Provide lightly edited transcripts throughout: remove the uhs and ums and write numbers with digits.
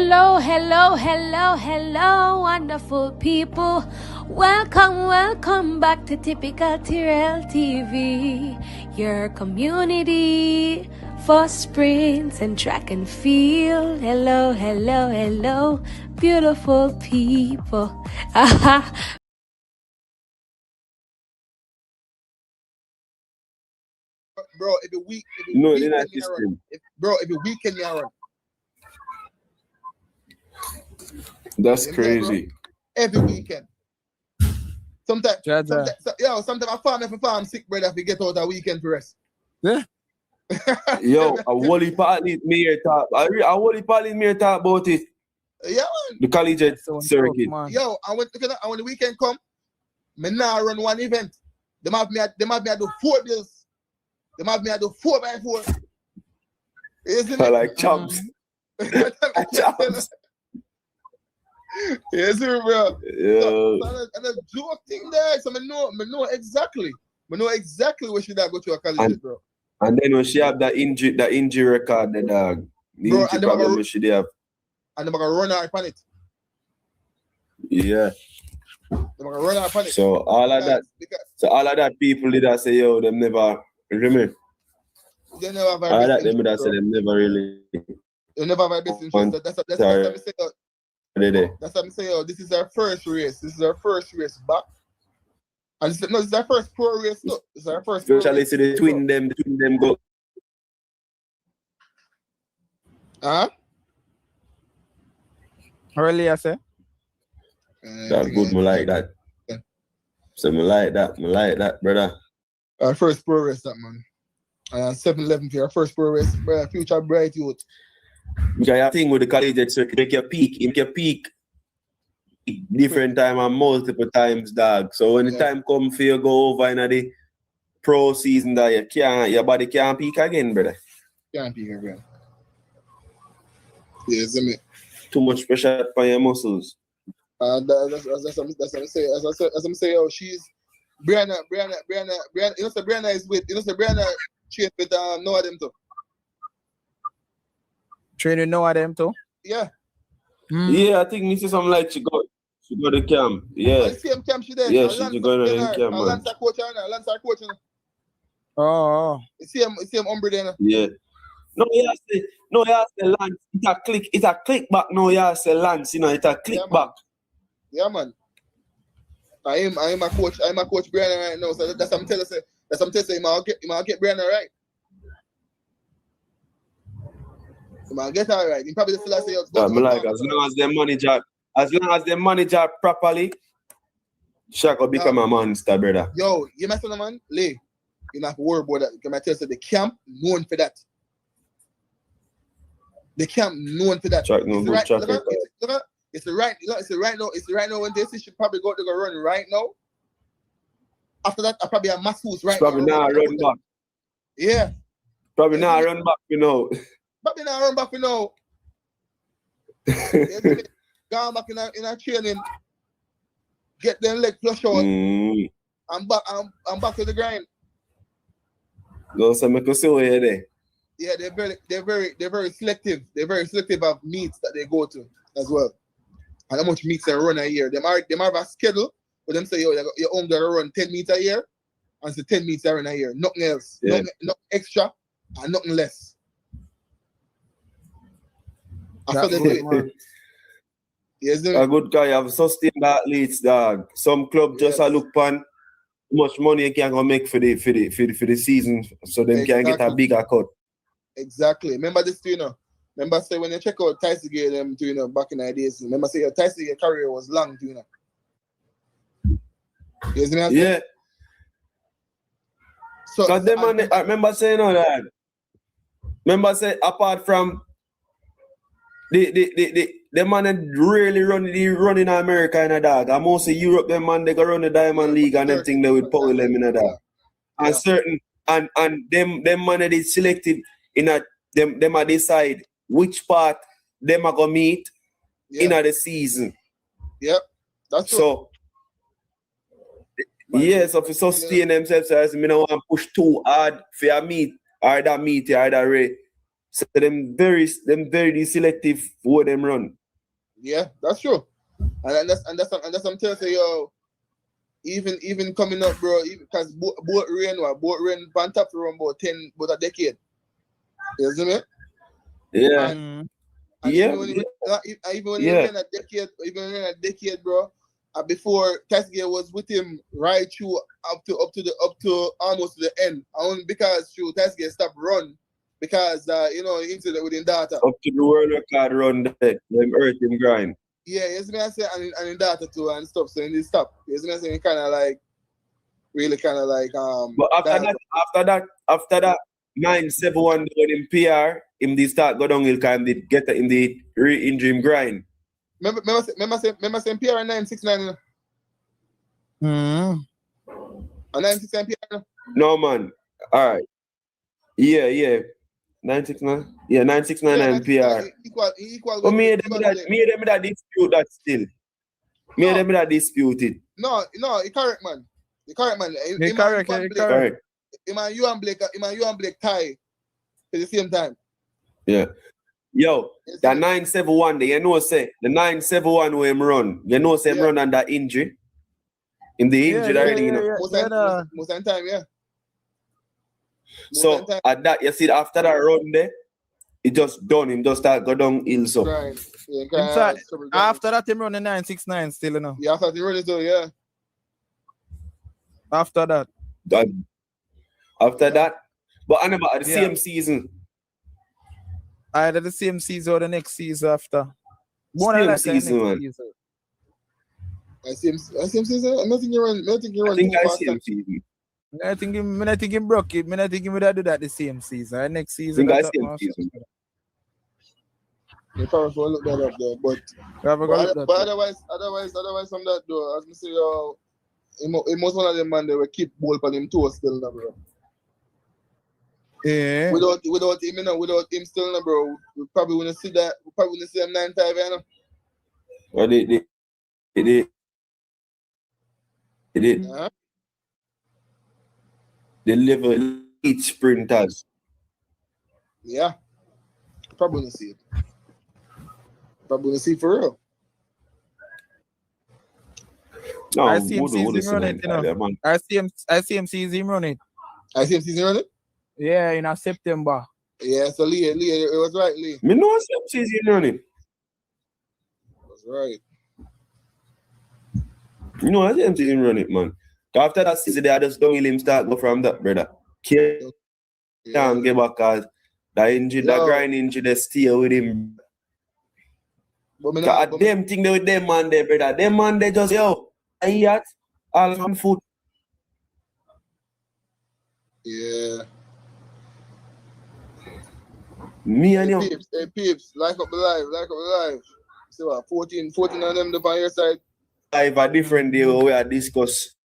Hello, hello, hello, hello, wonderful people. Welcome, welcome back to Typical Tyrell TV, your community for sprints and track and field. Hello, hello, hello, beautiful people. Bro, every week, no, they're not system. Bro, every weekend me I run. That's crazy. Every weekend. Sometimes I farm sick, brother, if we get out a weekend to rest. Yeah. Yo, I Wally Partly me talk. I Wally Partly me talk about it. Yeah, man. The Collegiate circuit. Yo, I when the weekend come, me now run one event. They have me I do 4 bills. They have me I do 4x4. Isn't I it? like chops. Chops. Yes, sir, bro. Yeah. And a joke thing there. So I know exactly. I know exactly where she go to a college, bro. And then when she have that injury record, the dog. The Bro, injury problem she have. And they're gonna run out upon it. Yeah. They're gonna run out upon it. So all of that people did I say, yo, them never remember. They never have all that them that say them never really. They never have a best interest. That's what I'm saying. That's what I'm saying. Oh, this is our first race. This is our first race back. And this is our first pro race. No, this is our first. Especially see the twin them go. Huh? Early, I say. That's good. Me like that. Yeah. So me like that, brother. Our first pro race, that man. 7-11 for our first pro race. Brother, future bright youth. Because I think with the collegiate circuit, make your peak different time and multiple times, dog. So when the time come for you go over in the pro season, that your body can't peak again, brother. Can't peak again. Yes, I mean. Too much pressure on your muscles. That's what I'm saying. As I'm saying, oh, she's Brianna. You know, so Brianna is with. You know, so Brianna trained with Noah them too. Training Noah them too. Yeah. Yeah, I think this is something like she got the camp. Yeah. The same camp she there. Yeah, she's going to the camp, man. Lance our coach. Oh. Same umbre there. Yeah. No, you say Lance. It's a click back. No, you say Lance. You know, it's a click back. Yeah, man. I am a coach. I'm a coach Brianna right now. So that's what I'm telling you. That's what I'm telling you. I'll get Brianna right. I'll get her right. You probably feel like like as long as they manage her properly, she could become a monster, brother. Yo, you mess with the man, Lee. You don't have to worry about that. Because I tell you, the camp known for that. The camp known for that. It's right now when they say she probably go to go run right now. After that, I probably have Massouz right probably now. Probably now run back. Yeah. Probably now run back, you know. Probably now run back, you know. Gone back in our training. Get them leg flush out. I'm back to the grind. No, so make us see where you're there. Yeah, they're very selective. They're very selective of meets that they go to as well. And how much meets they run a year. They might have a schedule, but them say, yo, your own gotta run 10 meters a year, and so 10 meters run a year. Nothing else. Yeah. Nothing extra and nothing less. After they do it. Yes, a good guy have sustained athletes, dog. Some club just look on how much money you can go make for the season, so them can get a bigger cut. Exactly. Remember this too, you know. Remember say when you check out Tyson Gay them too, you know, back in the days. Remember say your Tyson Gay career was long too, you know. Yes, yeah. So them man, I remember saying all that. Remember say apart from the man really run in America in a dog. And most of Europe, them man they go run the Diamond League and them thing they would Paul them in a dog. And certain and them man they selected in a them are decide which part them are gonna meet in the season. Yep. That's so so for sustain themselves as me don't want to push too hard for a meet or that meet or that race. So them very selective for them run. Yeah, that's true. And that's I'm telling you, yo, even coming up, bro, because boat rain pan top for about a decade. You see me? Yeah. And Yeah. even when he ran a decade, bro, before Tesgate was with him right through up to almost the end. Only because Tesgate stopped run because incident with his data. Up to the world record run there, them earth him grind. Yeah, yes, me I say and in data too and stuff. So in this stop, yes, me I say kinda like really kinda like But after that 971 down in PR, him did start go down, he'll kind of get in the re-injury him grind. Remember saying PR 969. Mm. 969 PR. No man. Alright. Yeah. 969. Yeah, 969 PR. Equal But me them that dispute that still. Them that dispute it. No, it's correct, man. It's correct, man. It's correct. You and Blake tie at the same time. Yeah. Yo, the 971, you know say the 971 where him run. You know say him run under injury. In the injury already, you know. Most of the time, yeah. So at that, you see after that run there, it just done. Him just start go down hill so. Right. Yeah, after that, him run the 969 still, you know. Yeah, after the run is though, yeah. After that. After that, but I never at the same season. Either the same season or the next season after. Same season, man. Same season? I think you run too fast. Same season. I think him broke it. I think him would do that the same season. Next season. I think same season. You probably will look that up there, but otherwise from that though, as I say, it most one of them man they will keep ball on him toes still now, bro. Yeah. Without him, without him still now, bro, we probably wouldn't see that. We probably wouldn't see him 9-5, you know. Well, they did. Yeah. They level each sprinters. Yeah. Probably wouldn't see it. Probably wouldn't see it for real. No, I see him season run it, you know. I see him season run it. I see him season run it? Yeah, in September. Yeah, so Lee, it was right, Lee. Me know I see him season run it. That's right. You know I see him season run it, man. After that season, they just don't him start go from that, brother. Can't get back because the injury, the grind injury, they stay with him. But them thing they with them man there, brother. Them man they just HEATS all on foot. Yeah. Me and you. Hey peeps, like up the live. See what 14 of them the on your side. Live a different day where we are discuss.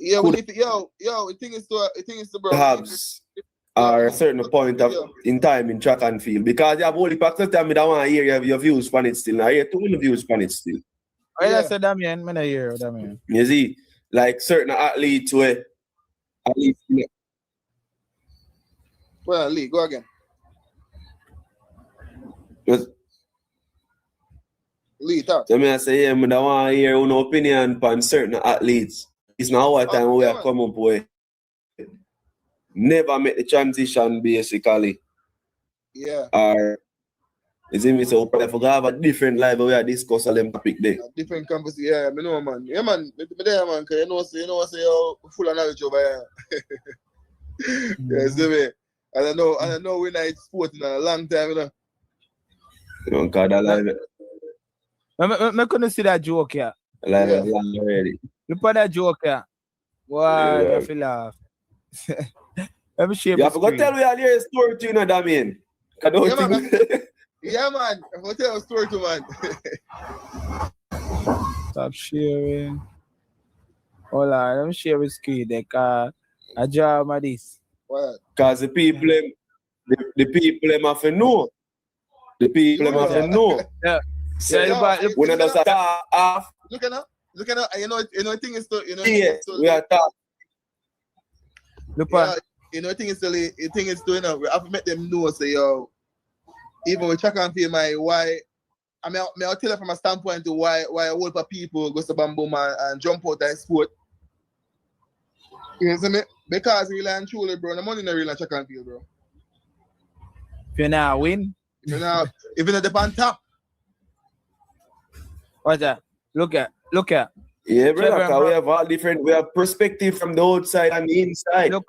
Yeah, the thing is to bro. Halves are a certain point of in time in track and field because you have only practice time. I don't want to hear your views on it still. I hear too many views on it still. I said Damien, I hear Damien. You see, like certain athletes where at least well, Lee, go again. Lee, talk. So I say, I don't want to hear no opinion on certain athletes. It's not our time we are come up with. Never make the transition basically. Yeah. Or is it so if we have a different live we are discuss all them topic there. A different campus, yeah, I know man. Yeah man, me there man, cause you know say full of knowledge over here. Yeah, see me. I don't know we're not sport in a long time, you know. You don't call that live. I couldn't see that joke here. Live long already. Look at that joke here. Why I feel laugh. Let me share. You have to go tell me a story to you, Damien. Yeah, man. I'm going to tell a story to man. Stop sharing. Hold on, let me share with screen. I draw my this. Because the people have to know. The people have to know. Yeah. When I just start off. Look at that. You know, the thing is to, Yes, we are talking. Look at you know, the thing is doing we have to make them know, say, yo, even with track and field, why, I mean, I'll tell you from a standpoint to why a whole for people go to bamboo man and jump out that sport. You know what I mean? Because really and truly, bro, the money in the real track and field, bro. If you now win, if you're not on top. What's that? Look at. Yeah, brother, we have all different, we have perspective from the outside and the inside. Look.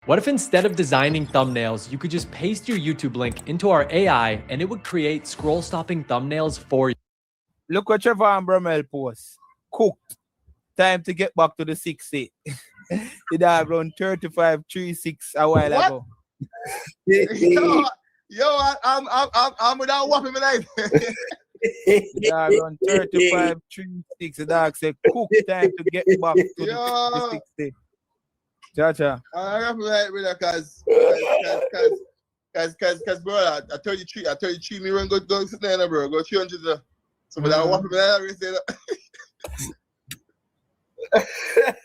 What if instead of designing thumbnails, you could just paste your YouTube link into our AI and it would create scroll-stopping thumbnails for you? Look what Trevor and Brummel post. Cooked. Time to get back to the 60. It had run 35.36 a while ago. Yo, I'm without whopping my life. It had run 35.36. The dog said, cook time to get back to the 60. Cha-cha. I have to with that because bro, at 33 me run go sit there, bro. Go 300. So but I walk me there and say that.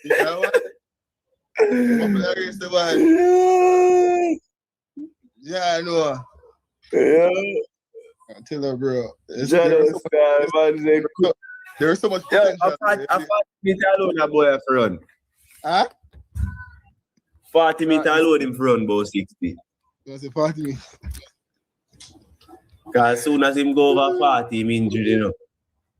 You know what? Yeah, I know. Yeah. I tell her, bro. There's so much potential. I 40 meter alone a boy for run. Huh? 40 meter alone him for run about 60. You say 40 meter? Because as soon as him go over 40, him injured, you know.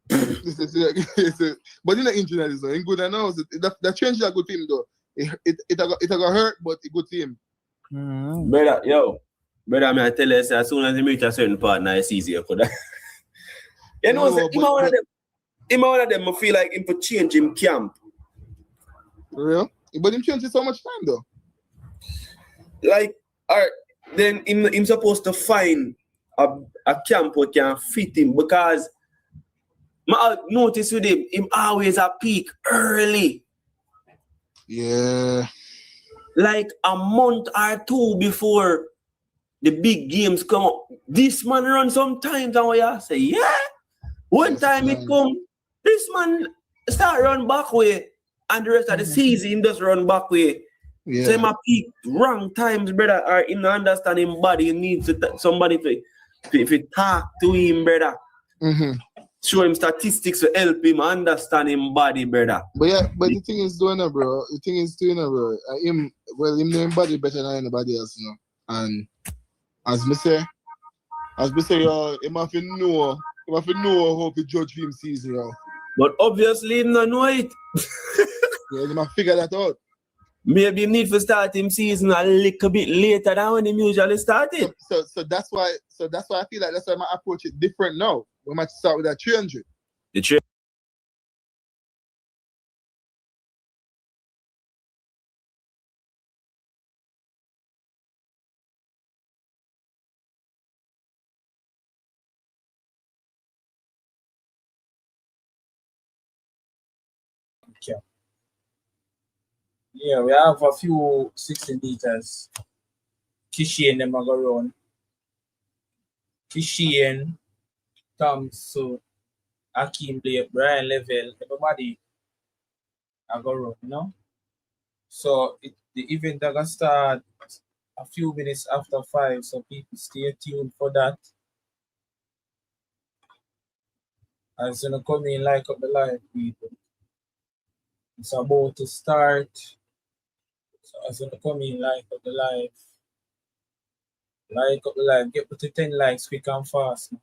But he's not injured, so ain't good enough. That change is a good team though. It got hurt, but a good team. Brother, I tell you, as soon as you meet a certain partner, it's easier for that. You know, one of them, I feel like him for change him camp. For real? But him changes so much time though. Like, alright, then him supposed to find a camp that can fit him because I notice with him always a peak early. Yeah. Like a month or two before the big games come up. This man run sometimes and I say, yeah. One time it come, this man start run back way and the rest of the season him just run back way. Yeah. So him a peak wrong times, brother, or him not understand him body. He needs somebody to talk to him, brother. Show him statistics to help him understand him body, brother. But the thing is doing it, bro. Him know him body better than anybody else, you know. And as me say, yo, him have to know how to judge him season, yo. But obviously him not know it. Yeah, him have to figure that out. Maybe you need to start him season a little bit later than when him usually started. So that's why I feel like that's why my approach is different now. We might start with that 300. The 300. Okay. Yeah, we have a few 60 meters. Kishi and them are going to run. Kishi and Tom, so Akeem, Brian Level, everybody are going to run, you know? So the event is going to start a few minutes after 5, so people stay tuned for that. As you know, come in, like up the live, people. It's about to start. So as you know, come in, like up the live. Like up the live. Get to 10 likes quick and fast.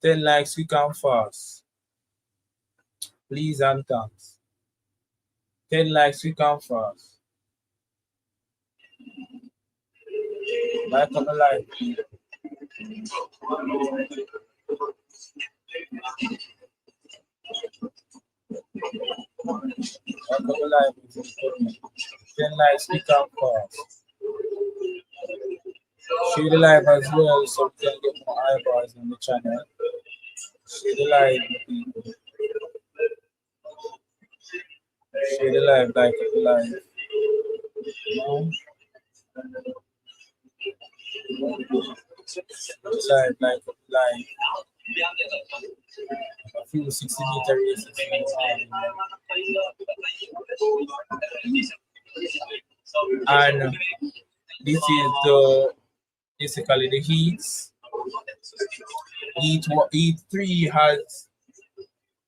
10 likes quick and fast. Please and thanks. 10 likes quick and fast. Like up the live. Like up the live. 10 likes quick and fast. Share the live as well so we can get more eyeballs on the channel. Share the live, people. Share the live, like the live. Live, like the live. A few 60-meter races. And this is the basically the heats. Heat 3 has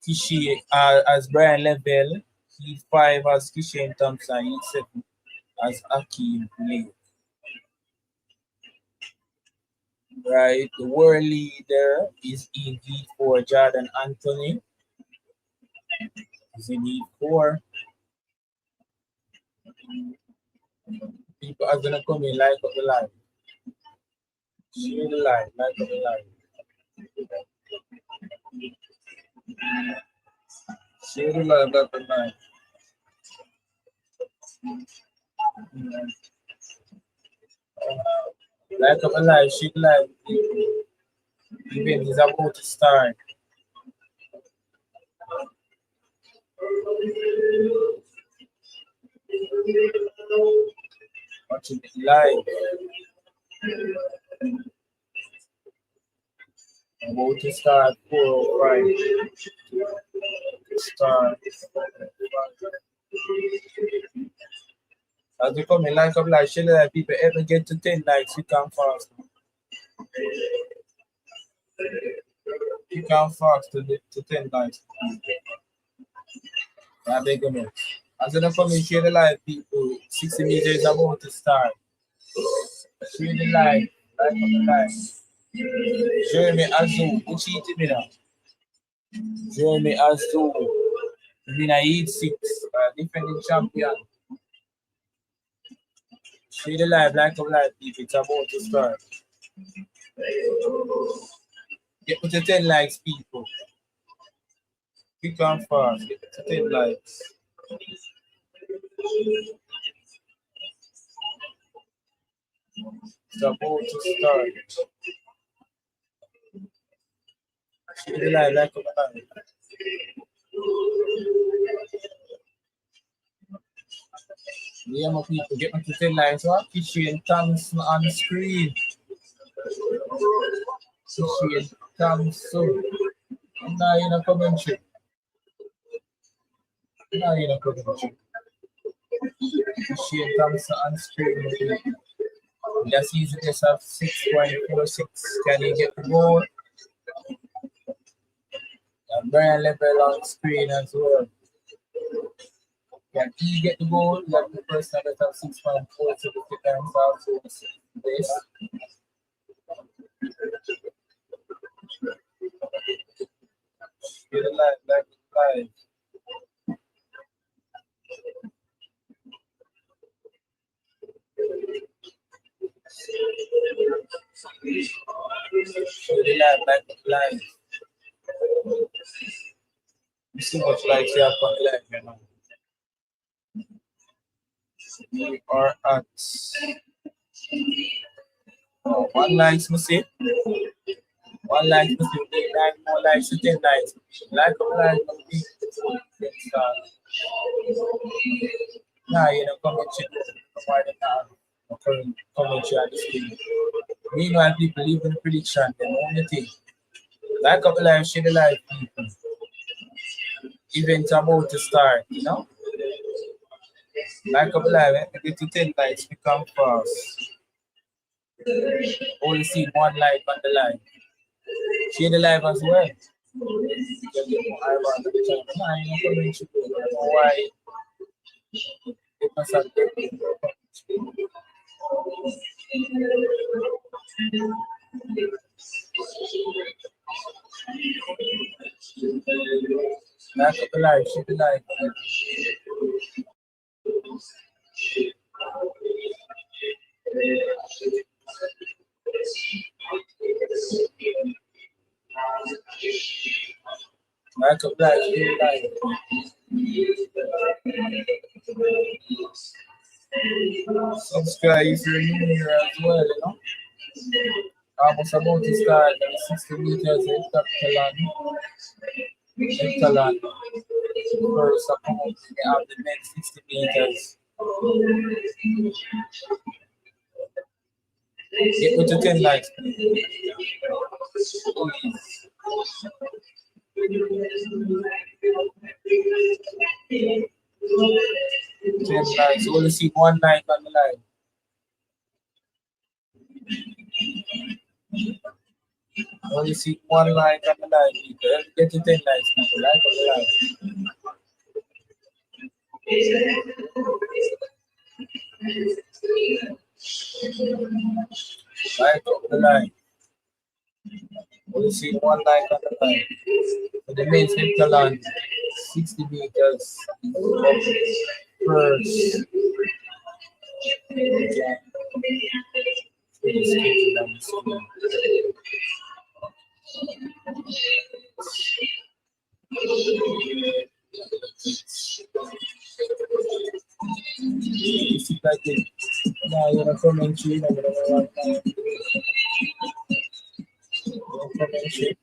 Kishi as Brian Level. Heat 5 has Kishan Thompson. Heat 7 as Akeem Lee. Right, the world leader is in Heat 4. Jordan Anthony is in Heat 4. People are gonna come in, like up the live. Share the live, like up the live. Share the live, like up the live. Like up the live, share the live. The event is about to start. Watching it live. About to start 4:05. Start. As we come in, like up, like share that people ever get to 10 likes, you can fast. You can fast to 10 likes. I beg you. As we come in, share the live, people. 60 meters is about to start. Share the live, like up the live. Jeremy Azu, who cheated me now? Jeremy Azu, been a Heat 6, defending champion. Share the live, like up live, people. It's about to start. Get to 10 likes, people. Quick and fast. Get to 10 likes. It's about to start. Share the live, like up live. Yeah, my people, get me to 10 likes. What? Kishan Thompson on the screen. Kishan Thompson. Now you're not commentary. Now you're not commentary. Kishan Thompson on the screen. Last season just have 6.46. Can he get the goal? And Brian Level on the screen as well. Can he get the goal? Like the person that have 6.4 to the times also this. Get a live, like live. Show the live, like live. You see much likes you have on the live, you know. We are at 1 likes, we see. 1 like, we see. 9 more likes to 10 likes. Like up live, we see. Now, you know, commentary. Why they have commentary at the screen. Meanwhile, people leaving the prediction, the only thing. Like up live, share the live, people. Event about to start, you know. Like up live, get to 10 likes, become fast. Only see 1 like on the live. Share the live as well. Why? It must have been. Like up live, share the live. Like up live, share the live. Subscribe if you're new here as well, you know. Almost about to start at 60 meters hectagon. First opponent we have the next 60 meters. Get me to 10 likes. 10 likes. Only see one like on the live. Only see one like on the live, people. Get to 10 likes, people. Like on the live. Like on the live. Only see one like on the live. For the men's heptathlon, 60 meters first. Now you're gonna comment sheet. I'm gonna comment sheet.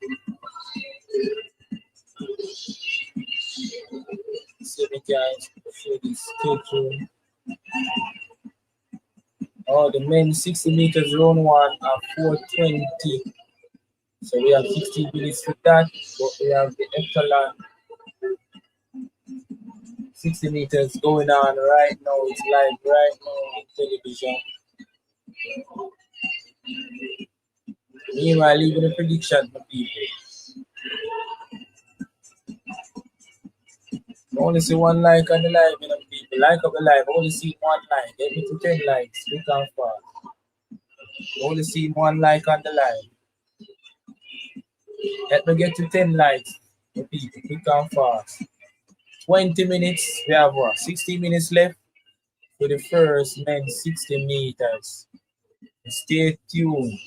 See the guys for this schedule. Oh, the men 60 meters round one are 4:20. So we have 16 minutes for that, but we have the echelon 60 meters going on right now. It's live right now on television. Meanwhile, leaving a prediction for people. I only see one like on the live, you know, people. Like up the live, I only see one like. Get me to 10 likes. We can fast. I only see one like on the live. Let me get to 10 likes. People, we can fast. 20 minutes. We have what? 60 minutes left for the first men's 60 meters. Stay tuned.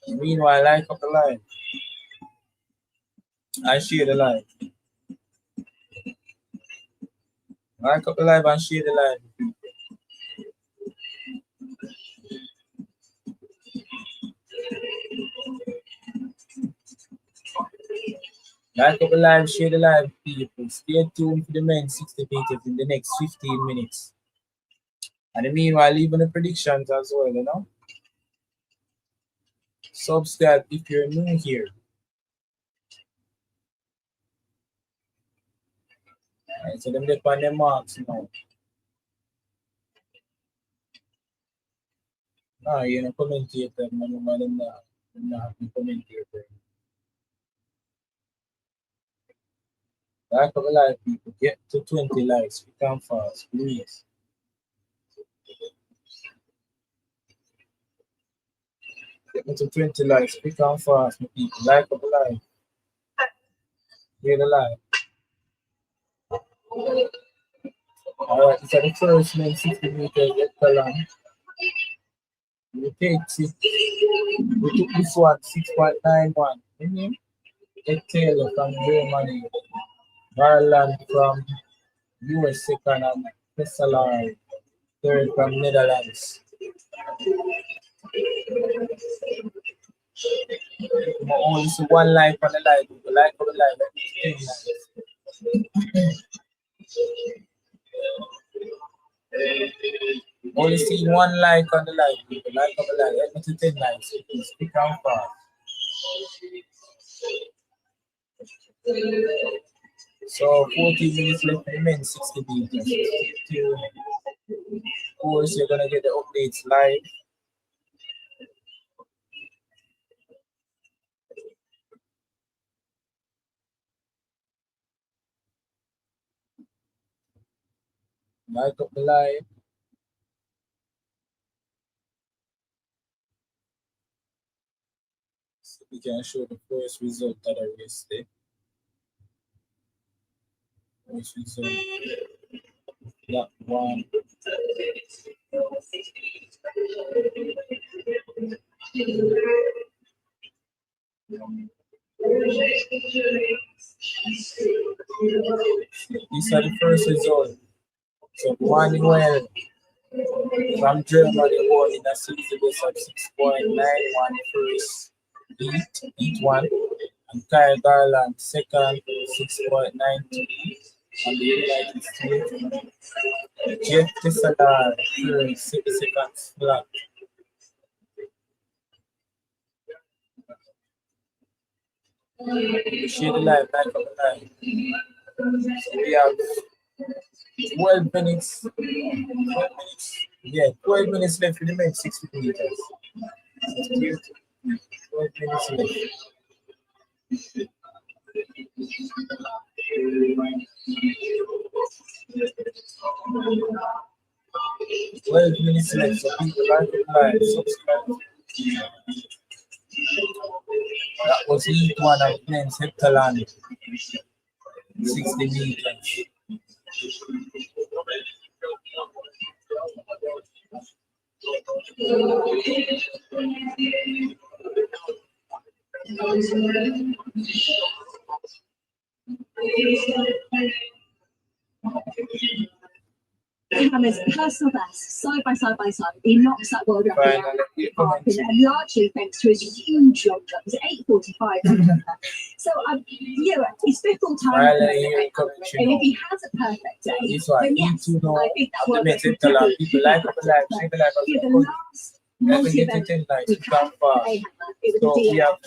Meanwhile, like up the live. I share the live. Like up the live and share the live. Like up the live, share the live, people. Stay tuned for the men's 60 meters in the next 15 minutes. And meanwhile, leaving the predictions as well, you know. Subscribe if you're new here. Alright, so them dip on the marks now. No, you're not commentator, man. I'm not a commentator. Like up the live, people. Get to 20 likes. We can fast, please. Get me to 20 likes. We can fast, my people. Like up the live. Share the live. Alright, it's the first men 60 meters echelon. We take it. We took this one 6.91. Ed Taylor from Germany. Ireland from US second and Thessalon third from Netherlands. Only see one like on the live. If you like on the live, let me 10 likes. Only see one like on the live. If you like on the live, let me to 10 likes. Please pick on fast. So 14 minutes left for the men, 60 meters. Of course, you're gonna get the updates live. Like up the live. So we can show the first result that I race there. First result. That one. These are the first result. So Manuel from Germany won in a season best of 6.91 first heat one. And Kyle Garland second 6.92 on the United States. Jeff Tessler third 6 seconds flat. Share the live, like up the live. So we have 12 minutes. 12 minutes. Yeah, 12 minutes left in the men 60 meters. 12 minutes left. 12 minutes left, so people like, subscribe. That was heat one of men's heptaland. 60 meters. Hammer's personal best, side by side by side, he knocks that world record out of the park, and largely thanks to his huge long jump. It's 8:45. So, it's fifth all time. And if he has a perfect day, then yes, I think that world record people like the last multi-event so we have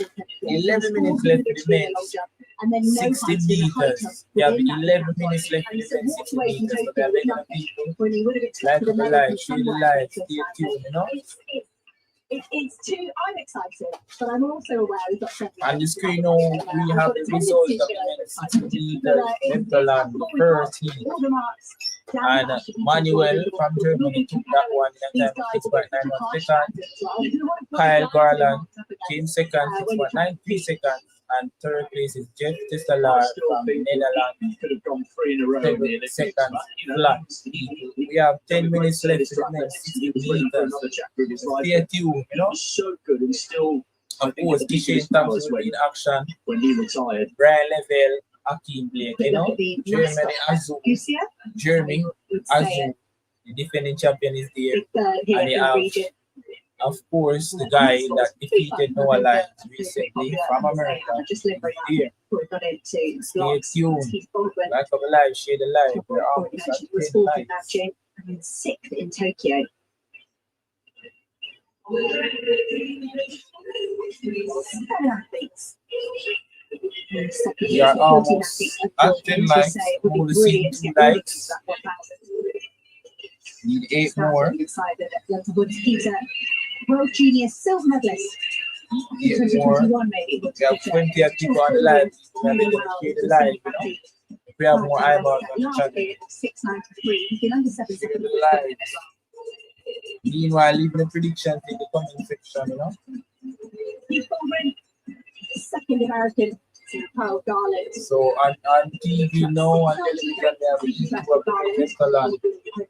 11 minutes left in the men's 60 meters. We have 11 minutes left in the men's 60 meters. So they are making people like the live, share the live, stay tuned, you know. It's too. I'm excited, but I'm also aware we've got something. On the screen now, we have the results of the men's 60 meters, Heptaland, the first heat. And Manuel from Germany took that one in a time of 6.91 seconds. Kyle Garland came second, 6.93 seconds. And third place is Jeff Testalar from the Netherlands, 7 seconds flat. We have 10 minutes left to the next 60 meters. Stay tuned, you know. Of course, Shane Thompson will be in action. Brian Level, Akeem Blake, you know. Jeremy Azu, the defending champion, is there. And they have, of course, the guy that defeated Noah Lyons recently from America is here. Stay tuned. Like up the live, share the live. We're almost at 10 and 6th in Tokyo. We are almost at 10 likes. Only see 2 likes. Need 8 more. World Junior silver medalist. 8 more. We have 20 people on the live. We are going to share the live, you know. We have more eyeballs on the channel. 693. He's been under 7 seconds. Live. Meanwhile, leaving the predictions in the comment section, you know. He's already second American to Carl Garland. So on TV now, on television, they have a YouTube of the Heptaland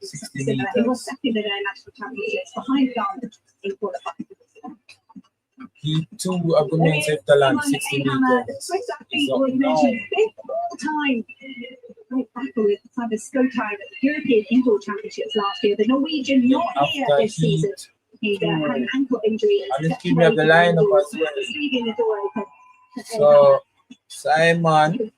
60 He was meters. second in their national championships behind Garland in qualifying. He too of the men's Heptaland 60 meters. So now, fifth all time. Great battle with Sander Skotard at the European Indoor Championships last year. The Norwegian not here after this season. He had an ankle injury. and let's keep up the lineup as well. Leaving the door open. So Simon, you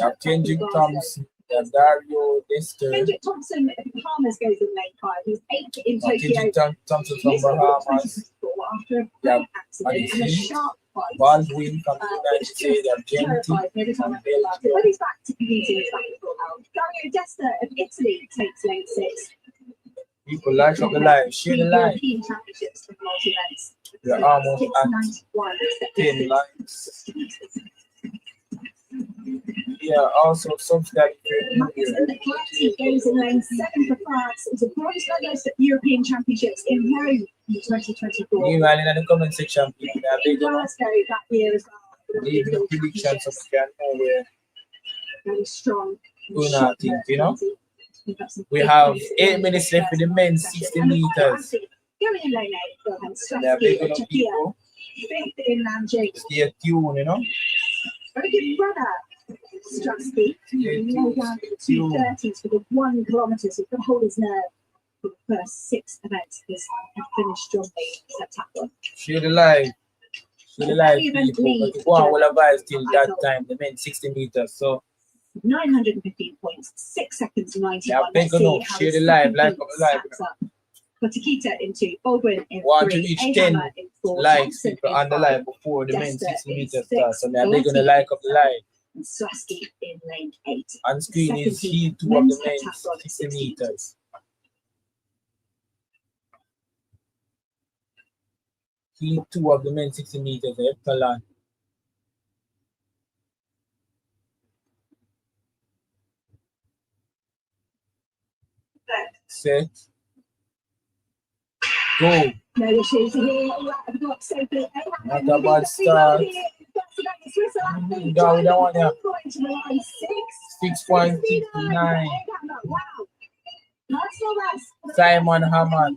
have Kendrick Thompson, you have Dario Dester, Kendrick Thompson of Bahamas goes in lane 5. He's 8th in Tokyo. Kendrick Thompson from Bahamas, After a Yeah, brake accident and a sharp fight. Baldwin from the United States, you have Genty Terrified every time I from feel like it. Belgium. When he's back to competing, he's back to full health. Dario Desta of Italy takes lane 6. People like up the live, share the live. European Championships for multi-events. We're almost Hits at 91. 10 likes. Yeah, also subscribe to Maxime Leclerc goes in lane 7 for France. It's a bronze medalist at European Championships in Rome in 2024. Meanwhile, in the comment section, people are big on Glasgow that year as well. leaving the predictions so we can know where Very strong. we're not think, you know. We have 8 minutes left for the men's 60 meters. Going in lane 8, They are big on Stratsky, people. 5th in Nanjing. Stay tuned, you know. Very good runner, Stratsky. Low down to 2:30s for the 1 kilometre, so he's got to hold his nerve for the first 6 events. He's finished strongly September. Share the live. Share the live, people. But the one will advise till that time, the men's 60 meters. So 915 points, 6 seconds, 91. yeah, big Let's see enough. how Share the his live, second like heat up the live. stacks up. For Takita in 2, Baldwin in Want to 3, reach 10 Ahammer in 4, likes Thompson people in on the 5, live before the men's Desta 60 in meters 6, start. So they're going to Galati like up the live. and Swaski in lane 8. On screen is heat 2 of men's the men's heptathlon at 60 meters. Heat 2 of the men's 60 meters, heptathlon. Set. Go. No issues here. Not Sophie. Not a bad start. Go with that one, yeah. 6.69. Simon Hammond,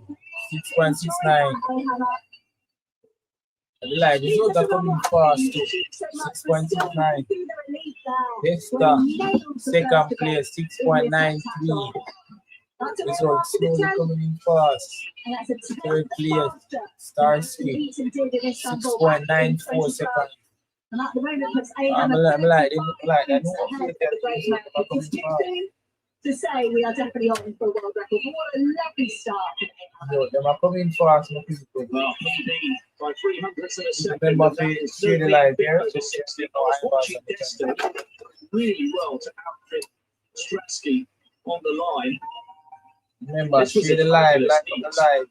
6.69. The live results are coming fast too. 6.69. Dexter, second place, 6.93. Results slowly coming in fast. Third place, Starsky, 6.94 seconds. And at the moment, I'm like, I know to say we are definitely on for a world record. What a lovely start. Yo, them are coming fast. Remember to share the live here. Really well to outfit Stratsky on the line. Remember, share the live, like on the live.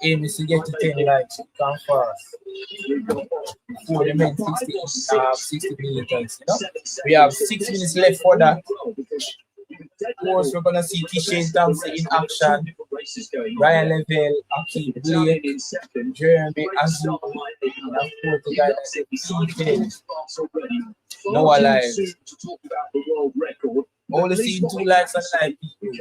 Aim is to get to 10 likes. Come fast. For the men 60 meters. You know? We have 6 minutes left for that. Of course, we're gonna see T-Shane Thompson in action. Ryan Lavelle, Aki Blake, Jeremy Azu, and of course the guy that's Noah Live. Only seeing 2 likes on live, people.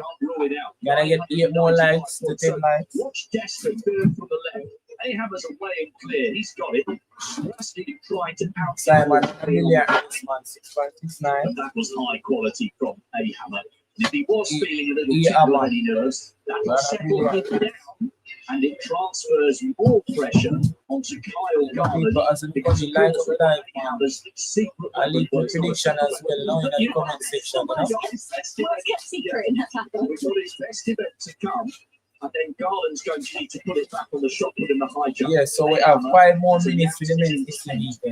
Gotta get 8 more likes to 10 likes. Watch Desperate from the left. Ahammer's away and clear. He's got it. Trying to out Simon Amelia this man 6.69. That was high quality from Ahammer. If he was feeling a little too nervous, that will settle him down and it transfers more pressure onto Kyle Garland. Because he likes to live, Ahammer's secret I leave the prediction as well now in the comment section. We've got his best event to come. And then Garland's going to need to put it back on the shot put in the high jump. Yeah, so we have 5 more minutes for the men's 60 meters. 5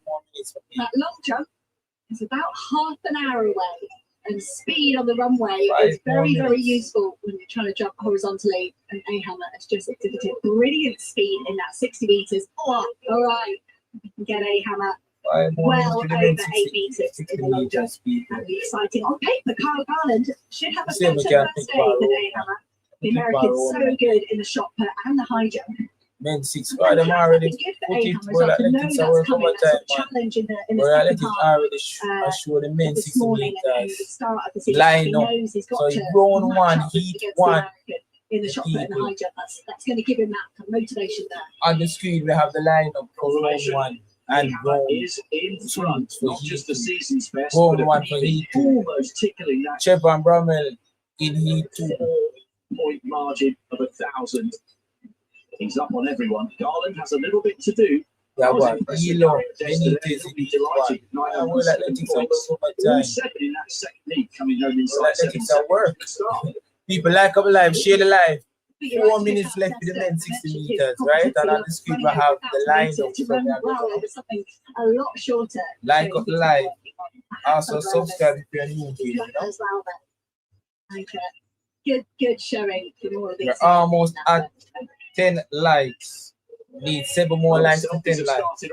more minutes for me. That long jump is about half an hour away, and speed on the runway is very, very useful when you're trying to jump horizontally. And Ahammer has just exhibited brilliant speed in that 60 meters. Oh, all right, get Ahammer well over 8 meters in the long jump. That'll be exciting. On paper, Kyle Garland should have a better first day than Ahammer. The American's so good in the shot put and the high jump. Men 6 5 them already put it for athletics our cover time, man. For athletics already show the men 60 meters line up. So he round 1, heat 1. In the shot put and the high jump, that's going to give him that motivation there. On the screen we have the line up for round 1 and round is in front, not just the season's best, round 1 for heat 2. Almost tickling that Chevron Brummel in heat 2. Point margin of 1,000. He's up on everyone. Garland has a little bit to do. Yeah, well, Elo, Benitez in heat 1. I will athletics over time. 7 in that second lead coming home inside. Athletics at work. People like up live, share the live. 4 minutes left for the men 60 meters, right? And on the screen we have the line up. Something a lot shorter. Like up the live. Also subscribe if you're new here, you know? Good showing from all of these. We're almost at 10 likes. Need 7 more likes to 10 likes.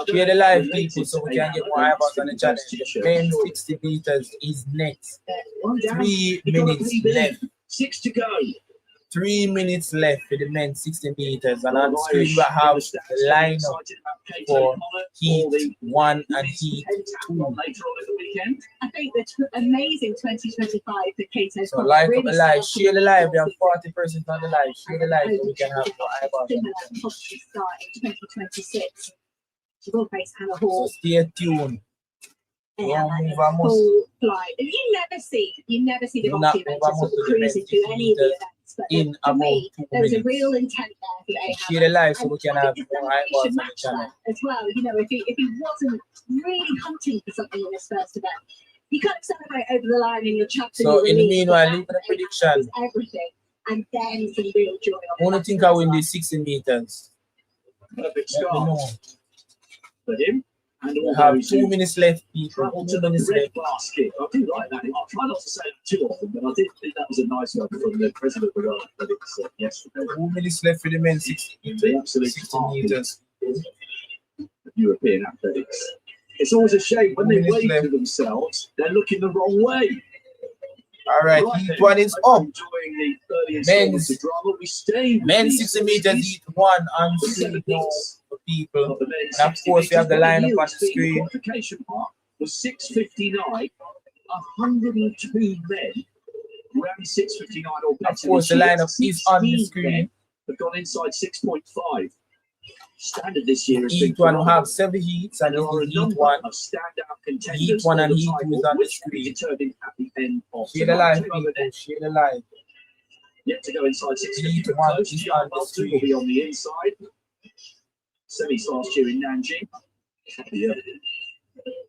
Share the live, people, so we can get more eyeballs on the channel. The main 60 meters is next. 3 minutes left. 6 to go. 3 minutes left for the men's 60 meters, and on the screen we have the lineup for heat 1 and heat 2. I think that's amazing 2025 for Kato. So like up the live, share the live. We have 40% on the live. Share the live so we can have more eyeballs. Positive start in 2026. She will face Hannah Hall. So stay tuned. Full flight. And you never see the multi events cruising through any of the events. But in for about me, 2 there's minutes. a real intent there for Share the live so we can have it's more that we should eyeballs on the match channel. that as well. You know, if he wasn't really hunting for something in this first event, you kind of celebrate over the line in your chapter. So in the meanwhile, leaving a prediction. Everything, and then some real joy. I want to think I win these 60 meters. Perfect Let me start know. for him. And We all have those 2 minutes left, people. travel 2 to the minutes red left. basket. I do like that. I try not to say that too often, but I did think that was a nice one from the president of the World Athletics yesterday. 2 minutes left for the men, 60 The absolute 60 meters. of European athletics. It's always a shame when they 2 minutes wave left. to themselves, they're looking the wrong way. All right, heat one is up. Enjoying the early installments of drama. We stay with Men these 60 meters, heat one on screen now for people. of the men And of 60 course, we have the meters. lineup on the The screen. qualification part was 6:59. 102 men around 6:59 or better. Of course, the lineup is on the 16 screen. men have gone inside 6.5. Standard this year has been Heat one will phenomenal. have 7 heats, and There are a this is heat number one. of standout contenders. Heat one and for the heat two title, is on the which will be screen. determined at the end of Share the tonight. live, Two other people. men Share the live. yet to go inside 6 Heat feet one close. is John on the Bolton screen. will be on the inside. Semis last year in Nanjing. Yeah.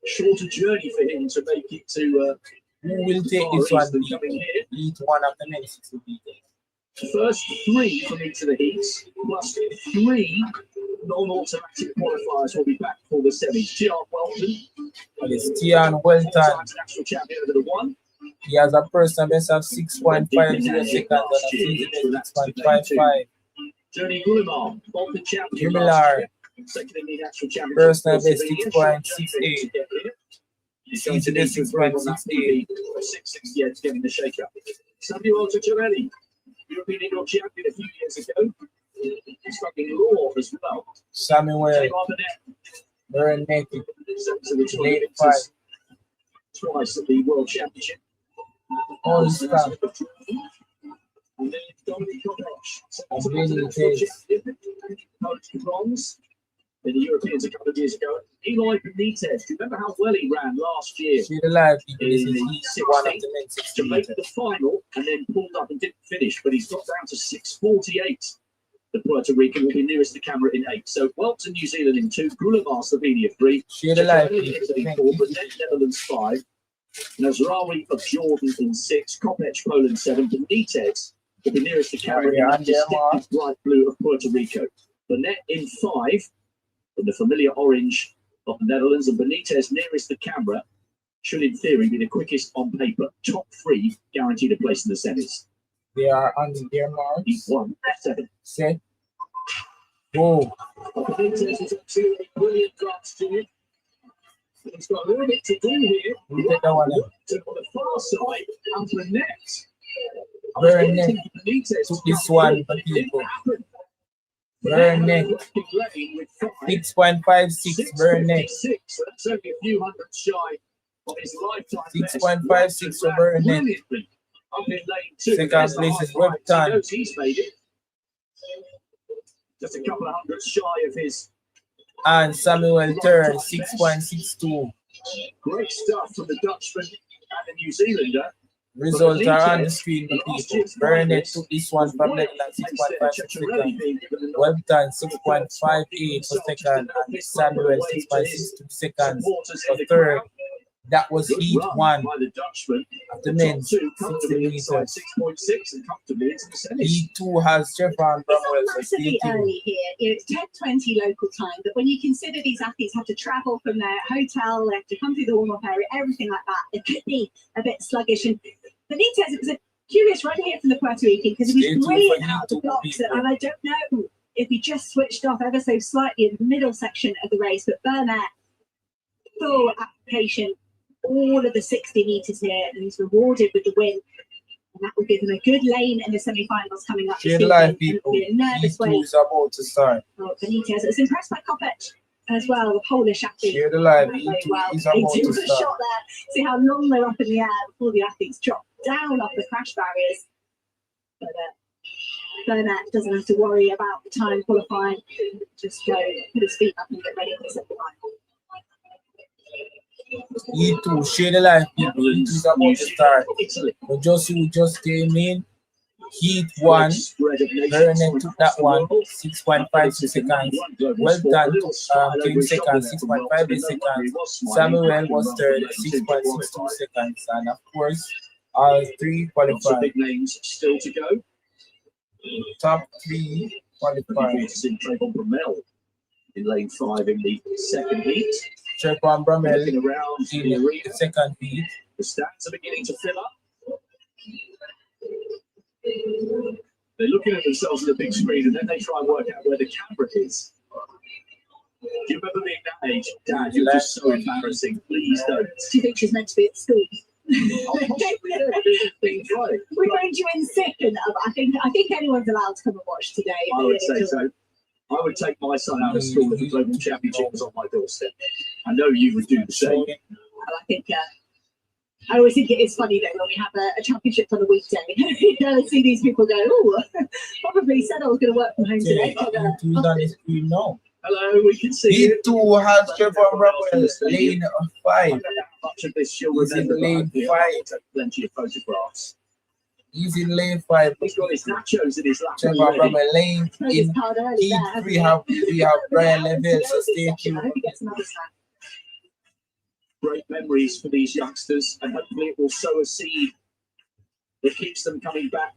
Shorter journey for him to make it to Who will take Far this one? East than coming here. Heat one of the men 60 meters. First 3 from each of the heats, plus 3 non-automatic qualifiers will be back for the semis. John Welton, And it's Tian Welton. national champion over the 1. He has a personal best of 6.50 seconds and a season best 6.55. Journey Gullimar, Bolton champion Gullimar, last year. Second in the national championship. personal for best Slovenia. 6.68. He's going to need to improve on that PB of 668 to get in the shake-up. Samuel Tucciarelli, European Indoor champion a few years ago. He's fucking law as well. Samuel Came on the net. Burnett, So the 200 late meters 5. twice at the World Championship. All star. And then Dominic Kovac, And second then to the it national is- champion, coached the bronze in the Europeans a couple of years ago. Eli Benitez, do you remember how well he ran last year Share the live, people. This in is the heat one of 16 the men 60 to make meters. the final and then pulled up and didn't finish, but he's got down to 6:48. The Puerto Rican will be nearest the camera in 8. So Welton, New Zealand in 2, Gullimar, Slovenia 3, Share the live, Italy, people. Italy Thank 4, you. Burnett, Netherlands 5, Nazraoui of Jordan in 6, Kopech, Poland 7, Benitez will be nearest the camera in that distinctive bright blue of Puerto Rico. Burnett in 5, in the familiar orange of the Netherlands, and Benitez nearest the camera should in theory be the quickest on paper. Top 3 guaranteed a place in the semis. They are on their Heat marks. 1, 7. Set. Go. Benitez is absolutely brilliant last year. He's got a little bit to do here. We'll take that one in. To on the far side, and Burnett. Burnett took this one for people. Burnett. 6.56 Burnett. So that's only a few hundred shy of his lifetime. 6.56 for Burnett. Brilliantly. Up in lane 2. Second There's the place high is five. Webton. He knows he's made it. Just a couple of hundred shy of his. And Samuel Turn 6.62. Great stuff from the Dutchman and the New Zealander. Results are on the screen for people. Burnett took this one from Netherlands 6.56 seconds. Webton 6.58 for second. And Samuel 6.62 seconds for third. That was heat one by the Dutchman. of the men's 60 meters. 6.6 and comfortably into the semis. Heat two has Chevron Bromwell for Massively state two. early here. It's 10:20 local time, but when you consider these athletes have to travel from their hotel, they have to come through the warm-up area, everything like that, it could be a bit sluggish. And Benitez, it was a curious run here from the Puerto Rican because he was brilliant out of the blocks, and I don't know if he just switched off ever so slightly in the middle section of the race, but Burnett, full application, all of the 60 meters here, and he's rewarded with the win. And that will give him a good lane in the semi-finals coming up. Share this the live, evening. people. It'll be a nervous Heat two wait. is about to start. Oh, Benitez. I was impressed by Kopech as well, the Polish athlete. Share the live. Very Heat two well. is He about did to a start. shot there. See how long they're up in the air before the athletes drop down off the crash barriers. But Burnett doesn't have to worry about the time qualifying. Just go, put his feet up and get ready for the semi-final. Heat two, share the live, people. Heat two is about to start. Italy. But just who just came in, Heat one, Burnett took that one, 6.56 seconds. Webton took came second, 6.58 seconds. Samuel was third, 6.62 seconds. And of course, all three Lots of qualified. big names still to go. Top three qualified. In Trayvon Bromell in lane 5 in the second heat. Trevor Bromwell looking around in the arena. the second beat. The stands are beginning to fill up. They're looking at themselves on the big screen and then they try and work out where the camera is. Do you remember being that age? Dad, you're just so embarrassing. Please don't. Do you think she's meant to be at school? I'll possibly things right. We phoned you in sick, and I think anyone's allowed to come and watch today. I would say so. I would take my son out of school if the global championship was on my doorstep. I know you would do the same. And I think I always think it is funny that when we have a championship on a weekday, you know, see these people go, oh, probably said I was going to work from home today. No. Hello, we can see He you. too has Trevor Bromwell lane 5. Much of this you'll He's in remember. lane but 5. I'll take plenty of photographs. He's in lane 5. He's got his nachos in his lap. Trevor already. Bromwell lane in There, we have Brian Level, so stay I tuned. hope he gets another snack. Great memories for these youngsters, and hopefully it will sow a seed that keeps them coming back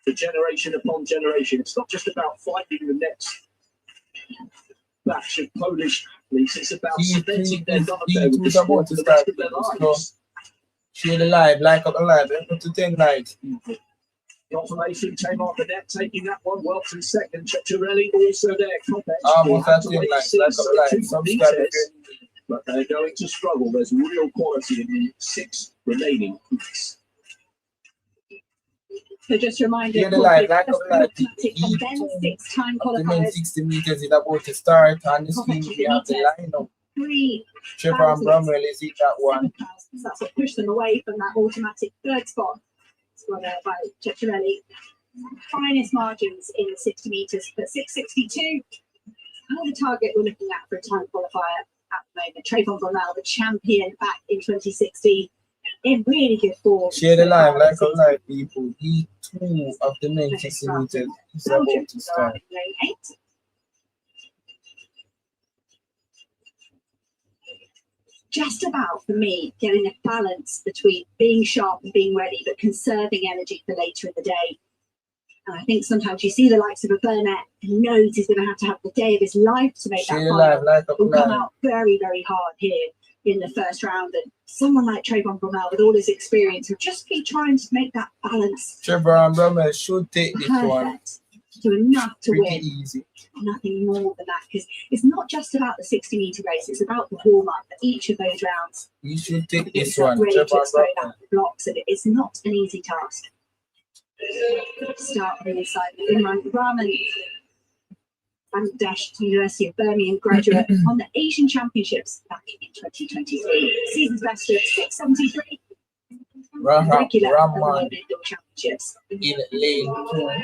for generation upon generation. It's not just about finding the next batch of Polish athletes, it's about cementing their love there with the sport for the rest of their lives. Share the live, like up the live, up to 10 likes. Confirmation came off the net, taking that one. Welton second. Ceccarelli also there. Almost at 10 likes, like up the live. Subscribe if you're but they're going to struggle. There's real quality in the 6 remaining heats. So just a reminder, Hear the live, like up the live. and then 6-time The men qualifiers. 60 meters is about to start. On the screen, we have the lineup. 3 Trevor Bromwell is in that one. So that's what pushed them away from that automatic third spot. Scored by Ceccarelli. Finest margins in the 60 meters, but 6:62. Kind of the target we're looking at for a time qualifier at the moment. Trayvon Bromwell, the champion back in 2016, in really good form. Share the live, like up live, people. E2 of the men 60 meters is about to start. Lane 8. Just about, for me, getting a balance between being sharp and being ready, but conserving energy for later in the day. And I think sometimes you see the likes of a Burnett who knows he's going to have the day of his life to make Share that the final. live, like up Will come live. out very, very hard here in the first round. And someone like Trayvon Bromwell, with all his experience, will just be trying to make that balance Trevor Bromwell should take this one. perfect to enough to Pretty win. easy. Nothing more than that, because it's not just about the 60-meter race, it's about the warm-up at each of those rounds. You should take Get this yourself one. ready to Trevor explode Bromwell. out the blocks, and it's not an easy task. Start on the inside. Imran Rahman, Bangladesh University of Birmingham graduate, on the Asian Championships back in 2023. Season's best of 6:73. Regular at the Rahman World Indoor Championships. in lane 2.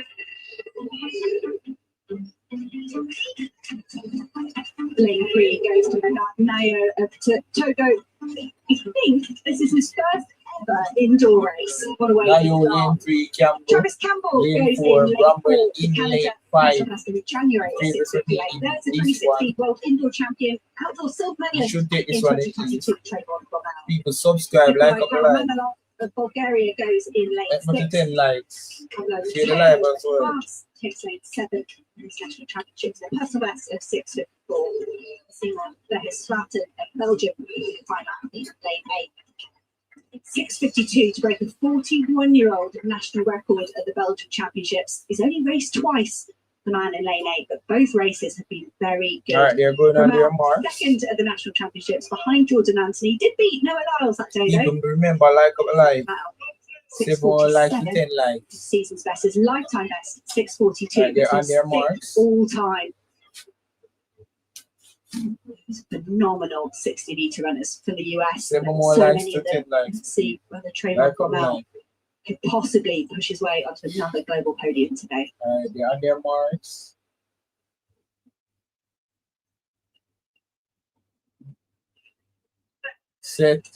Lane 3 goes to Nayo of Togo. I think this is his first ever indoor race. What a way Now to you start. lane 3 Campbell. Travis Campbell Lane goes 4 in lane Bromwell 4 to in Canada. lane 5. National Master in January, Favorite 6:58. in There's the this 360 World Indoor Champion, outdoor silver You medalist should take in this one. 2022. Trayvon Bromwell. People subscribe, like up the live. Nikolai of Bulgaria goes in lane Let's put 6. to 10 likes. Although Share the live as well. France takes lane 7 in this national championships. Their personal best of 6:54. Simon Verhesstraten of Belgium find out in lane 8. 6:52 to break a 41-year-old national record at the Belgian Championships. He's only raced twice, the man in lane 8, but both races have been very good. All right, they're going on their mark. Second at the national championships behind Jordan Anthony. Did beat Noah Lyles that day, though. People remember, like up the live. Wow. 7 more likes to 6:47. 10 likes. Season's best, his lifetime best, 6:42. Right, they're on their Sixth marks. all time. It's phenomenal 60-meter runners from the US. 7 and more so likes many to of them. 10 likes. Let's see whether Trayvon Like up the Bromwell live. could possibly push his way onto another global podium today. All right, they're on their marks. Set.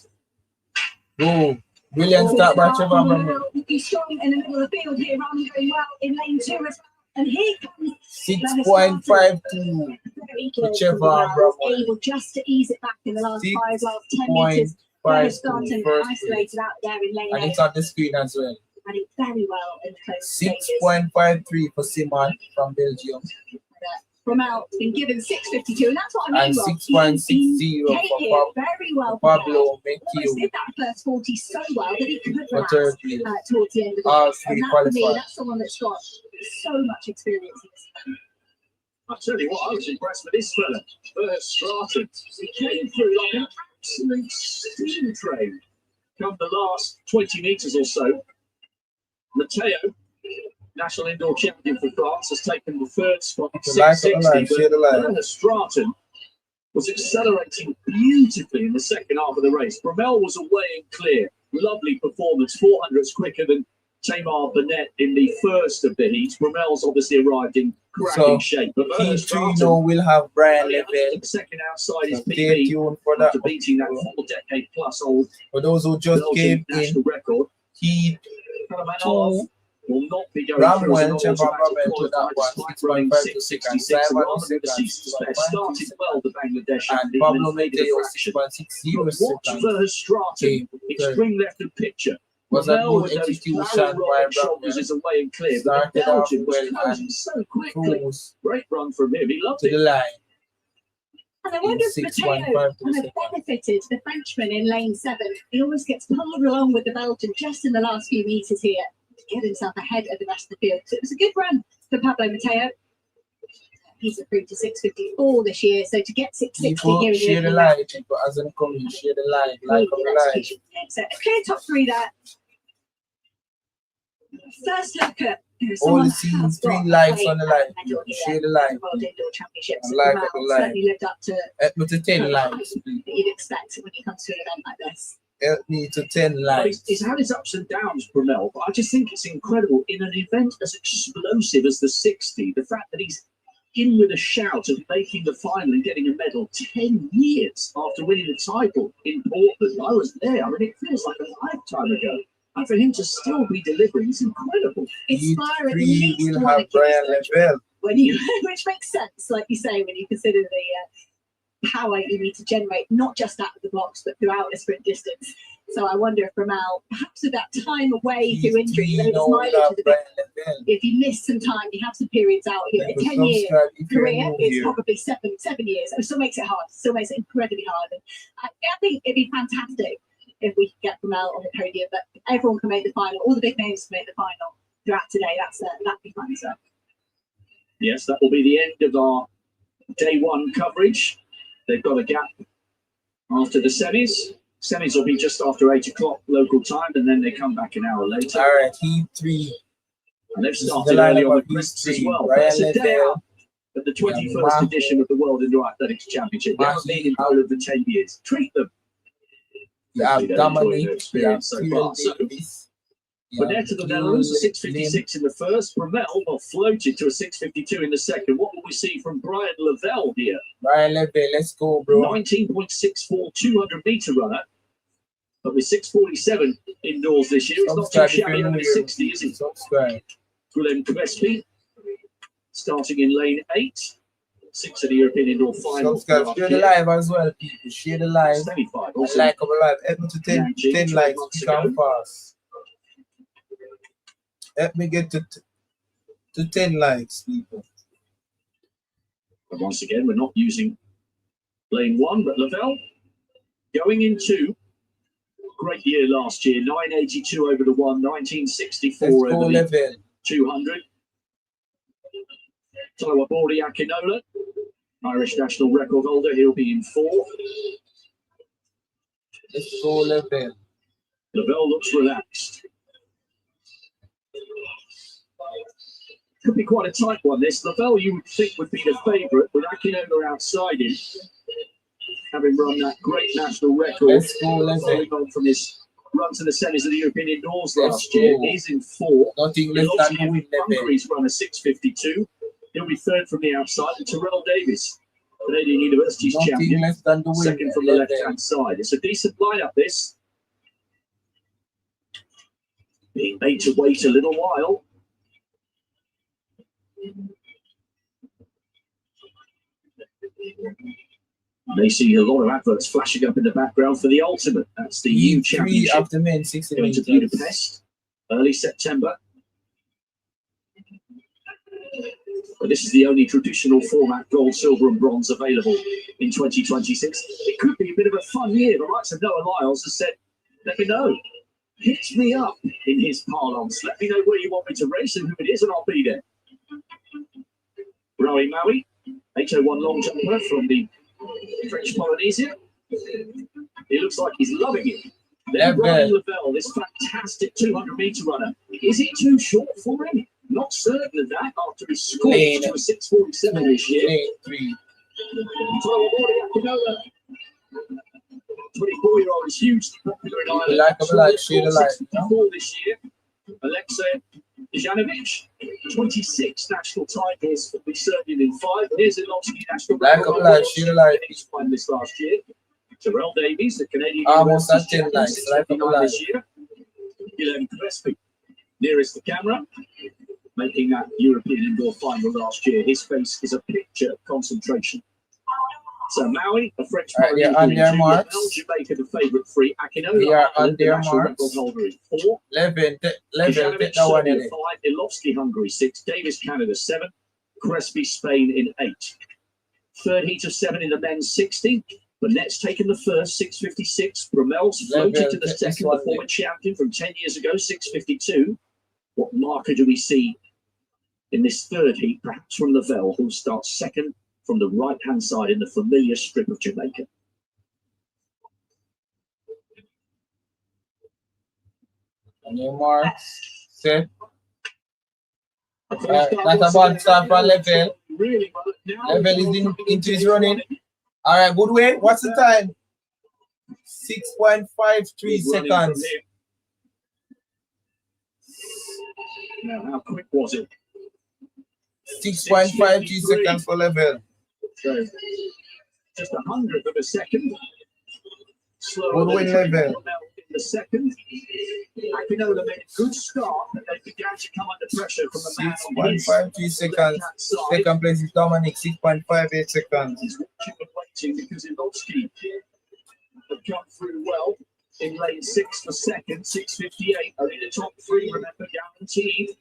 Go. Brilliant start by Trevor Bromwell. He's strong in the middle of the field here, running very well in lane 2 as well. And here comes 6.52. very For good Trevor Bromwell, Bromwell. able just to ease it back in the last 10 meters. 6.52 Starting first isolated out there in lane and 8, it's on the screen as well. running very well in the close stages. 6.53 for Simon from Belgium. Romel's been given 6.52, and that's what I And mean. 6.60 Came for here very well. Pablo Almost did that first 40 so well that he could for relax third place. towards the end of the All race. three And that, for me, qualifiers. that's someone that's got so much experience in this. I tell you what, I was impressed with this fella, Stratton. He came through like an absolute steam train. Come the last 20 metres or so, Matteo, national indoor champion for France, has taken the third spot at 6.60. But Stratton was accelerating beautifully in the second half of the race. Bromell was away and clear. Lovely performance, 400s quicker than Tamar Burnett in the first of the heats. Bromell's obviously arrived in cracking shape. But we'll have Brian Lavelle. Second outside is Stay tuned for that. after beating that 4-decade-plus-old For those who just Belgian came national in, record. he Karamanov will not be going Bramwell, through as an Chemba automatic Bramwell to that qualifier one, despite running 6.5 to 6 and 6.66 Simon rather than the 6 season's and best. Started well, the Bangladesh and athlete, Pablo and made it a Medeo fraction. 6.60 But watch for Stratton, extreme left of picture. was a Bromell good with those execution barrel by rolling shoulders Bramwell. is away and clear, but Started the off Belgian was well closing and so quickly. cruise Great run from him, he loved to the it. line. And I wonder if Matteo 6.5 kind of benefited the Frenchman in lane 7. He always gets pulled along with the Belgian just in the last few metres here to get himself ahead of the rest of the field. So it was a good run for Pablo Matteo. He's improved to 6.54 this year, so to get 6.60 here in Share the the line, people, as I'm coming, share the line, like on the line. So a clear top 3 there. First look at All the scenes, 3 likes on the line. Share the line. World Indoor Championships. And like on the line. Certainly lived up to Help me to 10 likes. that you'd expect when it comes to an event like this. Help me to 10 Well, likes. he's had his ups and downs, Bromell, but I just think it's incredible in an event as explosive as the 60, the fact that he's in with a shout of making the final and getting a medal 10 years after winning the title in Portland. I was there. I mean, it feels like a lifetime ago. And for him to still be delivering is incredible. Inspire at E3 least will one have Brian Achilles Lavelle. when you, which makes sense, like you say, when you consider the power you need to generate, not just out of the box, but throughout a sprint distance. So I wonder if Bromell, perhaps with that time away through injury, though his mileage is a bit, if you miss some time, you have some periods out here. A 10-year career is probably seven years. It still makes it hard, still makes it incredibly hard. And I think it'd be fantastic if we could get Bromell on the podium, but everyone can make the final, all the big names can make the final throughout today. That'd be fun. So. Yes, that will be the end of our day 1 coverage. They've got a gap after the semis. Semis will be just after 8 o'clock local time, and then they come back an hour later. All right, Heat 3. And they've started early on the crisps as well. It's a day out at the 21st edition of the World Indoor Athletics Championship. They haven't been in Poland for 10 years. Treat them. You have Dominic, you have so Kieran far. So, Davis. Burnett to the Netherlands, a 6.56 in the first. Bromell floated to a 6.52 in the second. What will we see from Brian Lavelle here? Brian Lavelle, let's go, bro. 19.64 200-meter runner. But with 6.47 indoors this year, it's not too shabby over 60, is it? Subscribe. Guillem Crespi, starting in lane 8. 6 of the European Indoor Final. Subscribe. Share the live as well, people. Share the live. Semi-final. And like our live. Help me to 10 likes. Come fast. Help me get to 10 likes, people. And once again, we're not using lane 1, but Lavelle going into great year last year. 982 over the 1, 1964 over the 200. Tawabori Akinola, Irish national record holder, he'll be in 4th. Let's go, Lavelle. Lavelle looks relaxed. Could be quite a tight one, this. Lavelle, you would think, would be the favourite, with Akinola outside him, having run that great national record. Let's go, Lavelle. On from his run to the semis of the European Indoors last year. He's in 4th. Nothing less than the win, Lavelle. Hungary's run a 6.52. He'll be 3rd from the outside. And Terrell Davis, Canadian University's champion, less than the win, 2nd from the left-hand side. It's a decent lineup, this. Being made to wait a little while. They see a lot of adverts flashing up in the background for the Ultimate. That's the EU Championship. After men, 60 going to Budapest, early September. But this is the only traditional format gold, silver and bronze available in 2026. It could be a bit of a fun year. The likes of Noah Lyles has said, let me know. Hit me up in his parlance. Let me know where you want me to race and who it is, and I'll be there. Rowie Maui, 801 long jumper from the French Polynesia. He looks like he's loving it. Then Brian Lavelle, this fantastic 200-meter runner. Is it too short for him? Not certain of that after he scored to a 6:47 this year. 24-year-old is hugely popular in Ireland. Like a black sheet of light. 64 this year. Alexei Janovic, 26 national titles for the Serbian in 5. Here's Ilowski national Like a black sheet of light. He's won this last year. Terrell Davies, the Canadian. Almost at 10 nights. Like a black. This year. Guilherme Crespi, nearest the camera, making that European indoor final last year. His face is a picture of concentration. So Maui, a French on their marks. Jamaica, the favourite three. Akinola, We are on their national marks. record holder in 4. Level, take that one Serbia in it. 5, Ilowski, Hungary 6, Davis, Canada 7, Crespi, Spain in 8. Third heat of 7 in the men's 60. Burnet's taken the first, 6:56. Brummel's floated to the second, the former champion from 10 years ago, 6:52. What marker do we see in this third heat? Perhaps from Lavelle, who starts second from the right-hand side in the familiar strip of Jamaica. On your marks, set. That's a bad start for Level. Level is into his running. All right, good way. What's the time? 6.53 seconds. Now, how quick was it? 6.53 seconds for Level. So, just 100th of a second. Good win, Level. In the second, Akinola made a good start, but they began to come under pressure from the man on his 6.53 seconds. Second place is Dominic, 6.58 seconds. He's watching and waiting because Ilowski had come through well in lane 6 for second, 6:58. Only the top 3, remember, guaranteed.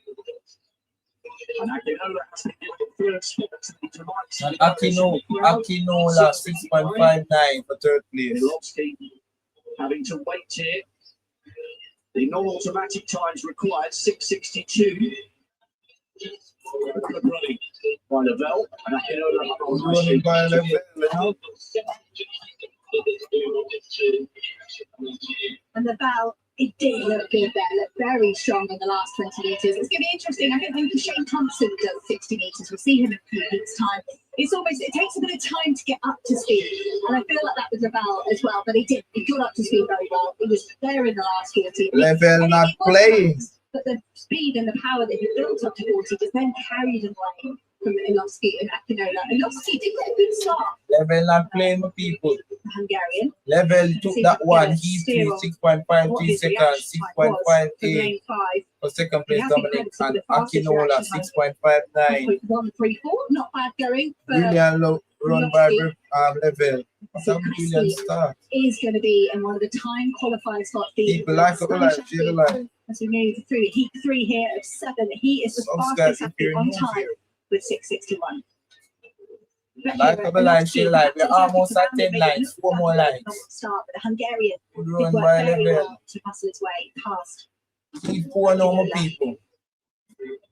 And Akinola has to get the third spot to Mike's. And Akinola 6.59 for third place. Ilowski having to wait here. The non-automatic times required, 6:62. Good running by Lavelle. And Akinola Running by Level. And the bell, it did look good there, looked very strong in the last 20 metres. It's going to be interesting. I think when Shane Thompson does 60 metres, we'll see him in a few weeks' time. It takes a bit of time to get up to speed. And I feel like that was Lavelle as well, but he got up to speed very well. He was there in the last 40. Level not playing. But the speed and the power that he built up to 40 just then carried away from Ilowski and Akinola. Ilowski did get a good start. Level not playing with people. Hungarian. Level took that one. He 6.53 seconds, 6.58 for second place Dominic, and Akinola 6.59. 134, not bad going. Brilliant run by Level. That's a brilliant start. Is going to be in one of the time qualifying spots. People like it, feel alive. As we move through heat 3 here of 7, he is the fastest athlete on time with 6:61. Like a line, she like we're almost at 10 lines, 4 more lines. Start, but the Hungarian Good did run work by very Level. well to hustle his way past. Need 4 normal people.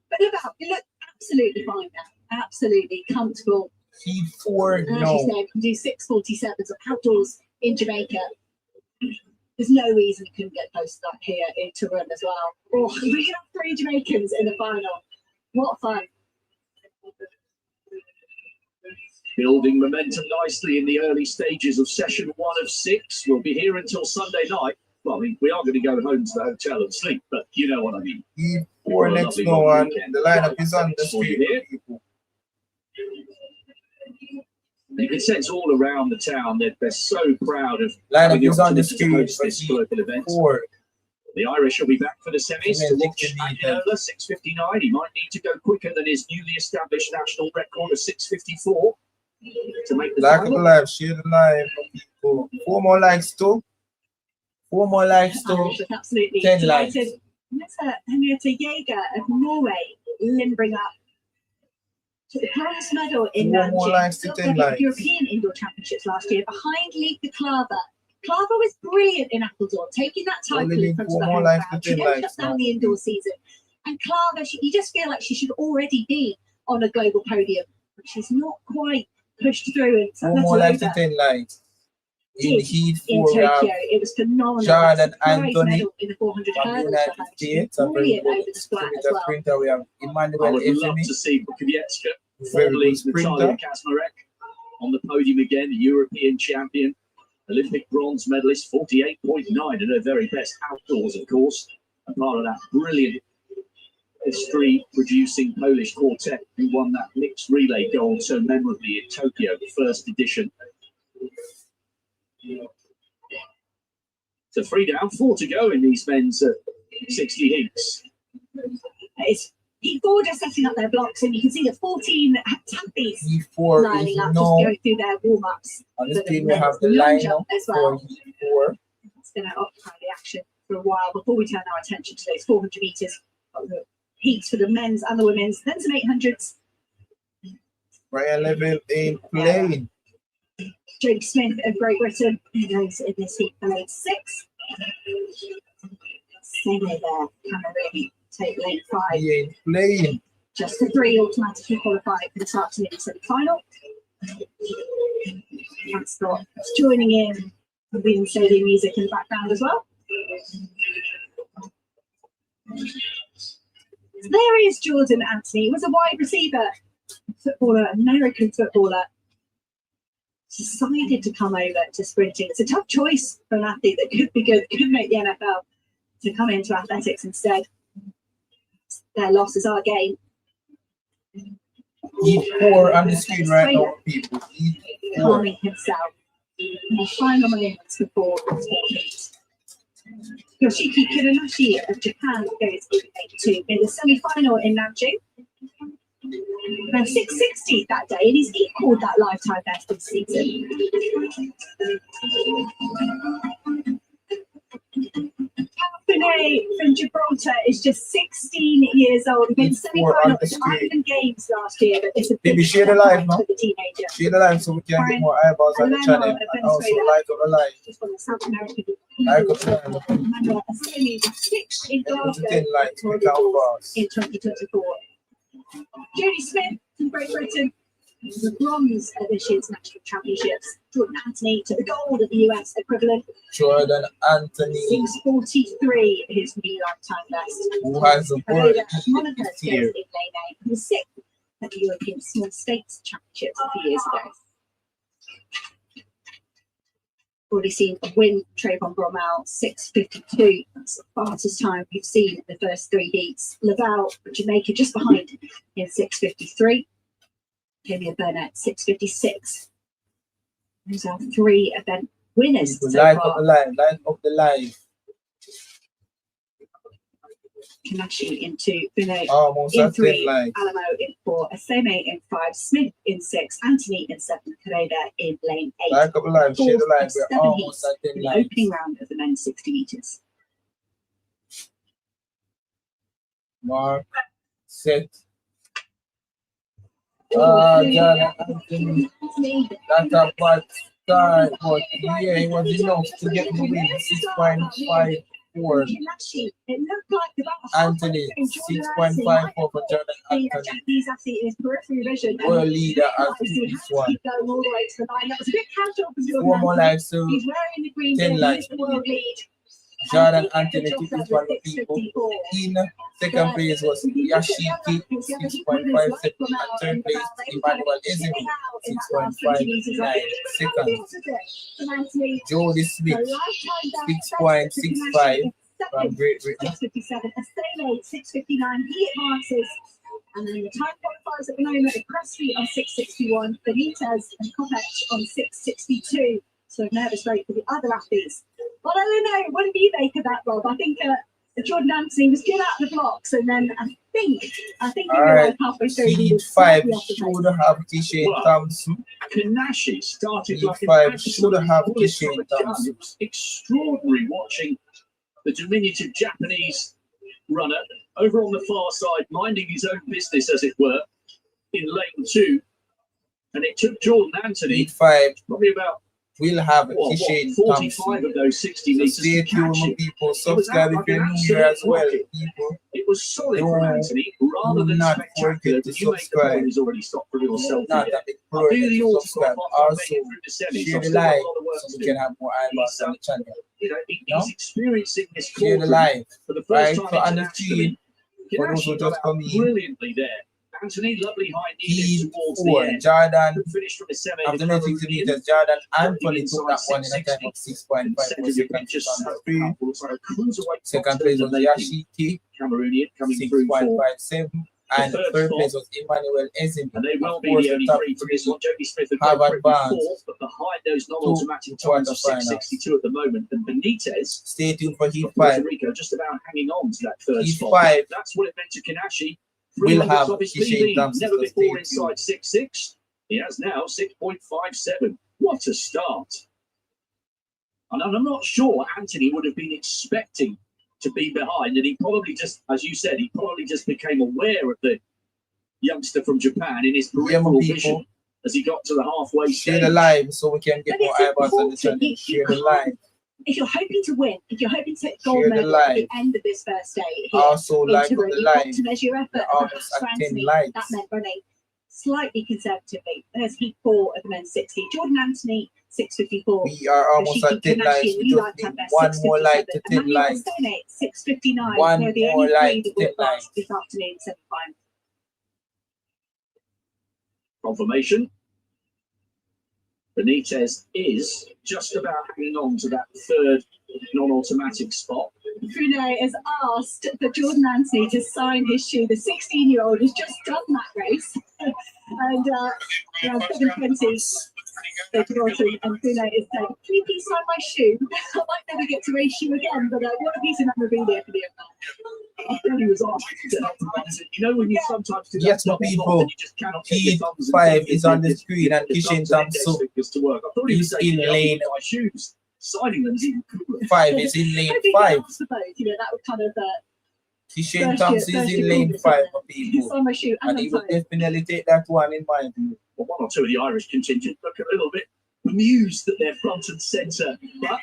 But you look absolutely fine now, absolutely comfortable. Heat 4, And as no. you said, can do 6:47s outdoors in Jamaica. There's no reason you couldn't get close to that here to run as well. Oh, we have 3 Jamaicans in the final. What fun. building momentum nicely in the early stages of session 1 of 6. We'll be here until Sunday night. Well, I mean, we are going to go home to the hotel and sleep, but you know what I mean. Heat 4 next go on. The lineup is on the street. You can sense all around the town that they're so proud of Lineup is the on the opportunity to host street. this global event. 4. The Irish will be back for the semis to watch Yeah, Akinola, 6:59. He might need to go quicker than his newly established national record of 6:54 to make the Like final. live, share the live. 4 more likes too. 4 more likes too. Irish look absolutely 10 likes. delighted. Henrietta Jaeger of Norway limbering up took the bronze medal in Four more lives to 10 lives. European Indoor Championships last year behind League de Clava. Clava was brilliant in Appledore, taking that title in front of the home crowd. She then shut down the indoor season. And Clava, you just feel like she should already be on a global podium, but she's not quite pushed through. And Four more lives to 10 lives. In Heat 4, in Tokyo, it was phenomenal. Jordan Anthony in the 400 from the hurdles. United States. Brilliant over the flat as well. Sprinter, we have I Emmanuel would love Ezemi. to see Bukowiecka, Very formerly good sprinter. Natalia Kazmarek, on the podium again, European champion, Olympic bronze medalist, 48.9 at her very best outdoors, of course. And part of that brilliant history-producing Polish quartet who won that mixed relay gold so memorably in Tokyo, the first edition. So 3 down, 4 to go in these men's 60 heats. It's P4 just setting up their blocks, and you can see the 14 tappies P4 lining is up, no. just going through their warm-ups. On the for screen, we men's have the long lineup jump as for well. P4. It's going to occupy the action for a while before we turn our attention to those 400 metres of the heats for the men's and the women's, then some 800s. Brian Level in plane. Jake Smith of Great Britain, who goes in this heat for lane 6. Same there, can really take lane 5. He ain't playing. Just the 3 automatically qualified for this afternoon's semi-final. And Scott joining in with the stadium music in the background as well. So there is Jordan Anthony. He was a wide receiver footballer, American footballer. Decided to come over to sprinting. It's a tough choice for an athlete that could be good, could make the NFL, to come into athletics instead. Their loss is our gain. E4 on the screen right now, people. E4. Calming himself. In the final moments before the heat. Yoshiki Kirinashi of Japan goes in 8-2 in the semi-final in Nanjing. Ran 6:60 that day, and he's equalled that lifetime best this season. Finet from Gibraltar is just 16 years old. He made the semi-final at the Ireland Games last year, but it's a big Share the live, no? for the teenager. Share the live so we can get more eyeballs on the channel. And also like on the live. Just on the South American Like up the Manuel Assemi, 6 in Glasgow 10 likes, we count fast. in 2024. Judy Smith from Great Britain, the bronze at this year's national championships. Jordan Anthony to the gold at the US equivalent. Jordan Anthony, 6:43 his new lifetime best. who has the world Monica this goes year. in lane 8, who was 6th at the European Small States Championships a few years ago. Already seen a win, Trayvon Bromell, 6:52. That's the fastest time we've seen in the first 3 heats. Laval, Jamaica, just behind in 6:53. Kevin Burnett, 6:56. Those are 3 event winners so Line up far. the line, line up the line. Kanashi into Finet Almost in at 10 3, likes. Alamo in 4, Aseme in 5, Smith in 6, Anthony in 7, Correda in lane 8. Like up the line, share the Fourth line. of We're 7 almost heats at 10 in the likes. opening round of the men's 60 metres. Mark, set. Jordan Anthony, that's a bad start, but yeah, it was enough to get the win. 6.54. Kanashi, it looked like about halfway Anthony, through, Jordan 6.54 for Jordan the Anthony. Japanese athlete in his periphery vision. World leader Like after he this had to one. keep going all the way to the line. That was a bit casual for Jordan 4 more Anthony. likes to He's wearing the green 10 bib, likes. he's the world lead. Jordan And Anthony he took took this the one job to people. 6:54. In second place was Yashiki, 6.57. And third place, Emmanuel Ezemi, 6.59 seconds. Jody Smith, 6.65 from Great Britain. 6:57. Estelle, 6:59. He advances. And then the time qualifiers at the moment are Cressy on 6:61, Benitez and Kopech on 6:62. So a nervous break for the other athletes. Well, I don't know. What do you make of that, Rob? I think Jordan Anthony was good out of the blocks, and then I think he Alright, realised halfway through he Heat was 5 slightly off the pace. should have Kishane Thompson. Kanashi started Heat like an 5 absolute should have bullet Kishane from a gun. Thompson. It was extraordinary watching the diminutive Japanese runner over on the far side, minding his own business, as it were. in lane 2. And it took Jordan Anthony Heat 5 probably about will have what, Kishane 45 Thompson. of those 60 So meters stay to catch tuned, it. people. It was Subscribe like if you're an new here as absolute well, rocket. people. It was solid Do from Anthony, rather than not spectacular. forget to The Jamaica subscribe. point has already stopped for a little selfie. Not there. a big I'll do the to subscribe. autograph after I Also, make it through the semis. share I've the still got a live lot of work so to we do. can have more eyeballs on the channel. You know, No? he's experiencing this Share the quadrant live. for the Right, first so time on the internationally. screen, for those who Kinashi got just out come in, brilliantly there. Anthony, lovely high knee Heat lift towards the 4, end. Jordan, Good finish from his semi. after 96 meters, Jordan Anthony took that one in a time of 6.54 seconds on the screen. Second place was Yashiki, Cameroonian coming through for 6.57. And the third spot. place was Emmanuel Ezim. And they will Of be course, the only top three from this one. Jody Smith and have Greg Prickman advanced fourth, but behind those non-automatic times of quarterfinals. 6:62 at the moment. And Benitez Stay tuned for Heat of Puerto 5. Rico just about hanging on to that third Heat spot. 5 That's what it meant to Kinashi. will have of his Kishane PB, Thompson. never So before stay tuned. inside 6.6. He has now 6.57. What a start. And I'm not sure Anthony would have been expecting to be behind. And he probably just, as you said, he probably just became aware of the youngster from Japan in his peripheral vision as he got to the halfway Share stage. the live so we can get But more it's eyeballs on the channel. important. Share the live. If you're hoping to win, if you're hoping to take gold Share the medal at the live. end of this first day here, Also, like into on it, the you've got live. to measure your effort. We're almost For at 10 Anthony, likes. that meant running slightly conservatively. There's heat 4 of the men's 60. Jordan Anthony, 6:54. We are almost at 10 likes. We just need one more like to 10 likes. 6:59. One They're the more only like three to that will 10 pass likes. this afternoon semi-final. Confirmation. Benitez is just about hanging on to that third non-automatic spot. Bruno has asked for Jordan Anthony to sign his shoe. The 16-year-old has just done that race. And around 7:20, Jordan and Bruno is saying, can you please sign my shoe? I might never get to race you again, but what a piece of memorabilia for the event. I thought he was asking to help him. You know when you sometimes do Yes, that people. double and you just cannot get your Heat thumbs and 5 fingers is on the your- screen and your Kishane thumbs and index Thompson fingers to work. I thought he was is saying, in "Yeah, lane my shoes." Signing them's even cooler. 5 is in lane Hoping 5. that's the boat, you know, that would kind of Kishane Thompson is in lane 5 for people. sign my shoe And and he I'm will tired. definitely take that one in my view. Well, one or two of the Irish contingent look a little bit amused that they're front and centre, but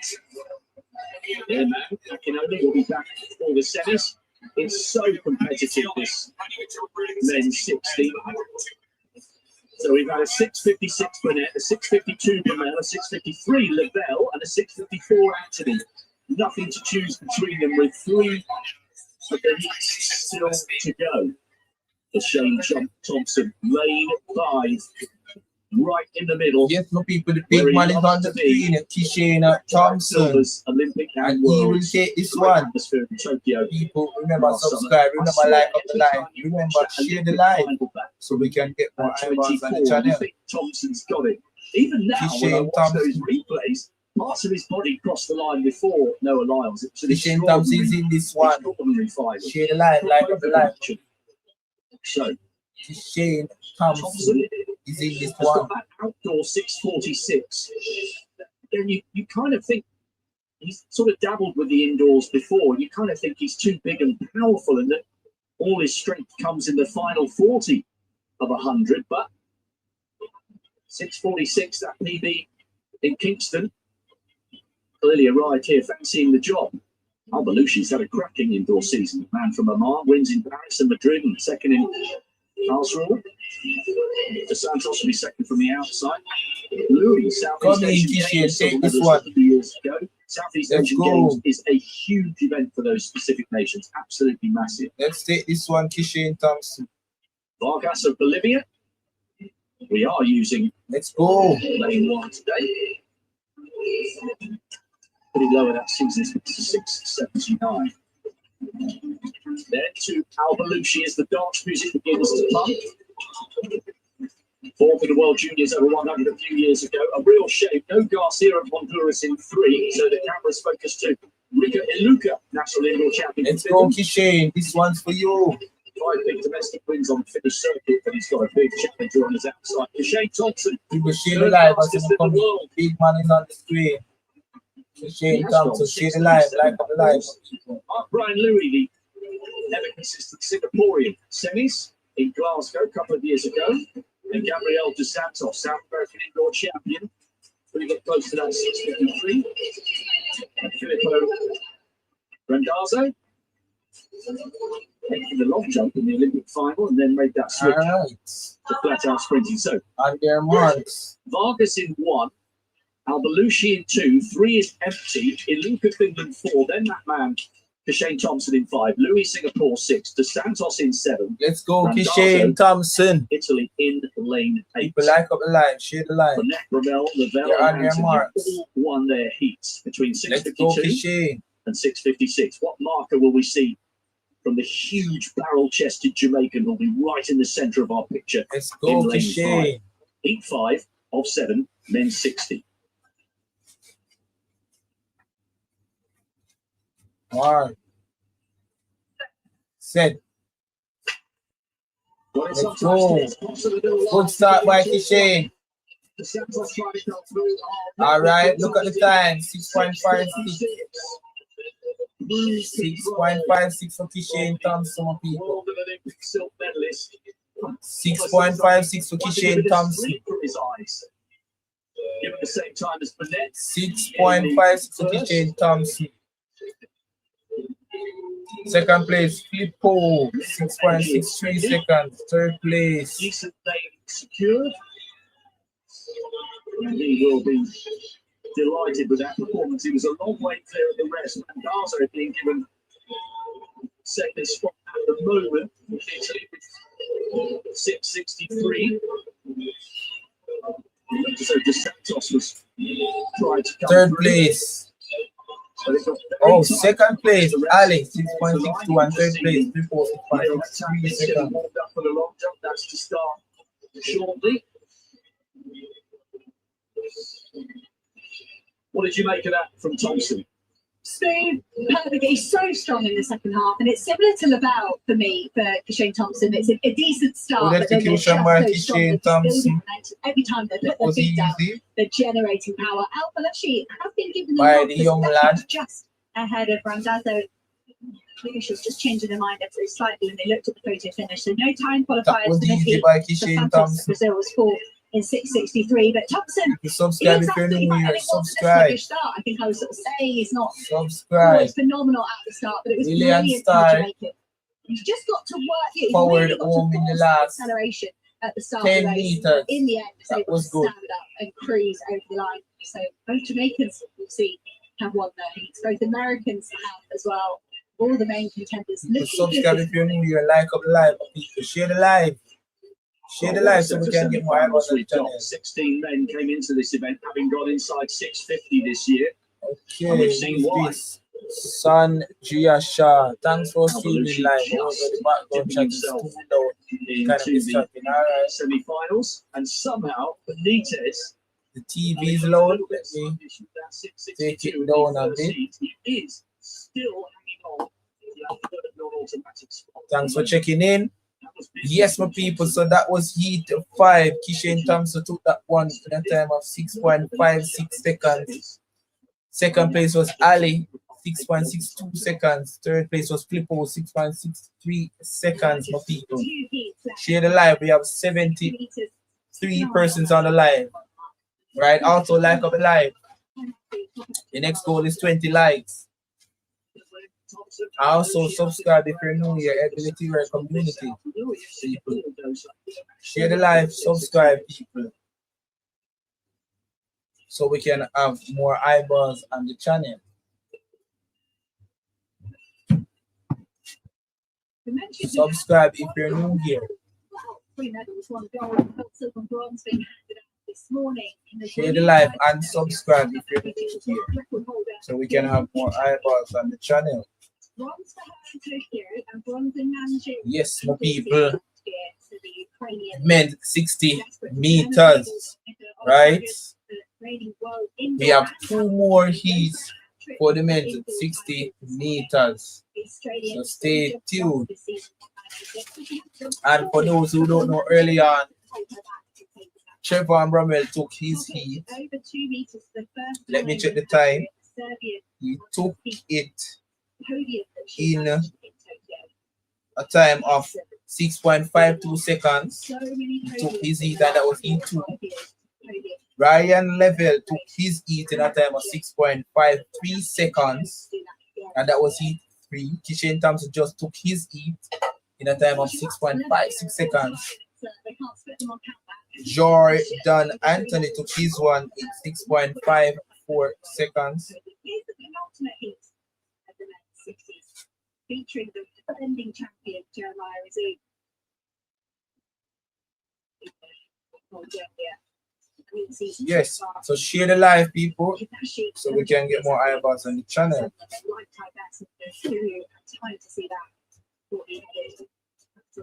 yeah, man, Akinole will be back for the semis. It's so competitive, this men's 60. So we've had a 6:56 Burnett, a 6:52 Dummel, a 6:53 Lavelle, and a 6:54 Anthony. Nothing to choose between them, with three of the heats still to go. For Shane Thompson, lane 5, right in the middle. Yes, no people, the big man is on the screen, Kishane Thompson. Silver's Olympic And and he will Worlds. take this Great one. atmosphere in Tokyo. People, remember last subscribe, summer. remember like up the live, remember share the live so we can get more eyeballs on the 24. I channel. think Thompson's got it. Even now, when I Kishane watch Thompson. those replays, parts of his body crossed the line before Noah Lyles. It's an Kishane Thompson is in this one. extraordinary fight. Share the live, like up the live. So Kishane Thompson Thompson is in this has one. got that outdoor 6:46. Again, you kind of think he's sort of dabbled with the indoors before. You kind of think he's too big and powerful, and that all his strength comes in the final 40 of 100. But 6:46, that PB in Kingston. Clearly arrived here fancying the job. Al Belushi's had a cracking indoor season. Man from Oman wins in Paris and Madrid, and second in Karlsruhe. Dos Santos will be second from the outside. Louis, Southeast Come in, Asian Kishane, Games, take some this others one. a few years ago. Southeast Let's Asian go. Games is a huge event for those specific nations. Absolutely massive. Let's take this one, Kishane Thompson. Vargas of Bolivia. We are using Let's go. lane 1 today. Pretty low in that season, it's 6:79. Then to Al Belushi as the dance music begins to pump. Fourth in the World Juniors over 100 a few years ago. A real shame. No Garcia and Honduras in 3, so the camera's focused to Rica Iluka, national indoor champion. Let's go, Kishane. This one's for you. 5 big domestic wins on the Finnish circuit, but he's got a big challenger on his outside. Kishane Thompson, People share the live as we come in. Big man is on the screen. Kishane Thompson, share the live, like up the live. Mark Brian Louis, the never consistent Singaporean semis. in Glasgow a couple of years ago. And Gabriel dos Santos, South American indoor champion, pretty got close to that 653. And Filippo Randazzo taking the long jump in the Olympic final and then made that switch to flat out sprinting. So, On their marks. Vargas in 1, Albelushi in 2, 3 is empty, Iluka Finland 4, then that man, Kishane Thompson in 5, Louis Singapore 6, Dos Santos in 7. Let's go, Randazzo, Kishane Thompson. Italy in lane 8. People like up the line, share the line. Burnett, Rommel, Lavelle, They're on and their Anthony marks. all won their heats between Let's go, 6:52 Kishane. and 6:56. What marker will we see from the huge barrel-chested Jamaican who'll be right in the centre of our picture? Let's go, in lane Kishane. 5. Heat 5 of 7, men 60. Mark. Set. Let's go. Good start by Kishane. All right, look at the time. 6.56. 6.56 for Kishane Thompson, my people. 6.56 for Kishane Thompson. 6.56 for Kishane Thompson. Second place, Filippo, 6.63 seconds. Third place. Decent name secured. And he will be delighted with that performance. He was a long way clear of the rest. Randazzo being given second spot at the moment. Italy with 6.63. It looked as though Dos Santos was trying to come Third through. place. Oh, second place, Alex, 6.62, and third place, Filippo, 6.63 seconds. For the long jump, that's to start shortly. What did you make of that from Thompson? Smooth, perfect. He's so strong in the second half, and it's similar to Lavelle for me, for Kishane Thompson. It's a decent start, Good but then they're just execution by so strong. Kishane They're Thompson. building momentum. Every time they put their Was feet down, easy they're generating power. Albelushi has been given by a lot the of young respect, lad. just ahead of Randazzo. Maybe she was just changing their mind ever so slightly when they looked at the photo finish. So no time That qualifiers was for this easy heat. by The Kishane Santos Thompson. Brazil was 4 in 6.63, but Thompson, You subscribe if you're new here, subscribe. start. I think I was sort of saying he's not Subscribe. always phenomenal at the start, but it was William brilliant Starr to make it. You've just got to work. You've forward really got to home in the force last acceleration at the start 10 of the race. meters. In the end, That able was to good. stand up and cruise over the line. So both Jamaicans, we'll see, have won their heats. Both Americans have as well. All the main contenders. You subscribe if you're new here, like up the live, people. Share the live. Share the live so we can get more eyeballs on the channel. 16 men came into this event having got inside 650 this year. Okay, And we've seen why. this San Gia Shah. Thanks for streaming live. Over the background chat is too loud. Kind of Into the distracting. Alright. semi-finals, and somehow Benitez, The TV is loud. Let me take it down a bit. he is still hanging on to that third non-automatic spot. Thanks for checking in. Yes, my people. So that was heat 5. Kishane Thompson took that one for the time of 6.56 seconds. Second place was Ali, 6.62 seconds. Third place was Filippo, 6.63 seconds, my people. Share the live. We have 73 persons on the live. Right? Also like up the live. The next goal is 20 likes. Also subscribe if you're new here, Ability Rare Community. People. Share the live, subscribe, people. So we can have more eyeballs on the channel. Subscribe if you're new here. Share the live and subscribe if you're new here. So we can have more eyeballs on the channel. Yes, my people. Men 60 meters, right? We have 2 more heats for the men 60 meters. So stay tuned. And for those who don't know, early on, Trevor and Rommel took his heat. Let me check the time. He took it in a time of 6.52 seconds. He took his heat, and that was heat 2. Ryan Level took his heat in a time of 6.53 seconds, and that was heat 3. Kishan Thompson just took his heat in a time of 6.56 seconds. Jordan Anthony took his one in 6.54 seconds. Featuring the defending champion Jeremiah Azoub. Yes, so share the live, people, so we can get more eyeballs on the channel.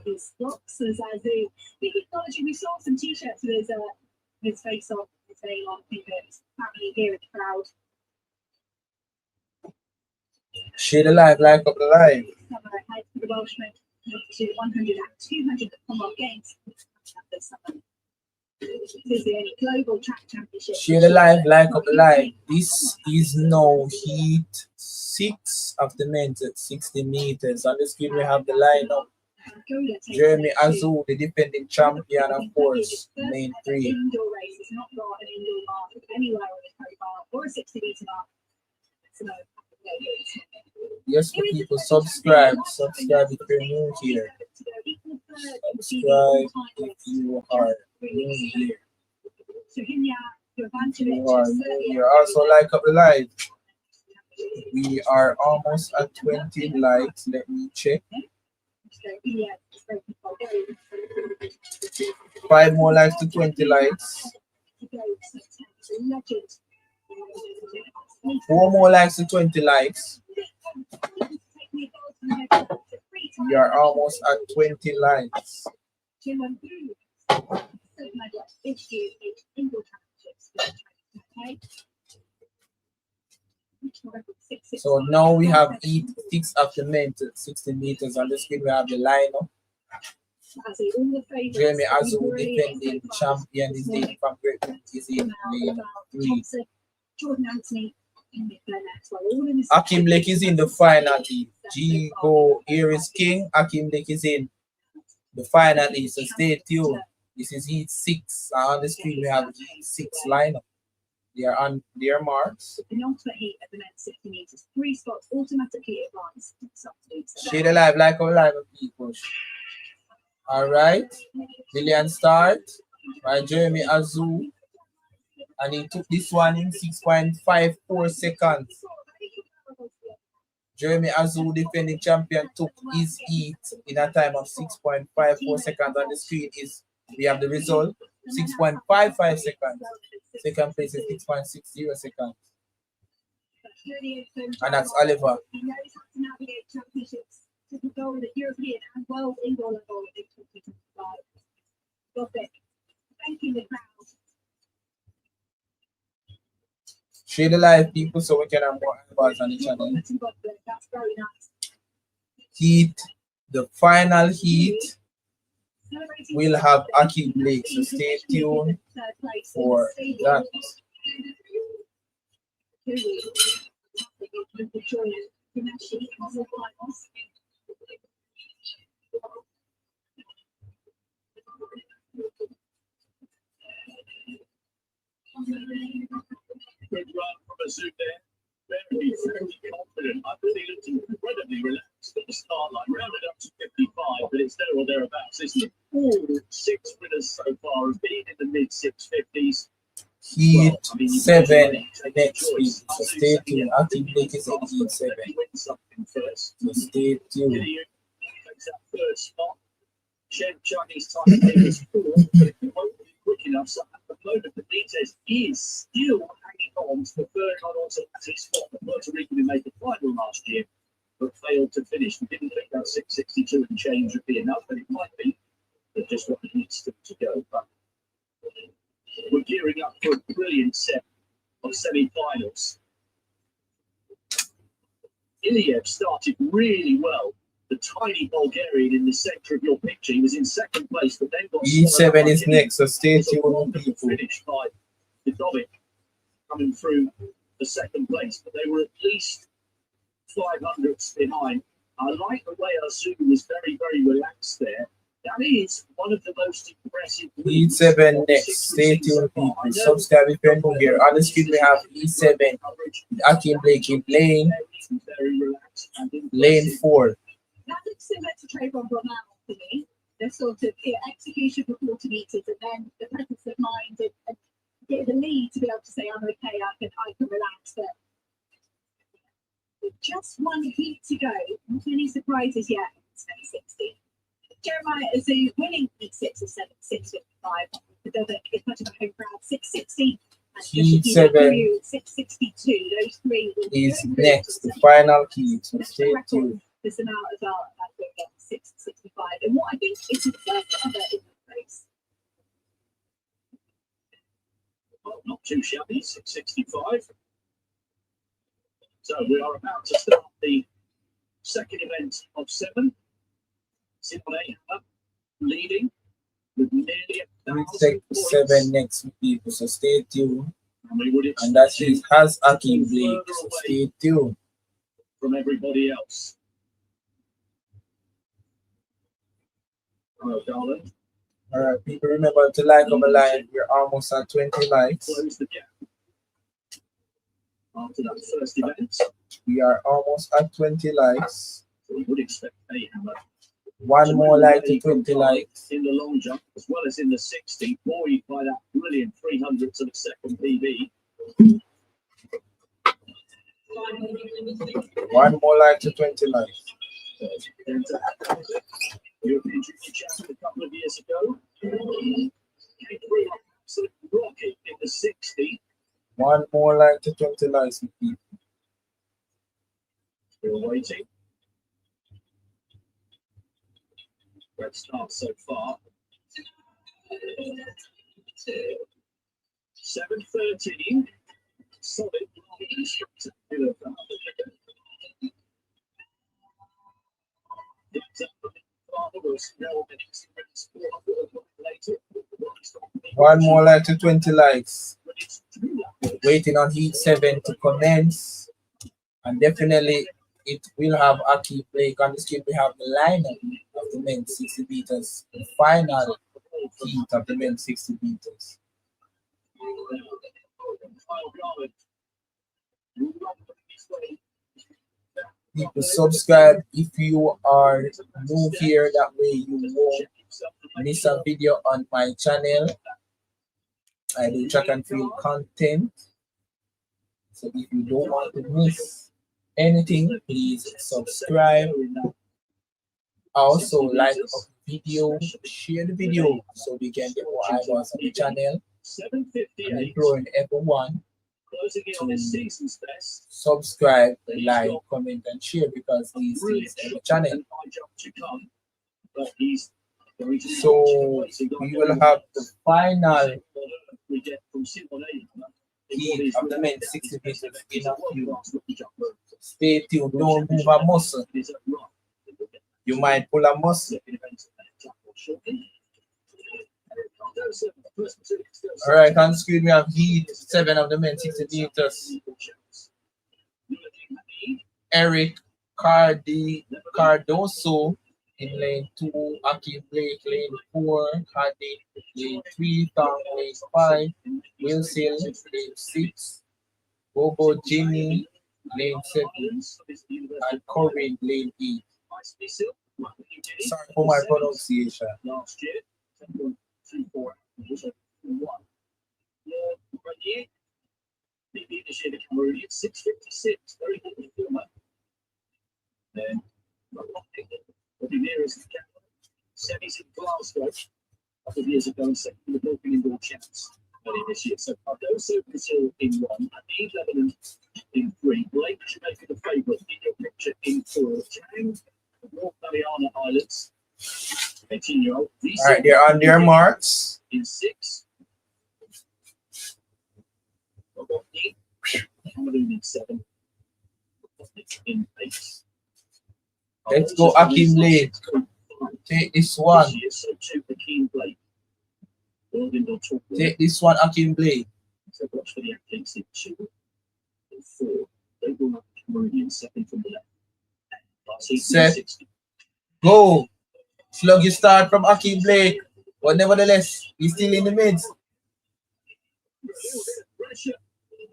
His boxers, Azoub. Big acknowledging, we saw some t-shirts with his face on, his name on, his family here in the crowd. Share the live, like up the live. The Welshman to 100 and 200 Commonwealth Games. This is the only global track championship. Share the live, like up the live. This is now heat 6 of the men's at 60 meters. On the screen we have the lineup. Jeremy Azoub, the defending champion, of course, main 3. Indoor race is not got an indoor mark anywhere on his profile or a 60-meter mark. So, yes, for people, subscribe if you're new here. Subscribe if you are new here. You are new here. Also like up the live. We are almost at 20 likes. Let me check. 5 more likes to 20 likes. 4 more likes to 20 likes. We are almost at 20 likes. So now we have heat 6 of the men to 60 meters. On the screen we have the lineup. Jeremy Azoub, defending champion, is in from Great Britain, is in lane 3. Jordan Anthony in the Hakim Lake is in the final heat. Go Aries King. Hakim Lake is in the final heat. So stay tuned. This is heat 6. On the screen we have heat 6 lineup. They are on their marks. The penultimate heat at the men's 60 meters. 3 spots automatically advanced. Share the live, like our live, people. All right. Brilliant start by Jeremy Azoub. And he took this one in 6.54 seconds. Jeremy Azoub, defending champion, took his heat in a time of 6.54 seconds. On the screen is we have the result, 6.55 seconds. Second place is 6.60 seconds. And that's Oliver. He knows how to navigate championships to the goal of the European and world indoor level in 2025. Got it. Thanking the crowd. Share the live, people, so we can have more eyeballs on the channel. That's very nice. Heat, the final heat, we'll have Hakim Lake, so stay tuned for that. Good run from Azoub there. Very confident. I think he looked incredibly relaxed at the start line. Rounded up to 55, but it's there or thereabouts, isn't it? All 6 winners so far have been in the mid 650s. Heat 7 next week. So stay tuned. Hakim Lake is in heat 7. So stay tuned. Takes that third spot. Chinese time is 4, but it won't be quick enough. So at the moment, the Benitez is still hanging on to the third automatic spot that Puerto Rico made the final last year, but failed to finish. We didn't think that 662 and change would be enough, but it might be. But just what needs to go. But we're gearing up for a brilliant set of semi-finals. Iliev started really well. The tiny Bulgarian in the center of your picture, he was in second place, but then got E7 is next, so stay tuned, people. Finished by Vidovic coming through the second place, but they were at least 500ths behind. I like the way Azoub was very, very relaxed there. That is one of the most impressive. Heat 7 next. Stay tuned, people. Subscribe if you're new here. On the screen, we have Heat 7. Akeem Blake in lane 4. That looks similar to Trayvon Brown to me. The sort of execution for 40 metres and then the presence of mind and get the lead to be able to say, I'm okay, I can relax. But with just one heat to go, not many surprises yet. It's 2016. Jeremiah is a winning heat 6 of 7, 6:55. It's much of a home crowd, 6:60. Heat 7 6:62. Those three is next, the final heat. So stay tuned. This amount as well, 6:65. And what I think is the first ever in the race. Well, not too shabby, 6:65. So we are about to start the second event of 7. Simone leading with nearly 1,000 points. 7 next, people. So stay tuned. And that is has Akeem Blake. So stay tuned. From everybody else. Hello, darling. All right, people, remember to like our live. We're almost at 20 likes. Close the gap. After that first event, we are almost at 20 likes. So we would expect a hammer. One more like to 20 likes. In the long jump, as well as in the 60, buoyed by that brilliant 300th of a second PB. One more like to 20 likes. European Junior Champion a couple of years ago. Came through absolute rocket in the 60. One more like to 20 likes, people. Still waiting. Great start so far. 7:13. Solid. Spectacular. One more like to 20 likes. Waiting on Heat 7 to commence. And definitely it will have Akeem Blake on the screen. We have the lineup of the men's 60 meters. The final heat of the men's 60 meters. People, subscribe if you are new here. That way you won't miss a video on my channel. I do track and field content. So if you don't want to miss anything, please subscribe. Also like the video, share the video so we can get more eyeballs on the channel. I'm imploring everyone to subscribe, like, comment, and share because these things are the channel. So we will have the final heat of the men's 60 meters in a few. Stay tuned, don't move a muscle. You might pull a muscle. All right, on screen we have Heat 7 of the men 60 meters. Eric Cardoso in lane 2, Akeem Blake lane 4, Hardy lane 3, Tom lane 5, Wilson lane 6, Bobo Jimmy lane 7, and Corinne lane 8. Sorry for my pronunciation. Last year, 10.24 was 1. Maybe this year the Cameroonian 6:56. Very good filmer. Then the nearest semis in Glasgow a couple of years ago and second in the Broken Indoor Champs early this year. So Cardoso, Brazil in 1, Andy Lebanon in 3, Blake Jamaica the favourite in your picture in 4, Chang, North Mariana Islands, 18-year-old. All right, they're on their marks. In 6. Cameroon in 7. In 8. Let's go, Akeem Blake. Take this one. So to Akeem Blake. Take this one, Akeem Blake. So watch for the athletes in 2 and 4. They will have Cameroonian second from the left. Set. Go. Sluggy start from Akeem Blake, but nevertheless, he's still in the mids.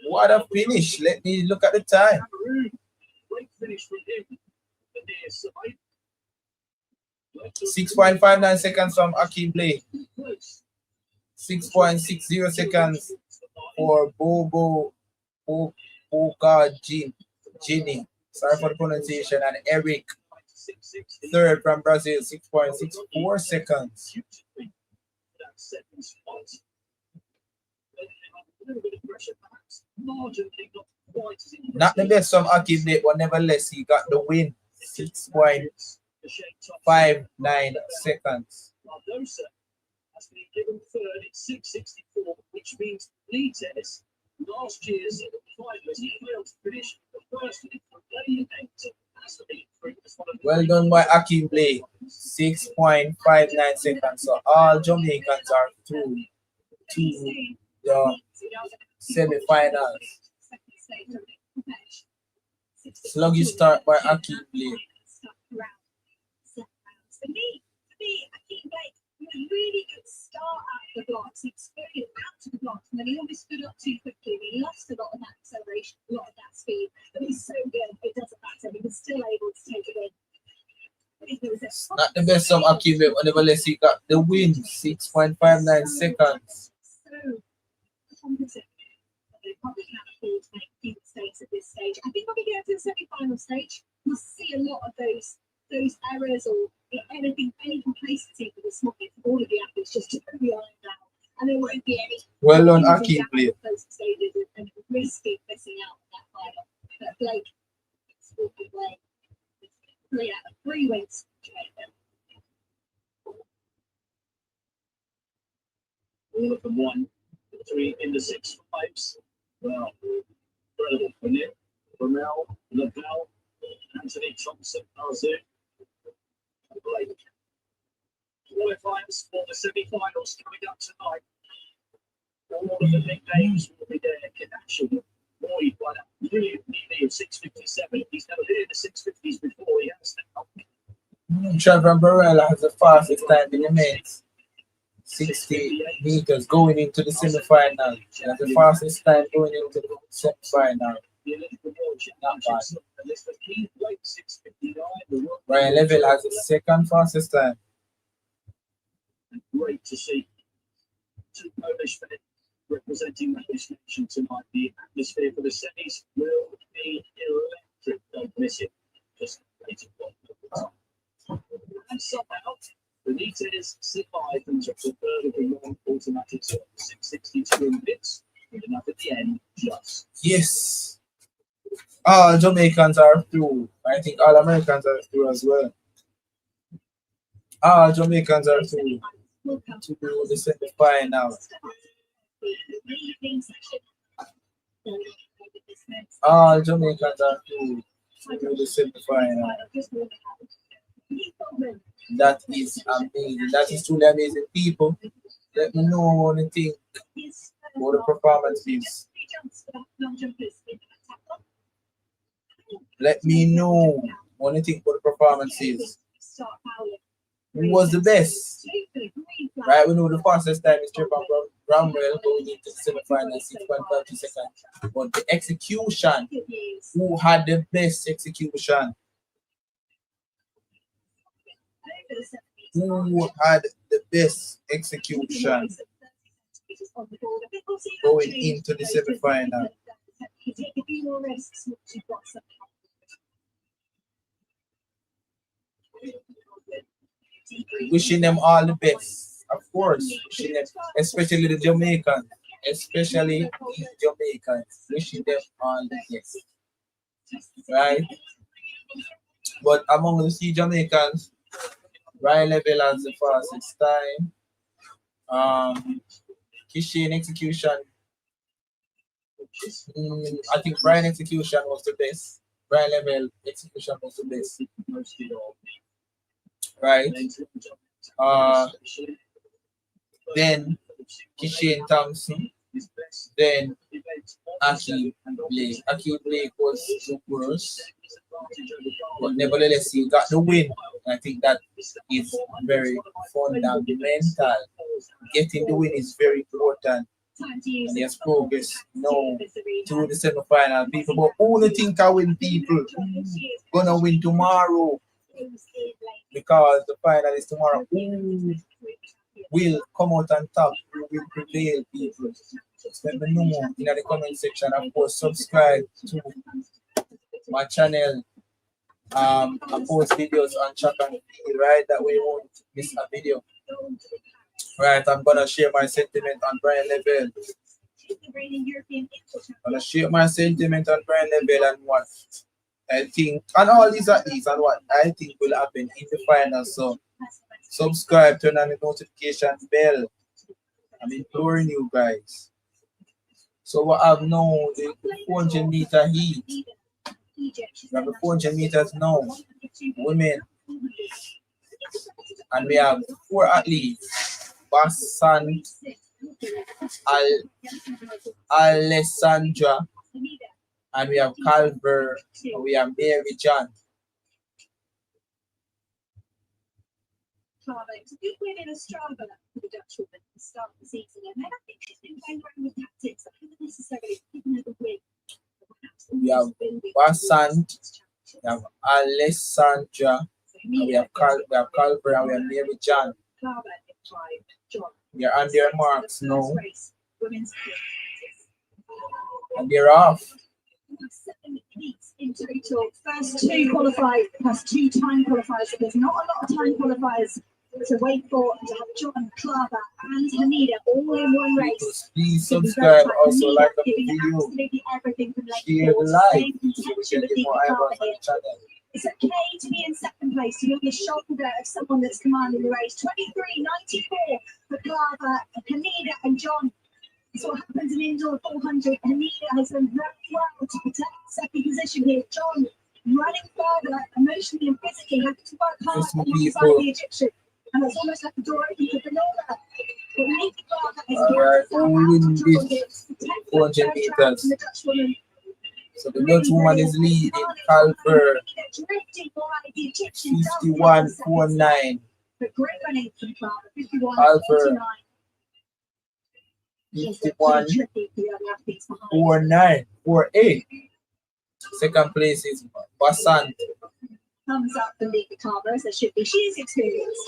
What a finish. Let me look at the time. 6.59 seconds from Akeem Blake. 6.60 seconds for Bobo Ginny. Sorry for the pronunciation. And Eric, third from Brazil, 6.64 seconds. Not the best from Akeem Blake, but nevertheless, he got the win. 6.59 seconds. Has been given third at 6.64, which means HEATS last year's finalist, he failed to finish the first in the event. Well done by Akeem Blake. 6.59 seconds. So all Jamaicans are through to the semi-finals. Sluggy start by Akeem Blake. Really good start at the blocks. He experienced out to the blocks, and then he almost stood up too quickly. He lost a lot of that acceleration, a lot of that speed. But he's so good, it doesn't matter. He was still able to take it in. Not the best from Akeem Blake, but nevertheless, he got the win. 6.59 seconds. So competent. They probably can't afford to make huge mistakes at this stage. I think when we get to the semi-final stage, we'll see a lot of those errors or anything, any complacency for the small for all of the athletes just to put the iron down, and there won't be any. Well done, Akeem Blake. Those stages and risking missing out on that final. But Blake, it's a good way. 3 out of 3 wins. All of them won. 3 in the 6.5s. Well, incredible. Bennett, Rommel, Lavelle, Anthony Thompson, Arzu. Blake. Qualifiers for the semi-finals coming up tonight. All of the big names will be there. Kanashi, Boyd, by that brilliant melee of 6.57. He's never been in the 6.50s before. He has now. Trevor Barella has the fastest time in the mains. 60 meters going into the semi-final. He has the fastest time going into the semi-final. Not bad. Ryan Level has the second fastest time. Great to see 2 Polish men representing the nation tonight. The atmosphere for the semis will be electric. Don't miss it. Just and somehow the HEATS survived and took the third of the non-automatic 662 minutes. Good enough at the end, just. Yes. All Jamaicans are through. I think all Americans are through as well. All Jamaicans are through to do the semi-final. All Jamaicans are through to do the semi-final. That is amazing. That is truly amazing. People, let me know what you think about the performances. Let me know what you think about the performances. Who was the best? Right, we know the fastest time is Trevor Bramwell going into the semi-final, 6.52 seconds. But the execution, who had the best execution? Who had the best execution going into the semi-final? Wishing them all the best, of course. Wishing them, especially the Jamaicans, wishing them all the best, right? But among the three Jamaicans, Ryan Level has the fastest time. Kishin execution. I think Brian execution was the best. Brian Level execution was the best. Right. Then Kishin Thompson. Then Akeem Blake. Akeem Blake was the worst. But nevertheless, he got the win. I think that is very fundamental. Getting the win is very important. And there's progress now to the semi-final. People, but only think I win people gonna win tomorrow because the final is tomorrow. Who will come out on top? Who will prevail, people? Just let me know in the comment section. Of course, subscribe to my channel. I post videos on chat and feed, right? That way you won't miss a video. Right, I'm gonna share my sentiment on Brian Level. I'm gonna share my sentiment on Brian Level and what I think, and all these are these and what I think will happen in the final. So subscribe, turn on the notification bell. I'm imploring you guys. So what I've known the 400 meter heat. We have the 400 meters now, women, and we have 4 athletes: Basant, Alessandra, and we have Calver, and we have Mary John. It's a good win in Australia for the Dutch woman at the start of the season, and then I think she's been playing around with tactics that haven't necessarily given her the win. We have Basant, we have Alessandra, and we have Calver, and we have Mary John. We are on their marks now, and they're off. 7 heats in total. First 2 qualified, plus 2 time qualifiers. So there's not a lot of time qualifiers to wait for, and to have John, Clara, and Hamida all in one race. Please subscribe, also like the video, absolutely everything from share the live, so we can get more eyeballs on the channel. It's okay to be in second place. You're on the shoulder of someone that's commanding the race. 23.94 for Clara, Hamida, and John. That's what happens in indoor 400. Hamida has done very well to protect second position here. John running further, emotionally and physically, having to work hard alongside the Egyptian. And it's almost like the door open for Benola. But Lady Clara is win this 400 meters. So the Dutch woman is leading Calver 51.49. Calver 51.49. Second place is Basant. Thumbs up for Lady Carver, as there should be. She is experienced.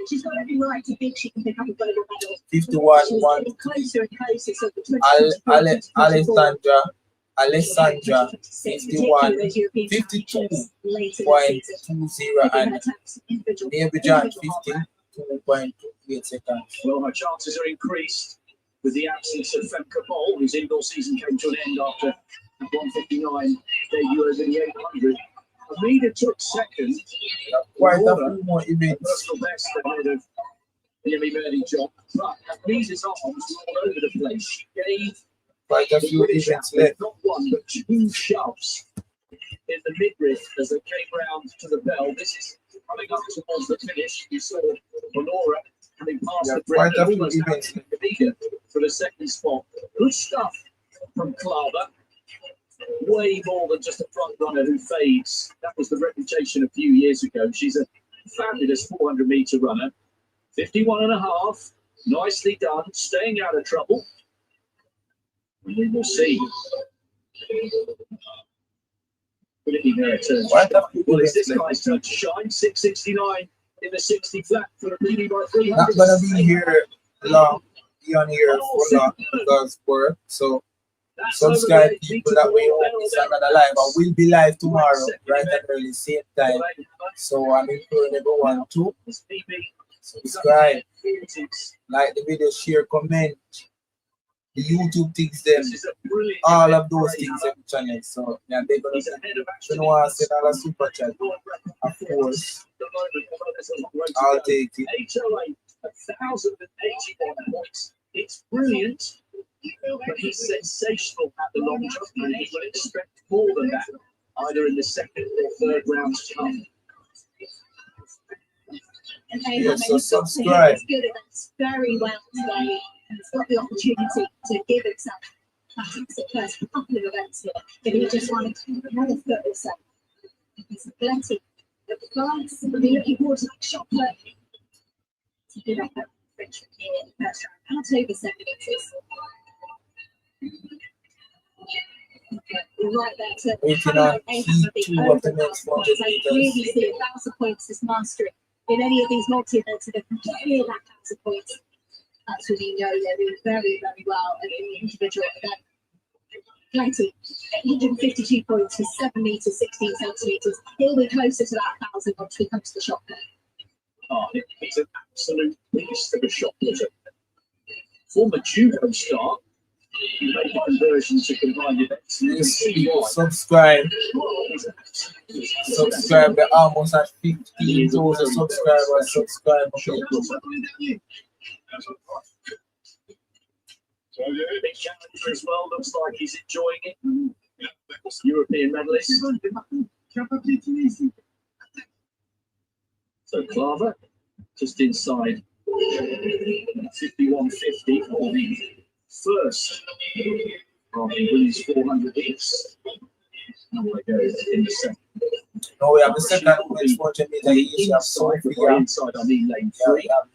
She's got every right to think she can pick up a global medal. 51.1. Closer and closer. So the Alessandra 52.20 and Mary John 52.28 seconds. Well, her chances are increased with the absence of Femke Bol, whose indoor season came to an end after a 1:59 debut over the 800. Amida took second. Quite a few more events. Personal best ahead of Yemi Murdy John. But Amida's arms were all over the place. She gave quite a few events left. Not one, but 2 shoves in the midriff as they came round to the bell. This is coming up towards the finish. You saw Honora having passed the quite a few events for the second spot. Good stuff from Clara. Way more than just a front runner who fades. That was the reputation a few years ago. She's a fabulous 400 meter runner. 51.5. Nicely done. Staying out of trouble. We will see. This guy's turn to shine. 6:69 in the 60 flat for the leading by 300. Not gonna be here long. Be on here for long because work. So subscribe people, that way you won't miss another live. I will be live tomorrow, right at early same time. So I'm imploring everyone to subscribe, like the video, share, comment. The YouTube things, them, all of those things on the channel. So yeah, they're gonna send a super chat. Of course, I'll take it. 1,081 points. It's brilliant, but he's sensational at the long jump, and he will expect more than that, either in the second or third rounds to come. Yeah, so subscribe. It's very well today. And it's got the opportunity to give itself perhaps at first a couple of events here, but he just wanted to another foot or so. There's plenty at the glance, we'll be looking forward to that shot put. To do that French here in the first round, out over 7 meters. Right there to waiting on heat 2 of the next 100 I meters. really see 1,000 points as mastery in any of these multi-events that can clear that 1,000 points. That's when you know they're doing very, very well at the individual event. Plenty. 852 points for 7 meters, 16 centimeters. He'll be closer to that 1,000 once we come to the shot put. Oh, he's an absolute beast of a shot putter. Former judo star. He made the conversion to combined events. Yes, people, subscribe. Subscribe. We're almost at 15,000 subscribers. Subscribe. Okay. Big challenger as well. Looks like he's enjoying it. European medalist. So Claver just inside 51.50 for the first of England's 400 hits. And we'll go in the second. No, we have the second women's 400 meter heat. We have Sophia. Inside, I mean lane Yeah, 3. we have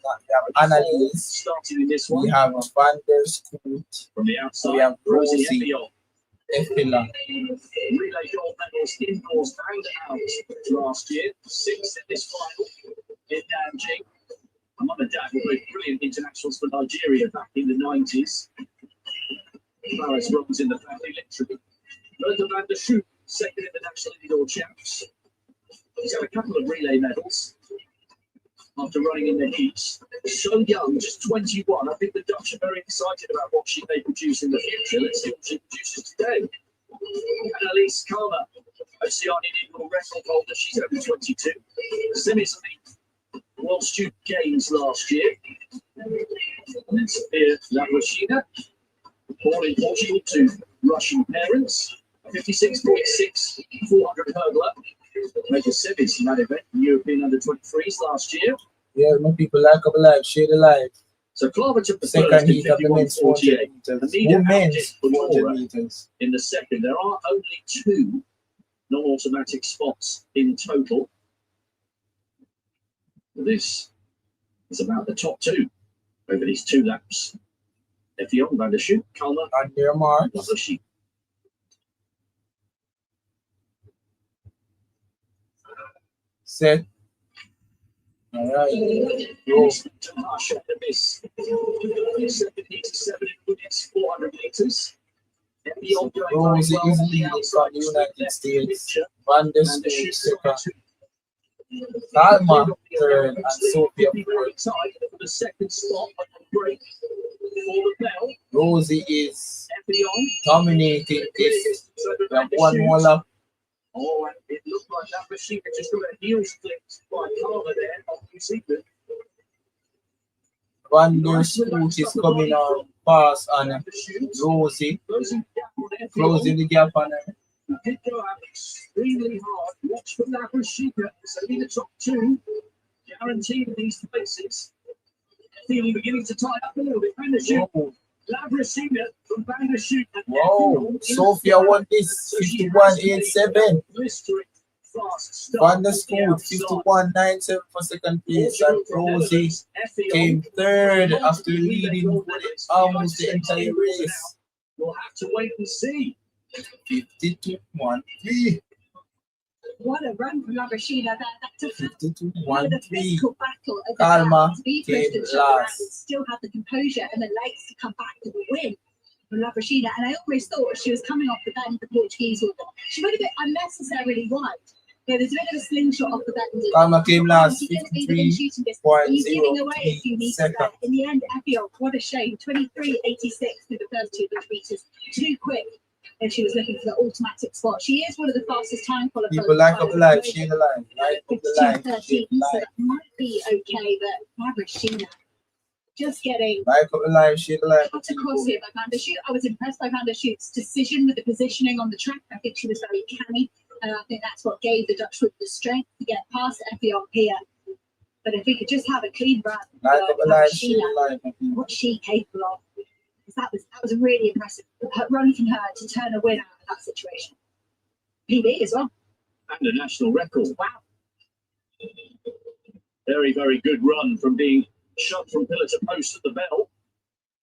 Annalise. Starting in this one. We have Van der Scoot. From the outside, We have Rosie Rosie. Epion. Efila. Relay gold medals indoors and out last year. 6 in this final in Nanjing. My mum and dad were both brilliant internationals for Nigeria back in the 90s. Paris runs in the family, literally. Bertha van der Schoot, second in the national indoor champs. He's had a couple of relay medals after running in the heats. So young, just 21. I think the Dutch are very excited about what she may produce in the future. Let's see what she produces today. Annalise Karma, Oceanian indoor record holder. She's over 22. Semis of the World Student Games last year. And then Sophia Lavrashina, born in Portugal to Russian parents. 56.6 400 hurdler. Major semis in that event, European under-23s last year. Yeah, more people like up live, share the live. So Claver took the Second first heat in of the men's 400 meters. Women's 400 meters. in the second. There are only 2 non-automatic spots in total. This is about the top 2 over these 2 laps. Effiong, Van der Schoot, Kalma, On their mark. Lavrashina. Set. All right. Go. Shot the miss. 787 in Women's 400 meters. Effiong going Rosie very well is on the leading outside. from the United Left States. picture. Van der Van der Scoot Schoot second. Kalma third. And Sophia fourth. Tied for the second spot on the break for the bell. Rosie is Effiong. dominating this. We have one more lap. Oh, and it looked like that machine just got a heels flipped by Carver there on New Zealand. Van der Scoot is coming on fast on Rosie, closing the gap on her. Did go out extremely hard. Watch for Lavrashina. It's only the top 2. Guaranteed in these places. Feeling beginning to tie up a little bit. Van der Schoot. Whoa, Lavrashina from Van der Schoot. whoa. Sophia won this 51.87. Blistering fast start. Van der Scoot 51.97 for second place, and Rosie came third after leading almost the entire race. We'll have to wait and see. 52.13. What a run from Lavrashina. That's a 52.13. physical battle. Kalma to be came pushed and shut around last. and still have the composure and the legs to come back to the win from Lavrashina. And I almost thought she was coming off the bend, the Portuguese woman. She went a bit unnecessarily wide. Yeah, there's a bit of a slingshot off the bend. Kalma came last, He didn't think within shooting distance. He's giving away a few 53.03 meters there. seconds. In the end, Effiong, what a shame. 23.86 through the first 200 meters. Too quick. And she was looking for the automatic spot. She is one of the fastest time qualifiers. People like up the live, share the live, like up the live, share 13, the so live. that might be okay, but Lavrashina just getting Like up the live, share the live. cut across here by Van der Schoot. I was impressed by Van der Schoot's decision with the positioning on the track. I think she was very canny, and I think that's what gave the Dutch women the strength to get past Effiong here. But if we could just have a clean run, Like up the live, share Lavrashina, the live. what's she capable of? Because that was really impressive. Her run from her to turn a win out of that situation. PB as well. And a national record. Wow. Very, very good run from being shoved from pillar to post at the bell.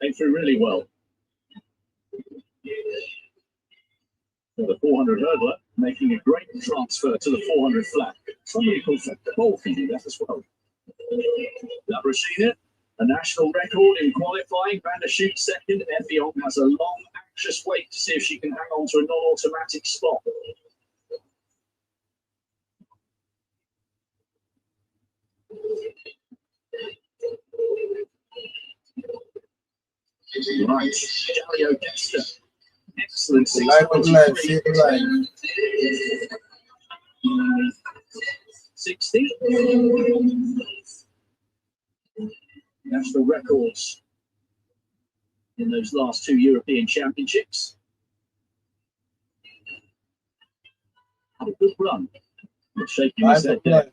Came through really well. The 400 hurdler making a great transfer to the 400 flat. Somebody called Cole can do that as well. Labrashina, a national record in qualifying. Van der Schoot second. Effiong has a long, anxious wait to see if she can hang on to a non-automatic spot. Right, Dario Dexter. Excellent. 60. National records in those last two European Championships. Had a good run. Shaking his head there.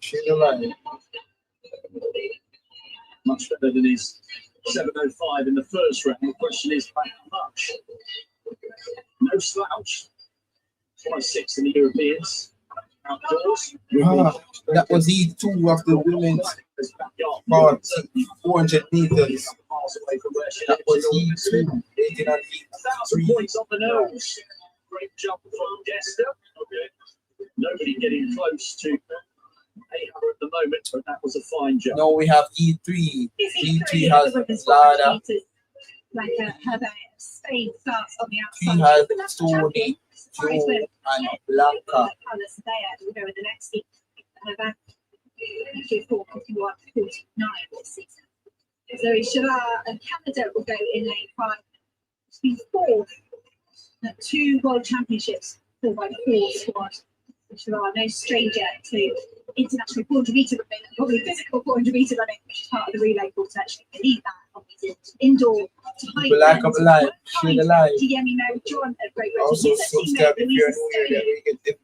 Much better than his 7:05 in the first round. The question is by how much? No slouch. 26 in the Europeans. Outdoors. That was E2 of the women's 400 meters. That was E2. They did not E3. Points on the nose. Great jump from Dexter. Okay. Nobody getting close to 800 at the moment, but that was a fine jump. No, we have E3. E3 has Lada. Like her Spain starts on the outside. He has Tony, Joe, and Blanca. We go with the next seat. 4:51 to 49 this season. So Shara and Canada will go in lane 5. It's been fourth at 2 World Championships, 4x4 squad. Shara, no stranger to international 400 meter running, probably physical 400 meter running, which is part of the relay course actually. They need that on these indoor. Black of life, share the life. John, a great also subscribe if you're new here, then we get the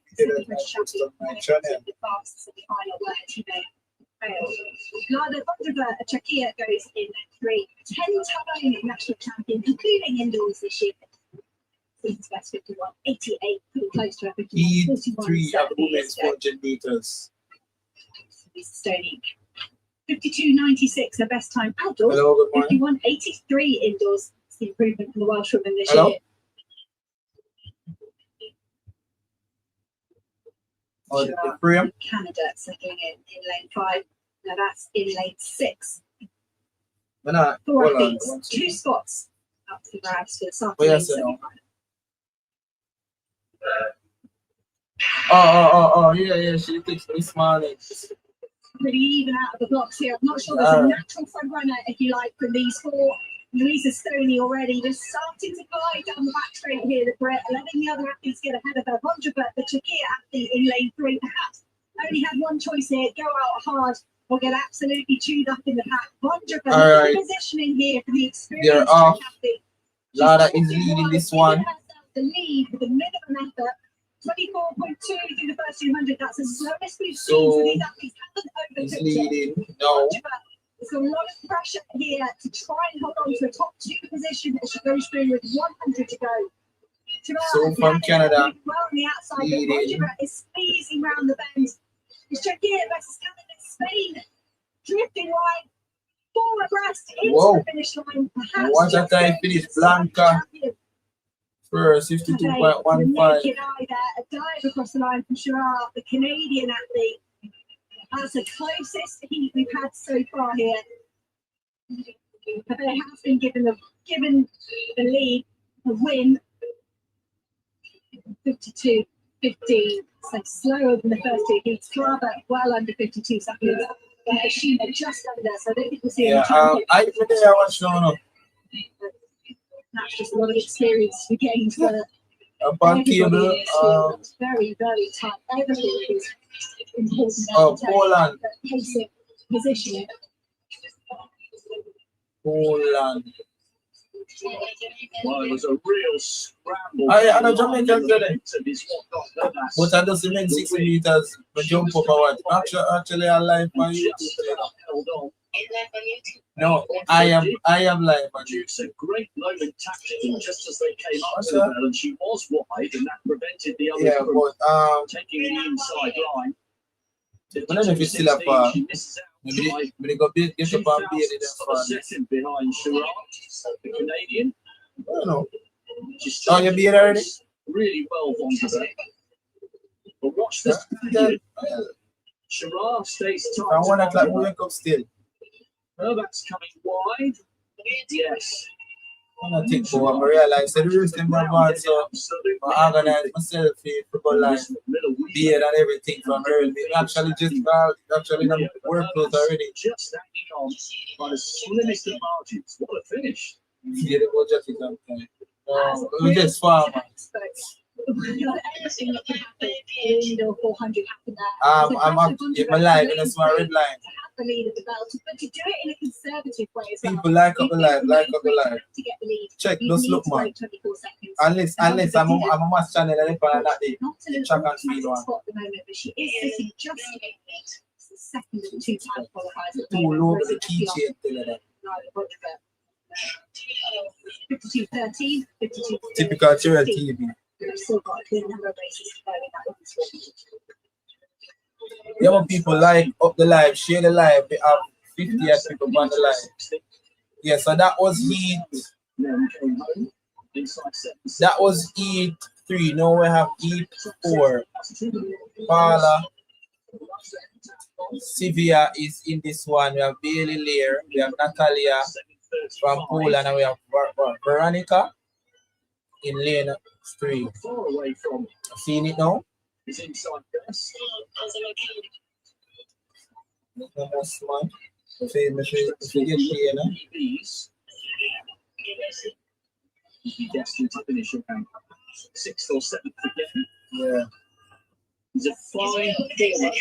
post on my channel. Lada Vondrova, a Czechia, goes in at 3. 10-time national champion, including indoors this year. Season's best 51, 88, pretty close to a 51. E3 of women's 400 meters. Stoney. 52.96, her best time outdoors. Hello, good morning. 51.83 indoors. It's the improvement from the Welsh women this Hello? year. Oh, the frame. Canada settling in lane 5. Now that's in lane 6. Hold 4 on. athletes, 2 spots up to the grabs for the South semi-final. Oh, yeah, she takes me smiling. Pretty even out of the blocks here. I'm not sure there's a natural front runner, if you like, from these 4. Louisa Stoney already just starting to glide down the back straight here, the Brett, letting the other athletes get ahead of her. Vondrova, the Czechia athlete in lane 3, perhaps only had one choice here: go out hard or get absolutely chewed up in the pack. Vondrova, positioning here for the experienced athlete. Lada is leading this one. The lead with a minimum effort. 24.2 through the first 200. That's the slowest we've seen for these athletes. He's leading. No. There's a lot of pressure here to try and hold on to a top 2 position as she goes through with 100 to go. So from Canada, well on the outside, leading. is squeezing round the bend. It's Czechia versus Canada, Spain drifting wide, 4 abreast into the finish line. Watch that time finish. Blanca first, 52.15. Naked eye there, a dive across the line from Shara, the Canadian athlete. That's the closest heat we've had so far here. But they have been given the lead, a win. 52-15, so slower than the first 2 heats. Clara well under 52 seconds. Sheena just under, so I don't think we'll see any champion. I watch now. That's just a lot of experience we gained. Upon cable, very, very tight. Everything is important. Poland. Basic positioning. Poland. Well, it was a real scramble. I know Jamaican today. But I just meant 60 meters, but jump up a watch. Actually, I live on YouTube. No, I am live on YouTube. It's a great moment tactically just as they came up to the bell, and she was wide, and that prevented the others from taking the inside line. I don't know if it's still a far. Maybe they go get up and beat it far. Second behind Sherrard, the Canadian. I don't know. Oh, you beat it already? Really well on today. But watch this. Sherrard stays tight. From 1 o'clock, we wake up still. Herbert's coming wide. Yes. I think for I realize that the rest of my band, so I organize myself for football line, beard and everything from early. Actually, just actually I'm work clothes already. Just hanging on by the slimmest of margins. What a finish. Yeah, the budget is on time. We just farm. Anything that can happen in the 400 happen there. I'm in my life in a small red line. The lead of the belt, but to do it in a conservative way as well. People like up the life, like up the life. To get the lead, check, just look, man. 24 seconds. Unless I'm a match channel and if I'm not Not in a check and feel one. spot at the moment, but she is sitting just to get it. It's the second of the two-time qualifiers. Too low with the keychain thing like that. 52-13, 52-13. Typical Tyrell TV. We've still got a good number of races to go in that. Yeah, when people like up the live, share the live, we have 50 people on the live. Yeah, so that was heat. That was heat 3. Now we have heat 4. Paula, Sylvia is in this one. We have Bailey Lear, we have Natalia from Poland, and we have Veronica in lane 3. Seeing it now? He's inside first. If you get here, no? He's destined to finish around 6th or 7th again. Yeah. He's a fine performer.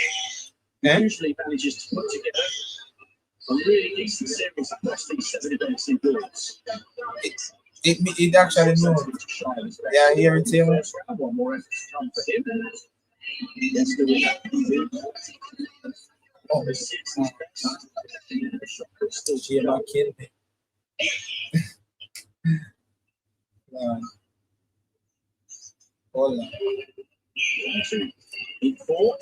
He usually manages to put together a really decent series across these 7 events indoors. It actually knows. Yeah, here it's him. One more effort to come for him. Yes, there we go. Oh, the 6th still She not kidding me. Hold on. 2, 8, 4.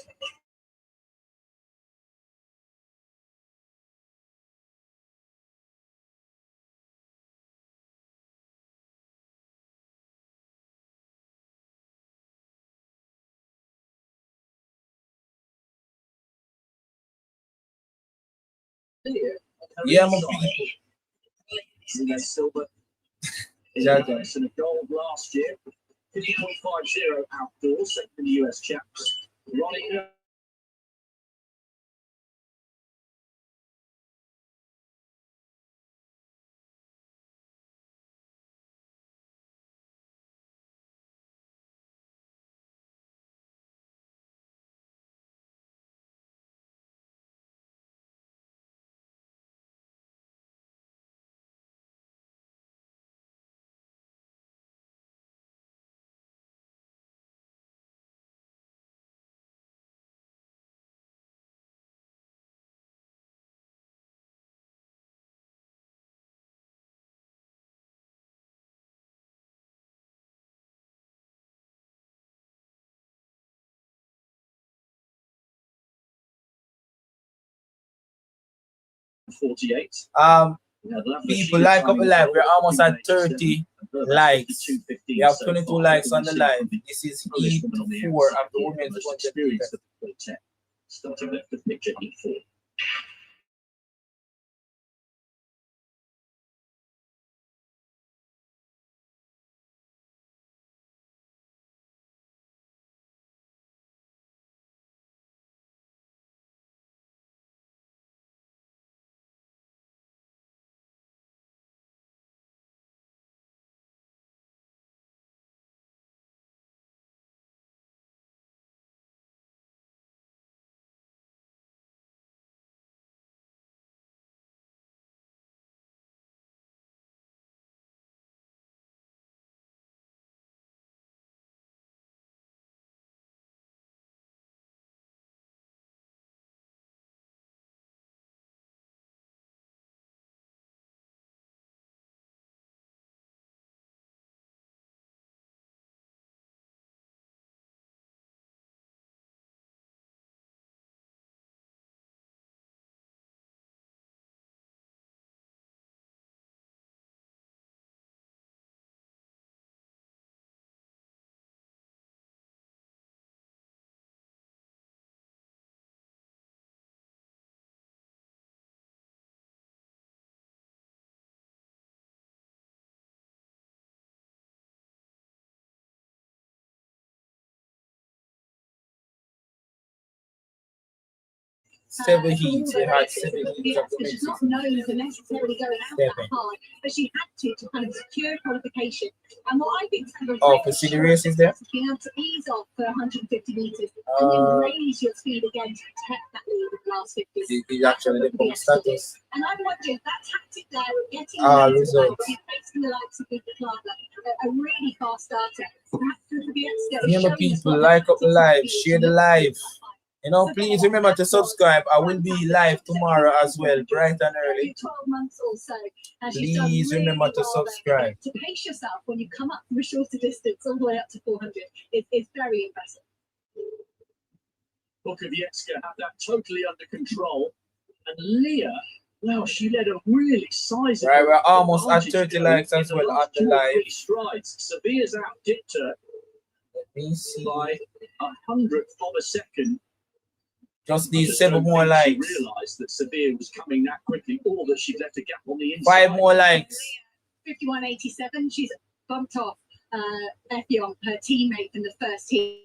Yeah, I'm a people. Silver. Yeah, And a gold last year. 50.50 outdoors, second in the US Chaps. Ronnie People like up the live. We're almost at 30 likes. We have 22 likes on the live. This is heat 4 of the women's 100. Starting left of picture, heat 4. 7 heats. We had 7 heats of She's domestic. not known for necessarily going out that hard, but she had to kind of secure qualification. And what I think is Oh, for city races there? being able to ease off for 150 meters and then raise your speed again to protect that lead in the last 50. It's actually the pump status. And I'm wondering that tactic there of getting Results. facing the likes of Peter Clark, a really fast starter. Remember, people, like up the live, share the live. You know, please remember to subscribe. I will be live tomorrow as well, bright and early. 12 months or so. Please remember to subscribe. To pace yourself when you come up from a shorter distance all the way up to 400 is very impressive. Bukowiecka had that totally under control. And Leah, well, she led a really sizable. Right, we're almost at 30 likes as well on the live. Strides. Sevilla's outdipped her. Let me see. By 100th of a second. Just need 7 more likes. She realized that Sevilla was coming that quickly, or that she'd left a gap on the inside. 5 more likes. 51.87. She's bumped off Effiong, her teammate from the first heat.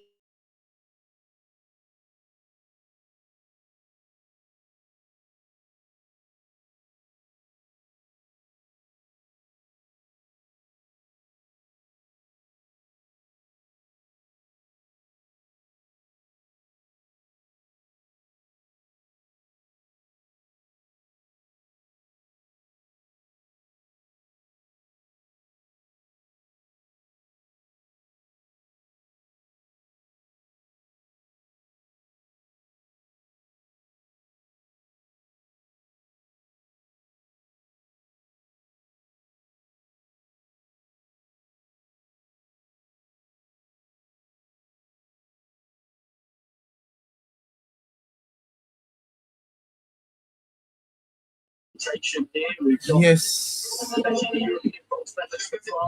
Yes.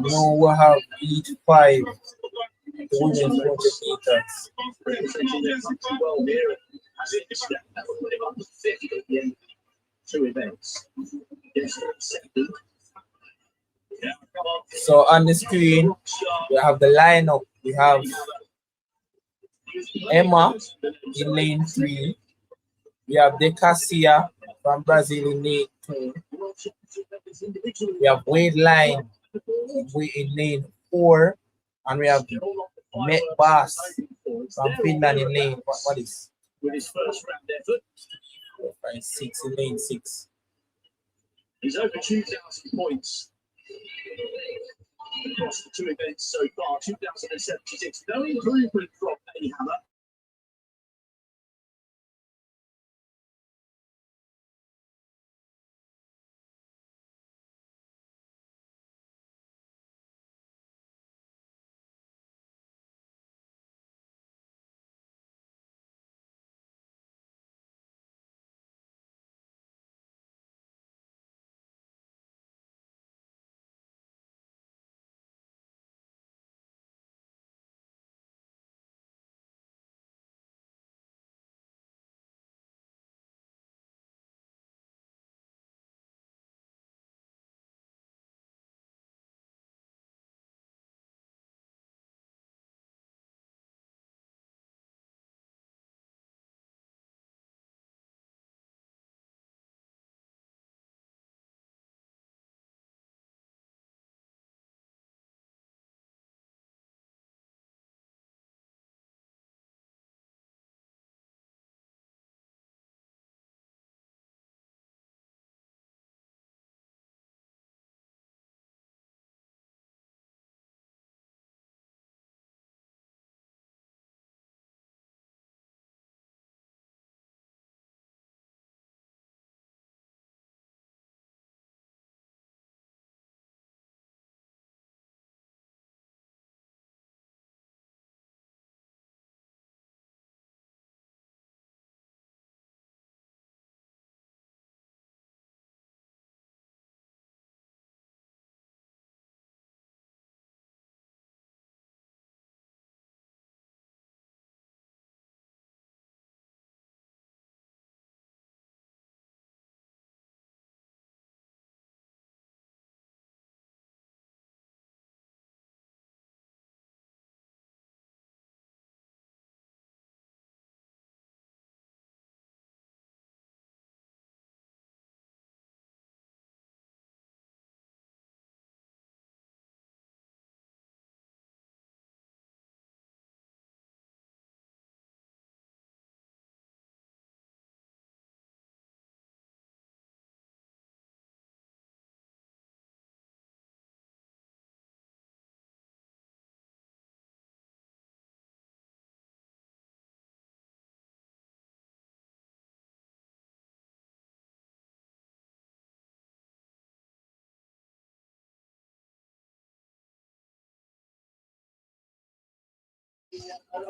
Now we have Heat 5. The women's 100 meters. Two events. So on the screen, we have the lineup. We have Emma in lane 3. We have De Cassia from Brazil in lane 2. We have Wade Line in lane 4. And we have Met Bass from Finland in lane. What is? With his first round effort. 6 in lane 6. He's over 2,000 points across the 2 events so far. 2,076. No improvement from Eddie Hammer.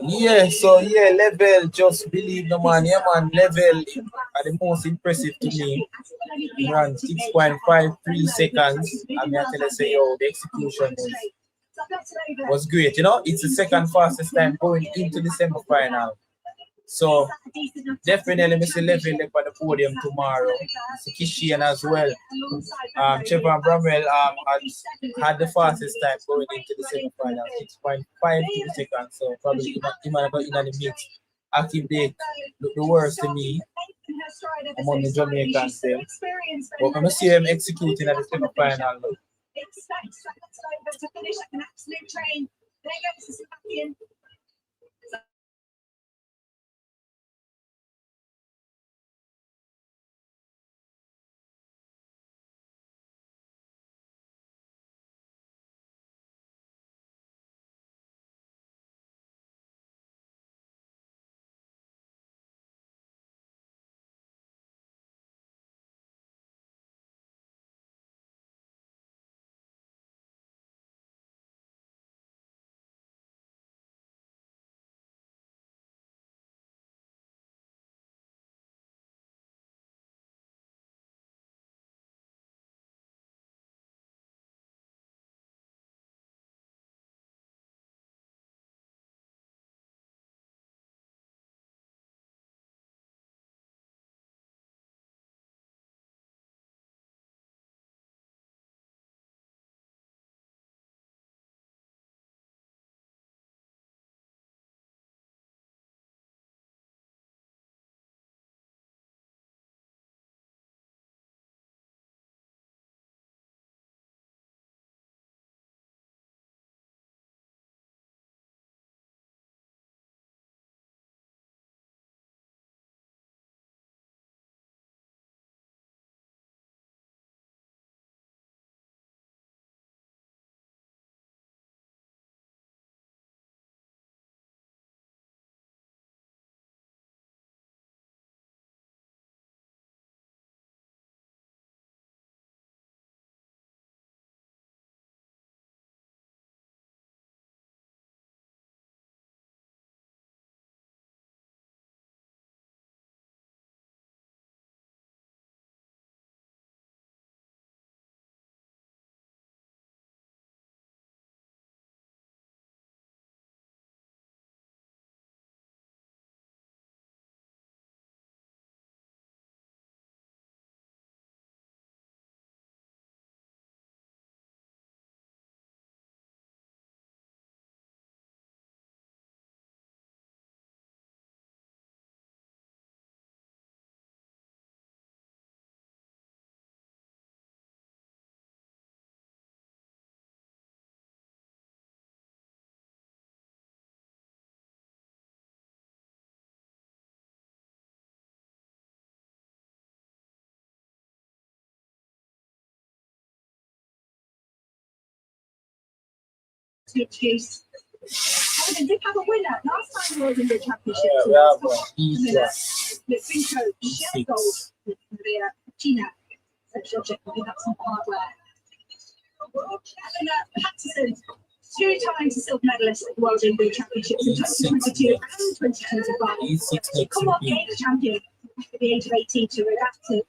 Yeah, so yeah, level, just believe no man. Yeah, man, level are the most impressive to me. He ran 6.53 seconds. I mean, I tell you, say, yo, the execution was great. You know, it's the second fastest time going into the semi-final. So definitely Mr. Levin up on the podium tomorrow. Mr. Kishian as well. Trevor Bramwell had the fastest time going into the semi-final, 6.52 seconds. So probably he might have got in on the mix. Akim Blake look the worst to me among the Jamaicans there. But I'm going to see him executing at the semi-final. Excuse. They did have a winner last time was in the championship. It's been coached gold via Gina. That's some hardware. Patterson, two-time silver medalist at the World Indoor Championships in 2022 and 2025. Commonwealth Games champion at the age of 18 to adapt to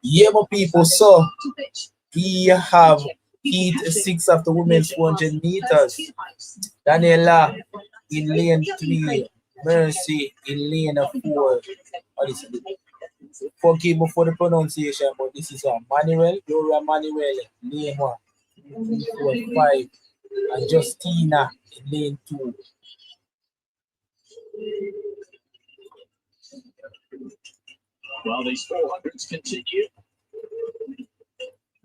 Yeah, my people, so we have heat 6 of the women's 400 meters. Daniela in lane 3, Mercy in lane 4. Forgive me for the pronunciation, but this is Manuel, Gloria Manuel, lane 1, 3, 4, 5, and Justina in lane 2. While these 400s continue.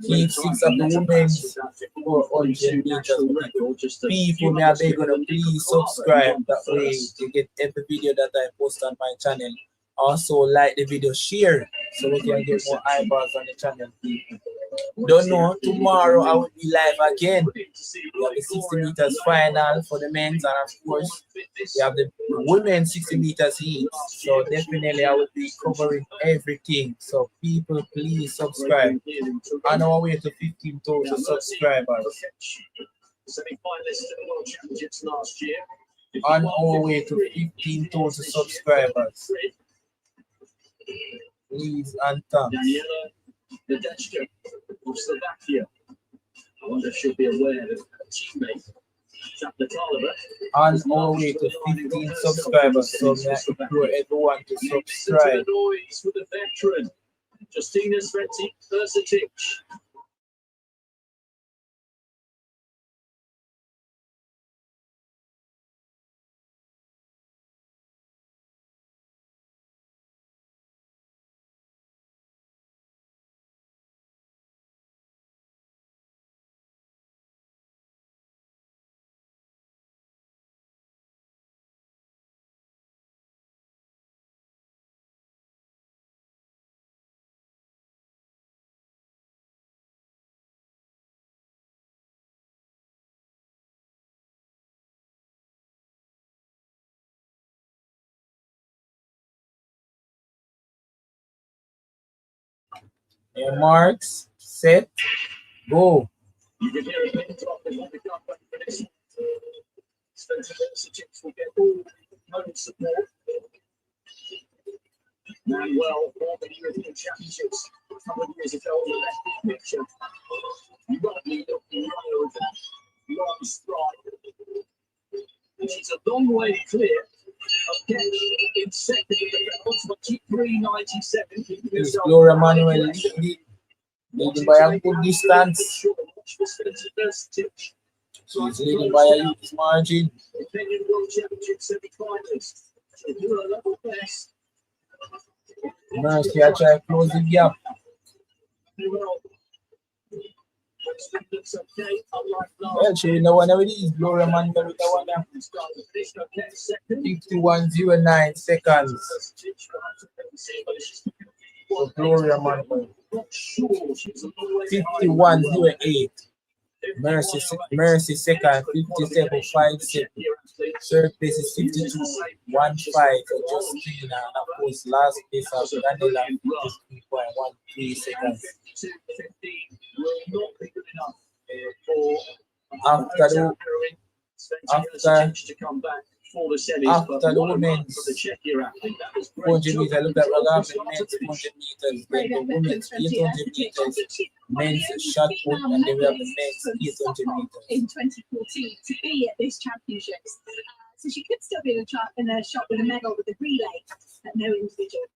Heat 6 of the women's 400 meters. People, may I beg you, please subscribe. That way you get every video that I post on my channel. Also, like the video, share, so we can get more eyeballs on the channel, people. Don't know, tomorrow I will be live again. We have the 60 meters final for the men's, and of course, we have the women's 60 meters heat. So definitely I will be covering everything. So people, please subscribe. On our way to 15,000 subscribers. Semi-finalists in the World Championships last year. On our way to 15,000 subscribers. Please and thanks. Daniela Nadeshka of Slovakia. I wonder if she'll be aware of her teammate, Zaplatalova. On our way to 15 subscribers, so may I implore everyone to subscribe. Noise with the veteran, Justina Sveti-Persitic. Marks, set, go. You can hear it in the top of the gun for this. Sveti-Persitic will get all home support. Manuel won the European Championships a couple of years ago on the left picture. You rightly look in the of that long stride. And she's a long way clear of getting in second in the 23.97. Is Gloria Manuel leading by a good distance? She's leading by a huge margin. Opinion World Championship semi-finalists. So do a level best. Mercy, I try to close the gap. Well, she know one of these Gloria Manuel with the one there. 51.09 seconds. So Gloria Manuel. 51.08. Mercy second, 57.57. Third place is 52.15 for Justina, and of course last place of Daniela, 53.13 seconds. After the women's 400 meters, look at what happened, men's 400 meters, then the women's 800 meters, men's shot put, and then we have the men's 800 meters. In 2014 to be at this championships. So she could still be in a shot with a medal with the relay, but no individual.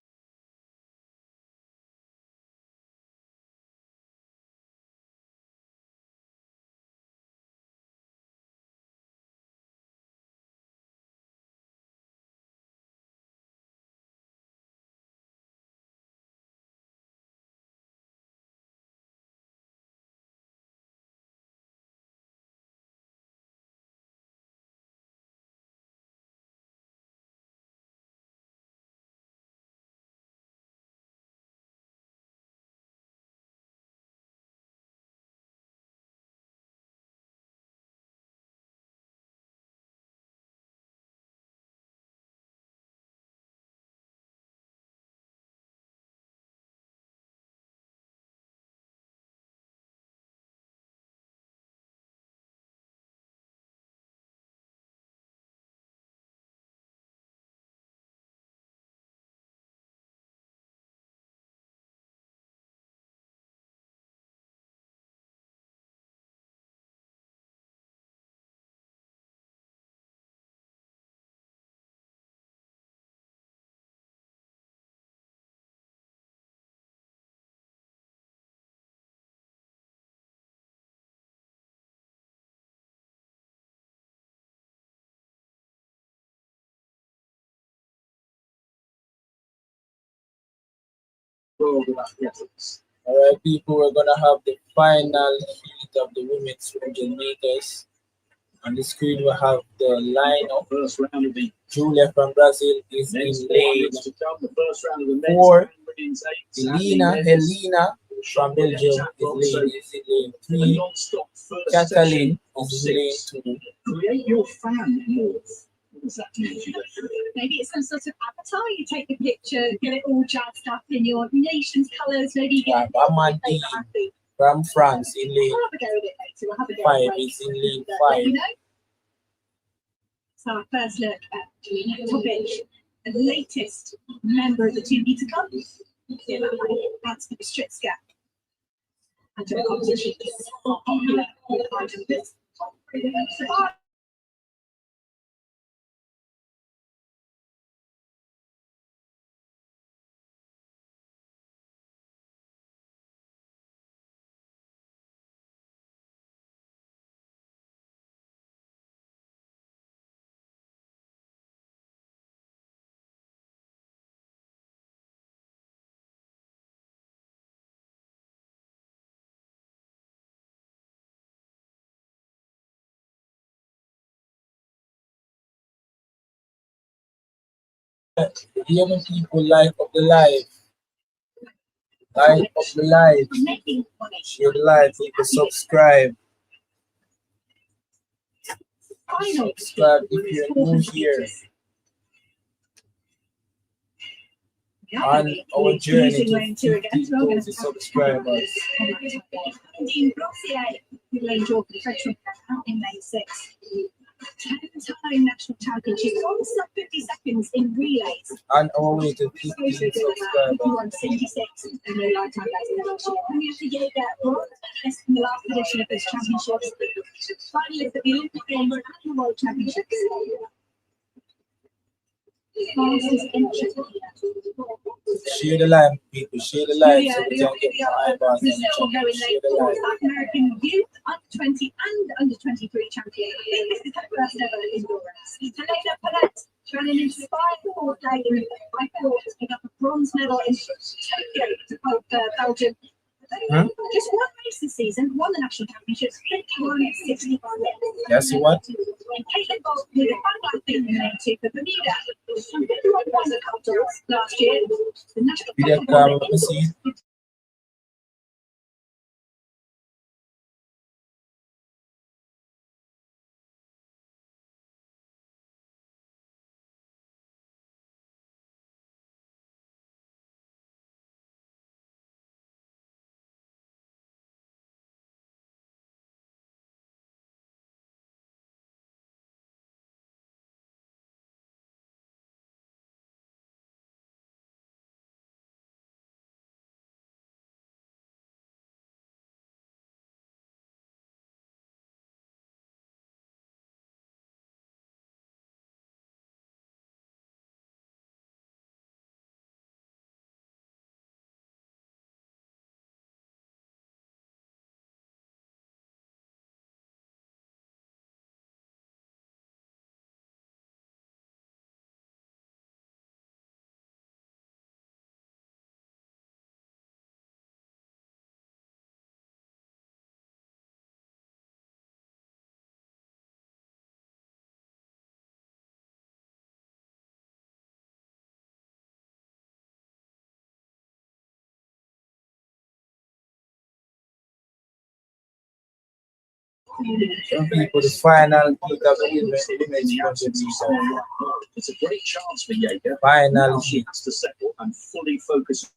world of athletics. All right, people, we're gonna have the final heat of the women's 100 meters. On the screen, we have the lineup. First round of the Julia from Brazil is in lane to come. The first round of the 4. men's Helena from Belgium is in lane 3. Kathleen is in lane 2. Create your fan north. What does that mean to you? Maybe it's some sort of avatar. You take the picture, get it all jazzed up in your nation's colours. Maybe you get Amandi from France in lane We'll have a go at it later. We'll have a go 5 at it is in lane let 5. you know. So our first look at the topic, the latest member of the 2-meter club. That's the Stritska. And the competition is popular with this. Young people, like of the live. Like of the live. Share the live. People subscribe. Subscribe if you're new here. On our journey to 50,000 subscribers. In May 6. 10-time national championship, almost 50 seconds in relays. On our way to 50,000 subscribers. 76 in the lifetime race. Jamaica bronze medalist in the last edition of this championships. Finalist at the Olympic Games and the World Championships. Fastest entry. Share the live, people. Share the live so we can get more eyeballs on the Still channel. going Share late the for live. South American youth under 20 and under 23 champion. I think this is her first ever indoor race. Helena Paulette ran an inspired fourth day in the 5-4 to pick up a bronze medal in Tokyo to help Belgium. Just one race this season, won the national championships, 51-65. Yes, you what? Caitlin Bolt did a fun lap in the main two for Bermuda. 51 won the couples last year. The national Video camera, let me see. Some people, the final heat of the women's 100 meter. It's a great chance for Jaeger. Final She heat. has to settle and fully focus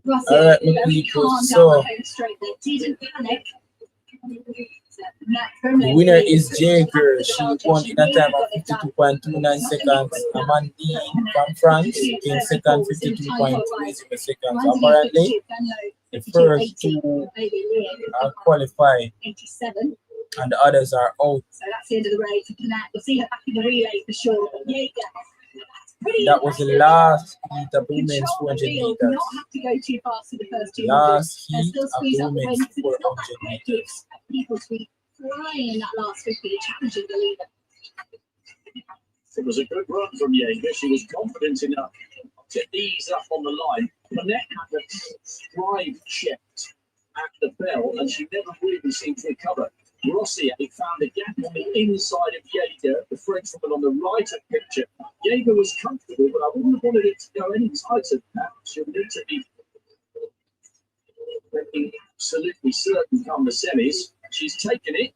Rossi, All right, my very people, calm so- down the home straight. They didn't panic. The winner is Jager. She won in a time of 52.29 seconds. Amandine from France in second, 52.30 seconds. Apparently, the first two are qualified and the others are out. So that's the end of the race. You'll see her back in the relay for sure. That was the last heat of women's 400 meters. Not have to go too fast for the first 200. Last heat Still of squeeze up the women's wins. It's not that 400 quick to meters. expect people to be flying in that last 50, challenging the leader. It was a good run from Jaeger. She was confident enough to ease up on the line. Burnett had the drive checked at the bell, and she never really seemed to recover. Rossier found a gap on the inside of Jaeger, the Frenchwoman on the right of picture. Jaeger was comfortable, but I wouldn't have wanted it to go any tighter than that. She'll need to be absolutely certain come the semis. She's taken it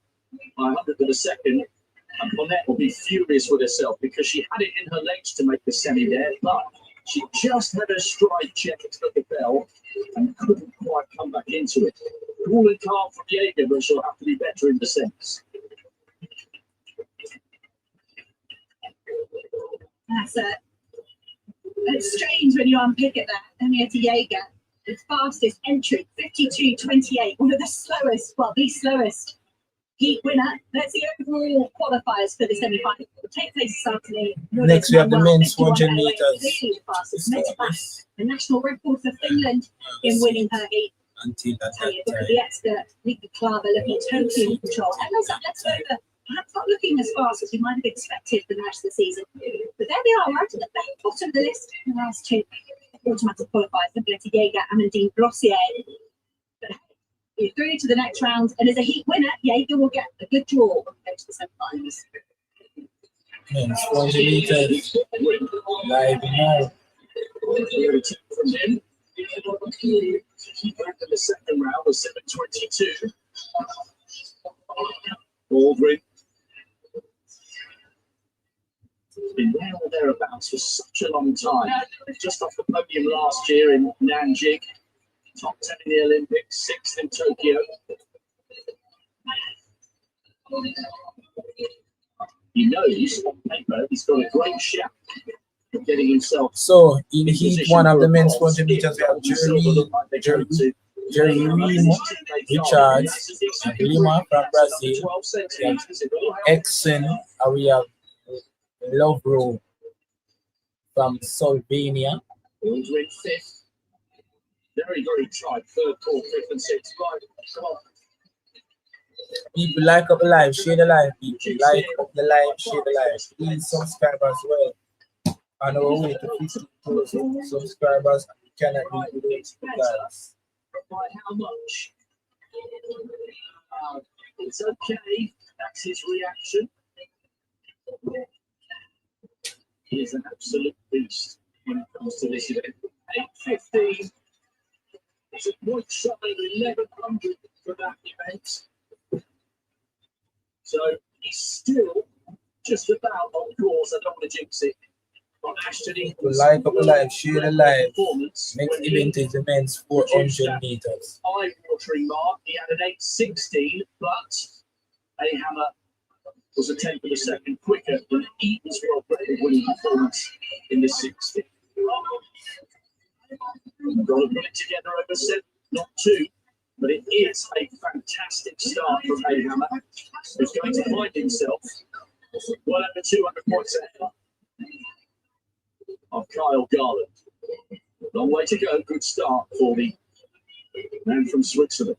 by 100th of a second, and Burnett will be furious with herself because she had it in her legs to make the semi there, but she just had her stride checked at the bell and couldn't quite come back into it. Cool and calm from Jaeger, but she'll have to be better in the semis. It's strange when you unpick it there. Henrietta Jaeger, the fastest entry, 52.28, one of the slowest, well, the slowest heat winner. Let's see overall qualifiers for the semi-final. Will take place this afternoon. Next, we have the men's 400 Clearly meters. the fastest. Meta Bass, the national record for Finland in winning her heat. Until that Tanya, time. the expert, Nick Klava, looking totally in control. And let's over, perhaps not looking as fast as we might have expected for the rest of the season. But there they are, right at the very bottom of the list. The last two automatic qualifiers, Henrietta Jaeger and Amandine Glossier. But you're through to the next round, and as a heat winner, Jaeger will get a good draw when we go to the semi-finals. Men's 400 meters live now. From him. Back in the second round was 7:22. Baldwin. Been there or thereabouts for such a long time. Just off the podium last year in Nanjing. Top 10 in the Olympics, 6th in Tokyo. He knows on paper he's got a great shot of getting himself. So, in heat one of the men's 400 meters, we have Jeremy Richards, and Lima from Brazil. We have Exen, and we have Lovro from Slovenia. Baldwin 5th. Very, very tight. 3rd, 4th, 5th, and 6th. Right, come on. People, like up the live, share the live, people. Like up the live, share the live. Please subscribe as well. On our way to 50,000 subscribers, we cannot do it without you guys. By how much? It's okay. That's his reaction. He is an absolute beast when it comes to this event. 8:15. It's a point shy of 1100 for that event. So he's still just about on course. I don't want to jinx it. On Ashton Ingram's Like up the live, share the live. performance. Next when he event is the men's 400 meters. eye-watering mark. He had an 8:16, but a hammer was a 10th of a second quicker than Eaton's world record winning performance in the 60. Got to put it together over 7, not 2, but it is a fantastic start from a hammer, who's going to find himself well over 200 points ahead of Kyle Garland. Long way to go. Good start for the man from Switzerland.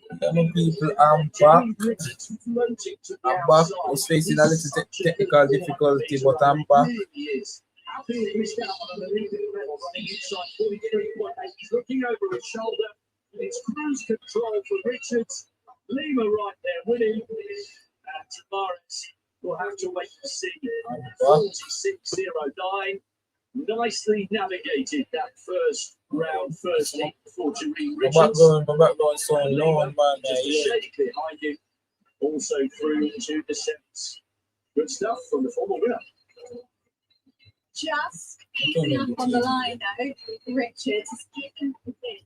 Hello, people. I'm back. I'm back. I was facing a little technical difficulty, but I'm back. He's looking over his shoulder. It's cruise control for Richards. Lima right there winning. And Tavares will have to wait and see. 46.09. Nicely navigated that first round, first heat for Jerry Richards. My background so low, man. Shade behind him. Also through to the seventh. Good stuff from the former winner. Just easing up on the line though. Richards is giving the bit.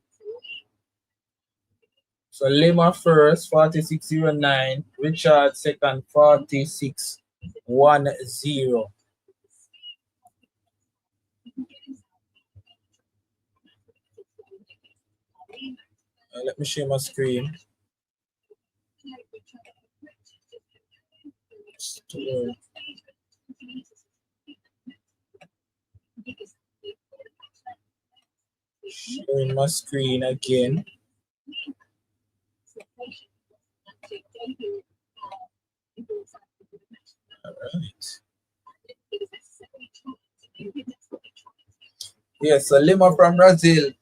So Lima first, 46.09. Richard second, 46.10. Let me share my screen. Sharing my screen again. All right. Yes, so Lima from Brazil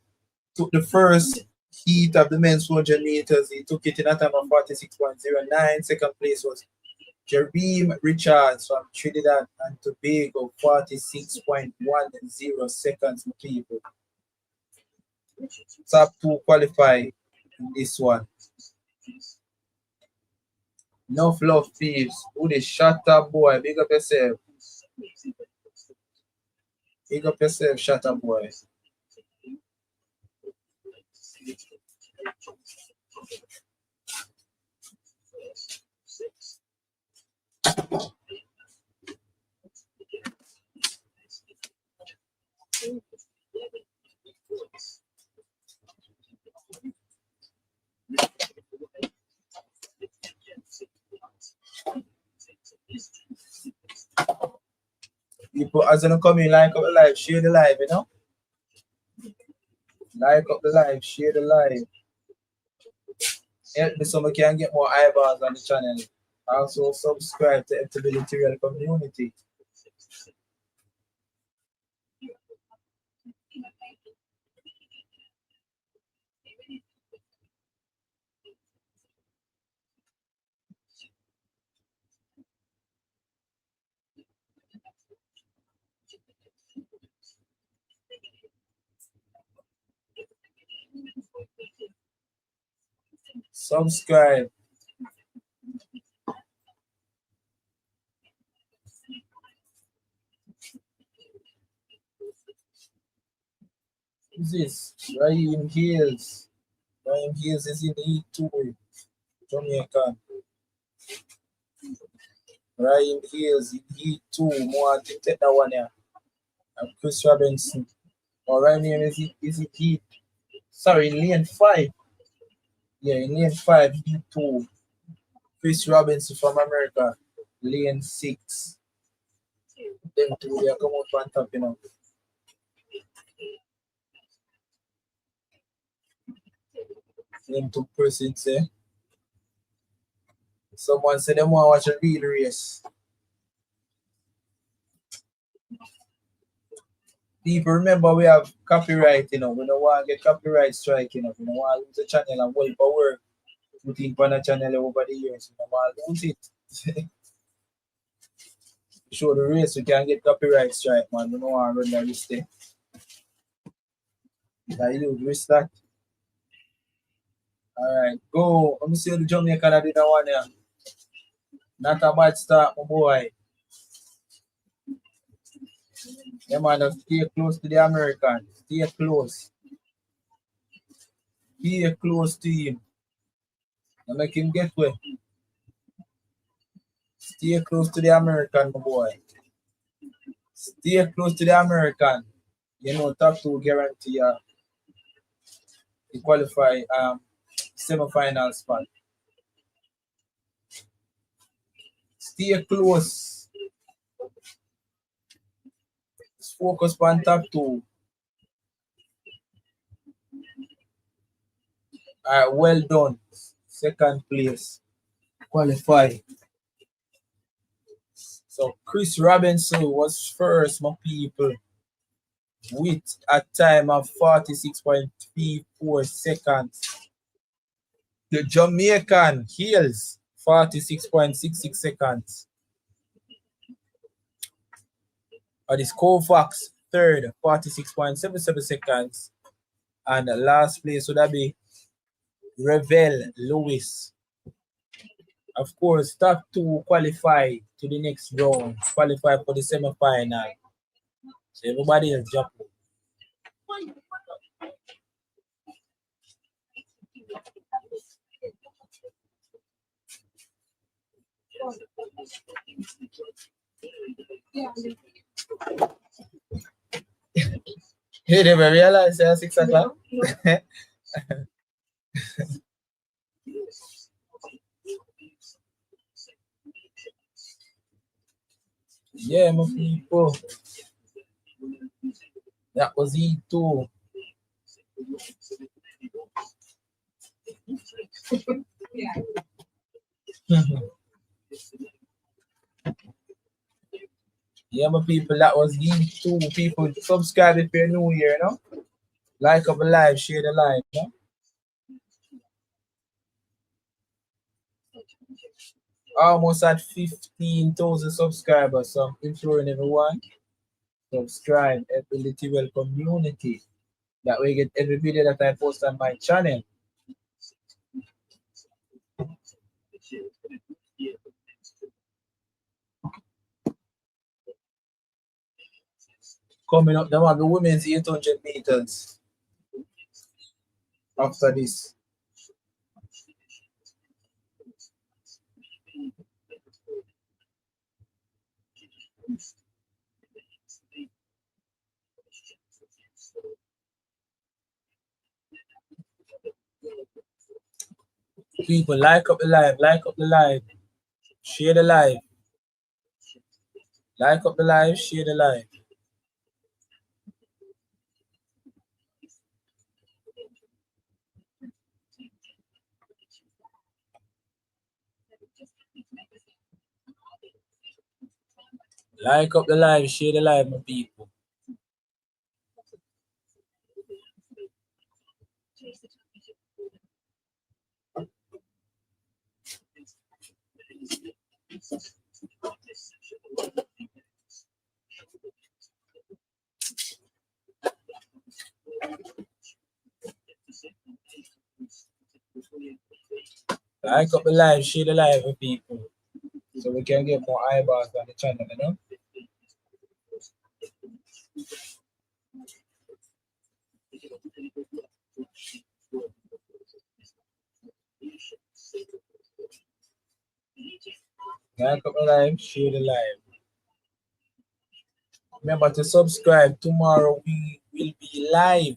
took the first heat of the men's 400 meters. He took it in a time of 46.09. Second place was Jeremy Richards from Trinidad and Tobago, 46.10 seconds, people. Top two qualify in this one. Enough love, thieves. Who they shut up, boy? Big up yourself. Big up yourself, shut up, boy. People, as you come in, like up the live, share the live, you know? Like up the live, share the live. Help me so we can get more eyeballs on the channel. Also, subscribe to Ability Real Community. Subscribe. Who's this? Ryan Hills. Ryan Hills is in E2. Jamaica. Ryan Hills in E2. More to take that one here. And Chris Robinson. Or Ryan is it E? Sorry, in lane 5. Yeah, in lane 5, E2. Chris Robinson from America. Lane 6. Them two, they are coming out on top, you know. Them two persons there. Someone said they want to watch a real race. People, remember we have copyright, you know. We don't want to get copyright strike, you know. We don't want to lose the channel and wait for work. Putting on a channel over the years. We don't want to lose it. Show the race, we can get copyright strike, man. We don't want to run that risk there. I use risk that. Alright, go. Let me see the Jamaica that did that one here. Not a bad start, my boy. Yeah, man, stay close to the American. Stay close. Stay close to him. And make him get away. Stay close to the American, my boy. Stay close to the American. You know, top two guarantee the qualify semi-final spot. Stay close. Just focus on top two. Alright, well done. second place qualify. So Chris Robinson was first, my people, with a time of 46.34 seconds. The Jamaican Hills, 46.66 seconds. The Kovacs, third, 46.77 seconds. And the last place would that be Revel Lewis. Of course, top two qualify to the next round, qualify for the semi-final. So everybody else jump. You never realize it's 6 o'clock? Yeah, my people. That was E2. Yeah, my people, that was E2. People, subscribe if you're new here, you know? Like up the live, share the live, you know? Almost at 15,000 subscribers, so I'm imploring everyone. Subscribe, Ability Well community. That way you get every video that I post on my channel. Coming up, there will be women's 800 meters after this. People, like up the live, share the live. Like up the live, share the live. Like up the live, share the live, my people. Like up the live, share the live with people. So we can get more eyeballs on the channel, you know? Like up the live, share the live. Remember to subscribe. Tomorrow we will be live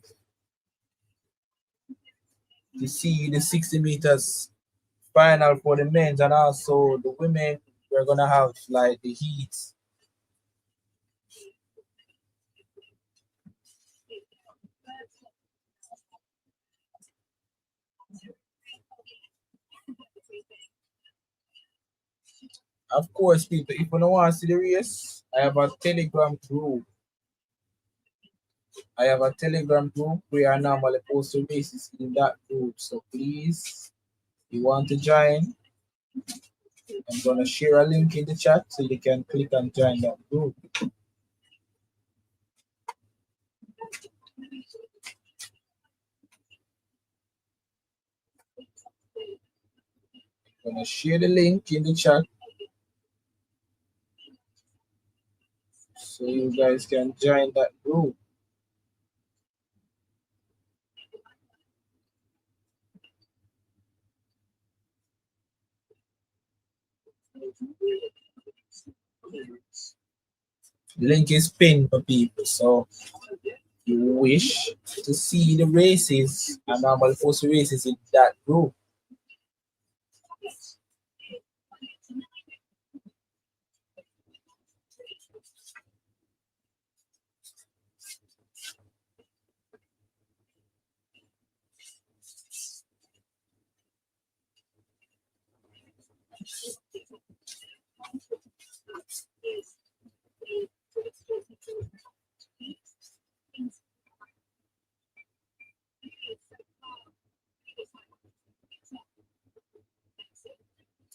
to see the 60 meters final for the men's, and also the women. We're gonna have like the heats. Of course, people, if you don't want to see the race, I have a Telegram group. We are normally posting races in that group. So please, if you want to join, I'm gonna share a link in the chat so you can click and join that group. I'm gonna share the link in the chat so you guys can join that group. The link is pinned for people, so if you wish to see the races, and I will post races in that group.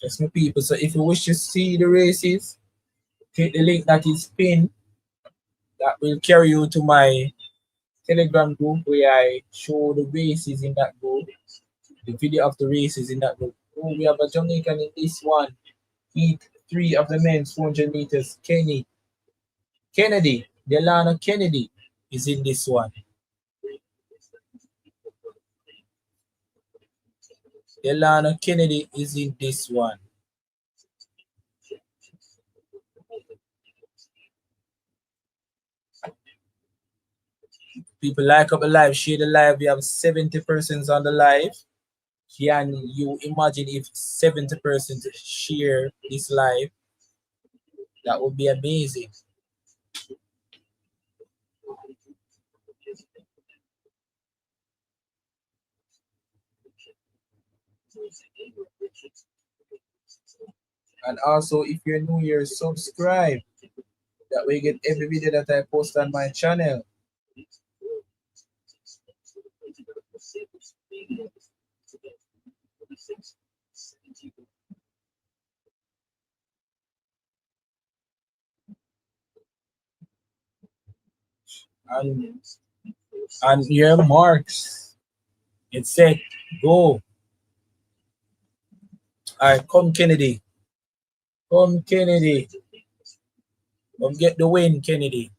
Yes, my people. So if you wish to see the races, click the link that is pinned. That will carry you to my Telegram group where I show the races in that group, the video of the races in that group. Oh, we have a Jamaican in this one. Heat 3 of the men's 400 meters. Kennedy, Delano Kennedy is in this one. Delano Kennedy is in this one. People like up the live, share the live. We have 70 persons on the live. Can you imagine if 70% share this live? That would be amazing. And also, if you're new here, subscribe. That way you get every video that I post on my channel. And your marks. It's set. Go. Alright, come Kennedy. Come Kennedy. Come get the win, Kennedy.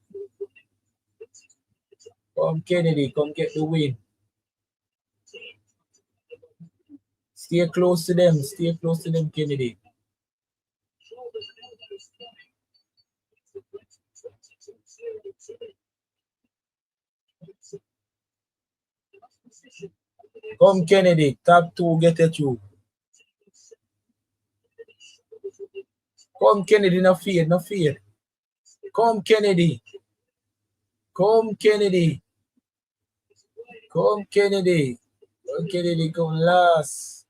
Come Kennedy, come get the win. Stay close to them. Stay close to them, Kennedy. Come Kennedy, top 2, get at you. Come Kennedy, no fear, no fear. Come Kennedy. Come Kennedy. Come Kennedy. Come Kennedy, come last.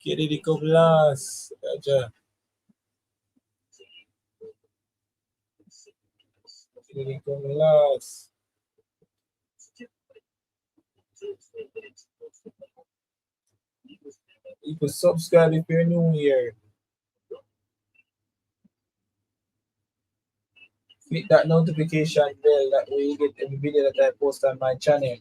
Kennedy, come last. Gotcha. Kennedy, come last. You can subscribe if you're new here. Click that notification bell, that way you get every video that I post on my channel.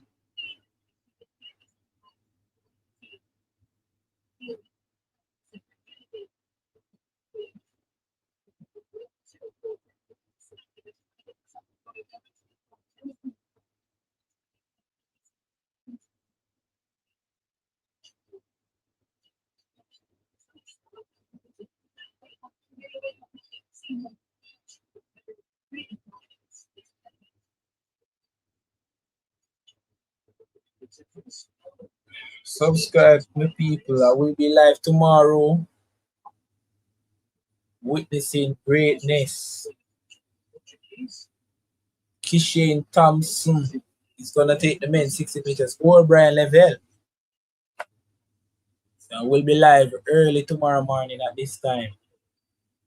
Subscribe, my people. I will be live tomorrow. Witnessing greatness. Kishane Thompson is gonna take the men 60 meters. Or Brian Level. So we'll be live early tomorrow morning at this time.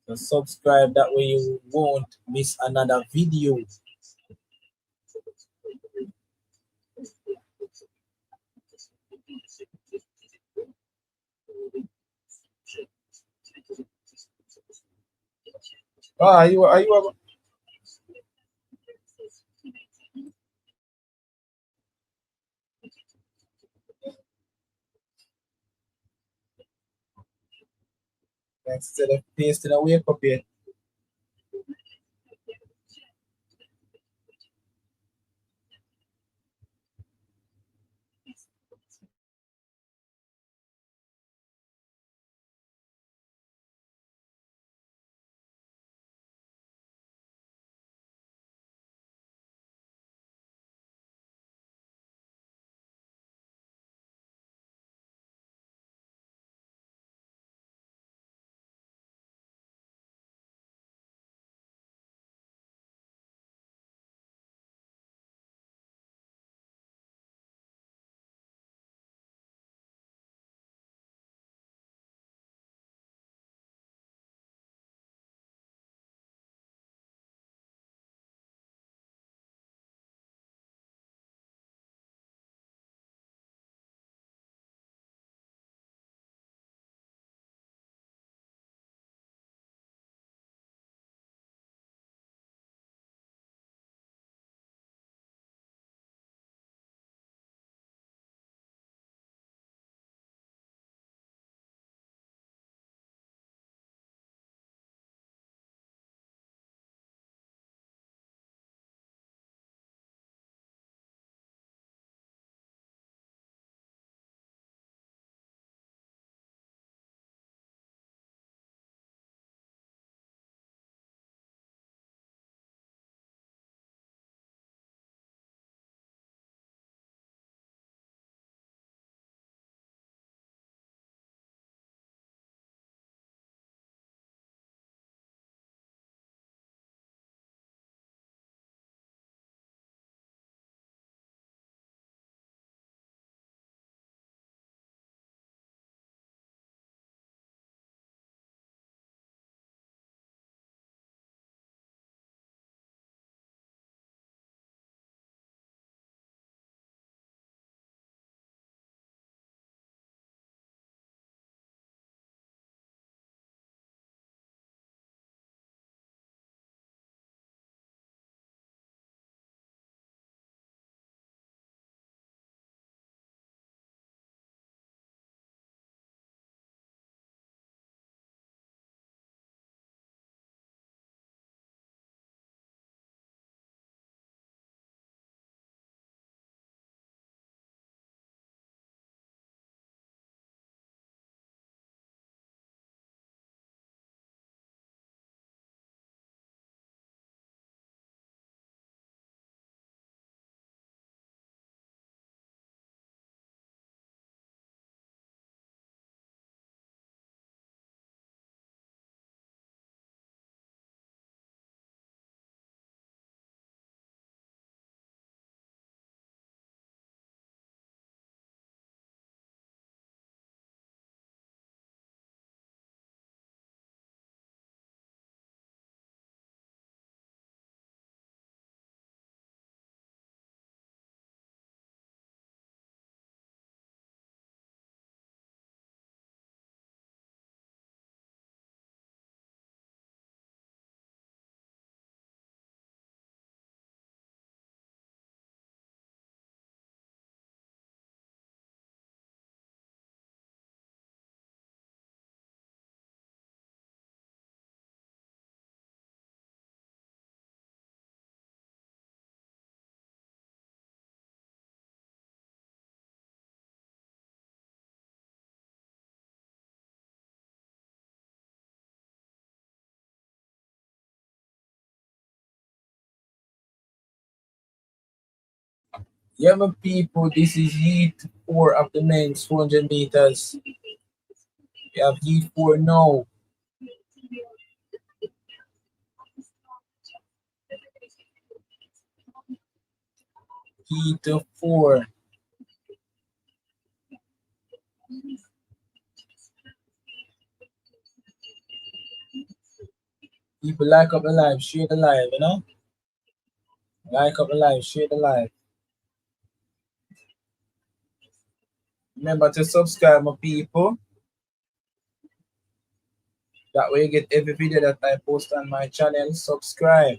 So subscribe, that way you won't miss another video. Are you instead of pasting a wake up yet? Yeah, my people, this is heat 4 of the men's 400 meters. We have heat 4 now. Heat 4. People like up the live, share the live, you know? Like up the live, share the live. Remember to subscribe, my people. That way you get every video that I post on my channel. Subscribe.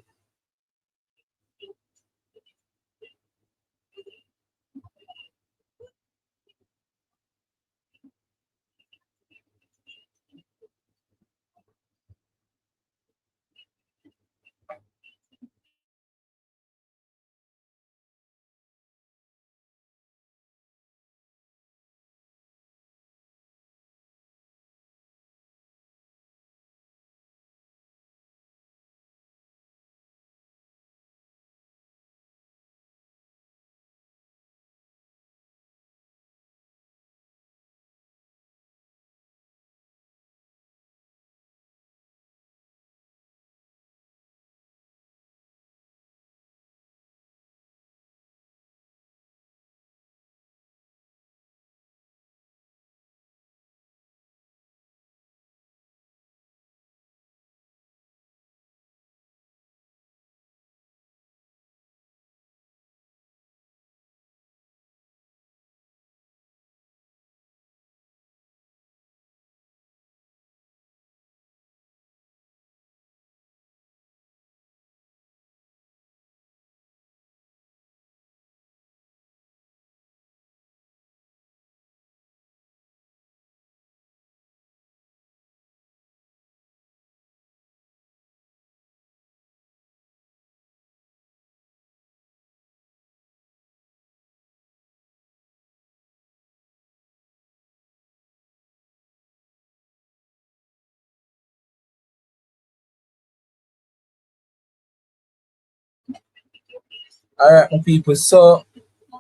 All right, my people. So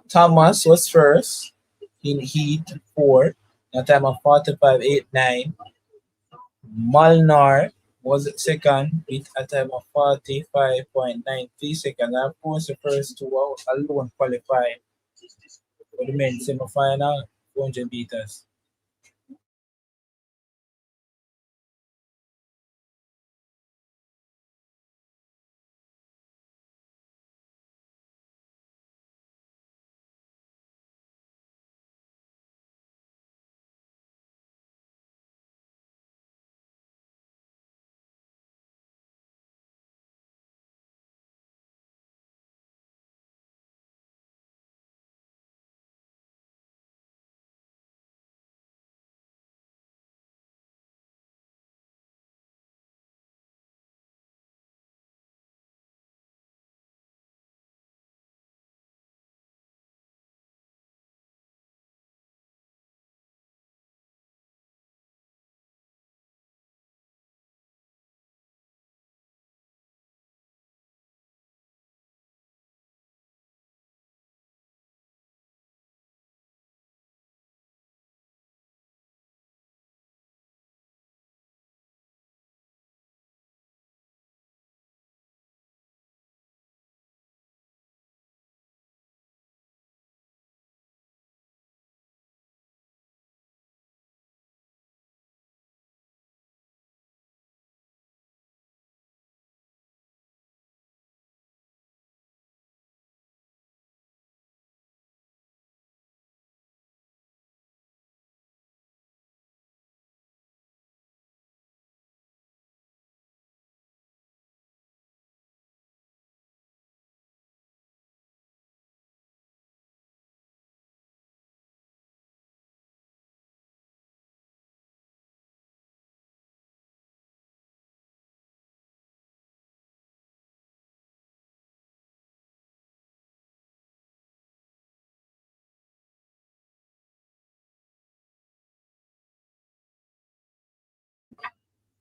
Thomas was first in heat 4, a time of 45.89. Malnar was second with a time of 45.93 seconds. And of course, the first two alone qualified for the men's semi-final 400 meters.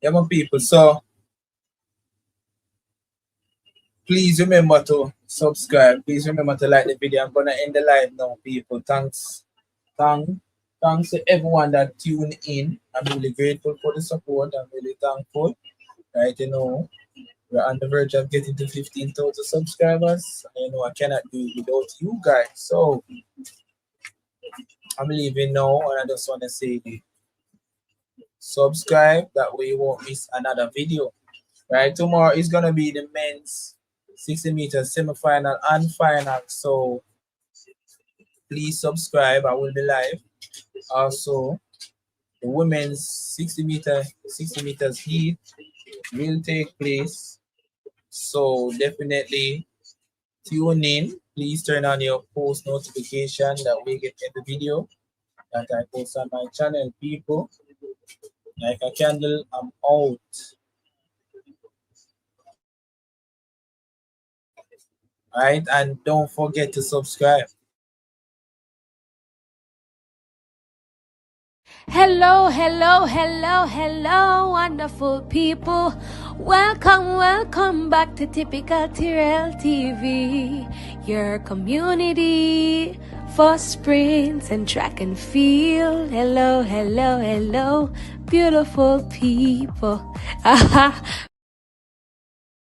Yeah, my people. So please remember to subscribe. Please remember to like the video. I'm gonna end the live now, people. Thanks to everyone that tuned in. I'm really grateful for the support. I'm really thankful. Right, you know, we're on the verge of getting to 15,000 subscribers. You know, I cannot do it without you guys. So I'm leaving now, and I just want to say subscribe. That way you won't miss another video. Right, tomorrow is gonna be the men's 60 meters semi-final and final. So please subscribe. I will be live. Also, the women's 60 meters heat will take place. So definitely tune in. Please turn on your post notification that we get every video that I post on my channel, people. Like a candle, I'm out. Right, and don't forget to subscribe. Hello, hello, hello, hello, wonderful people. Welcome, welcome back to Typical Tyrell TV, your community for sprints and track and field. Hello, hello, hello, beautiful people.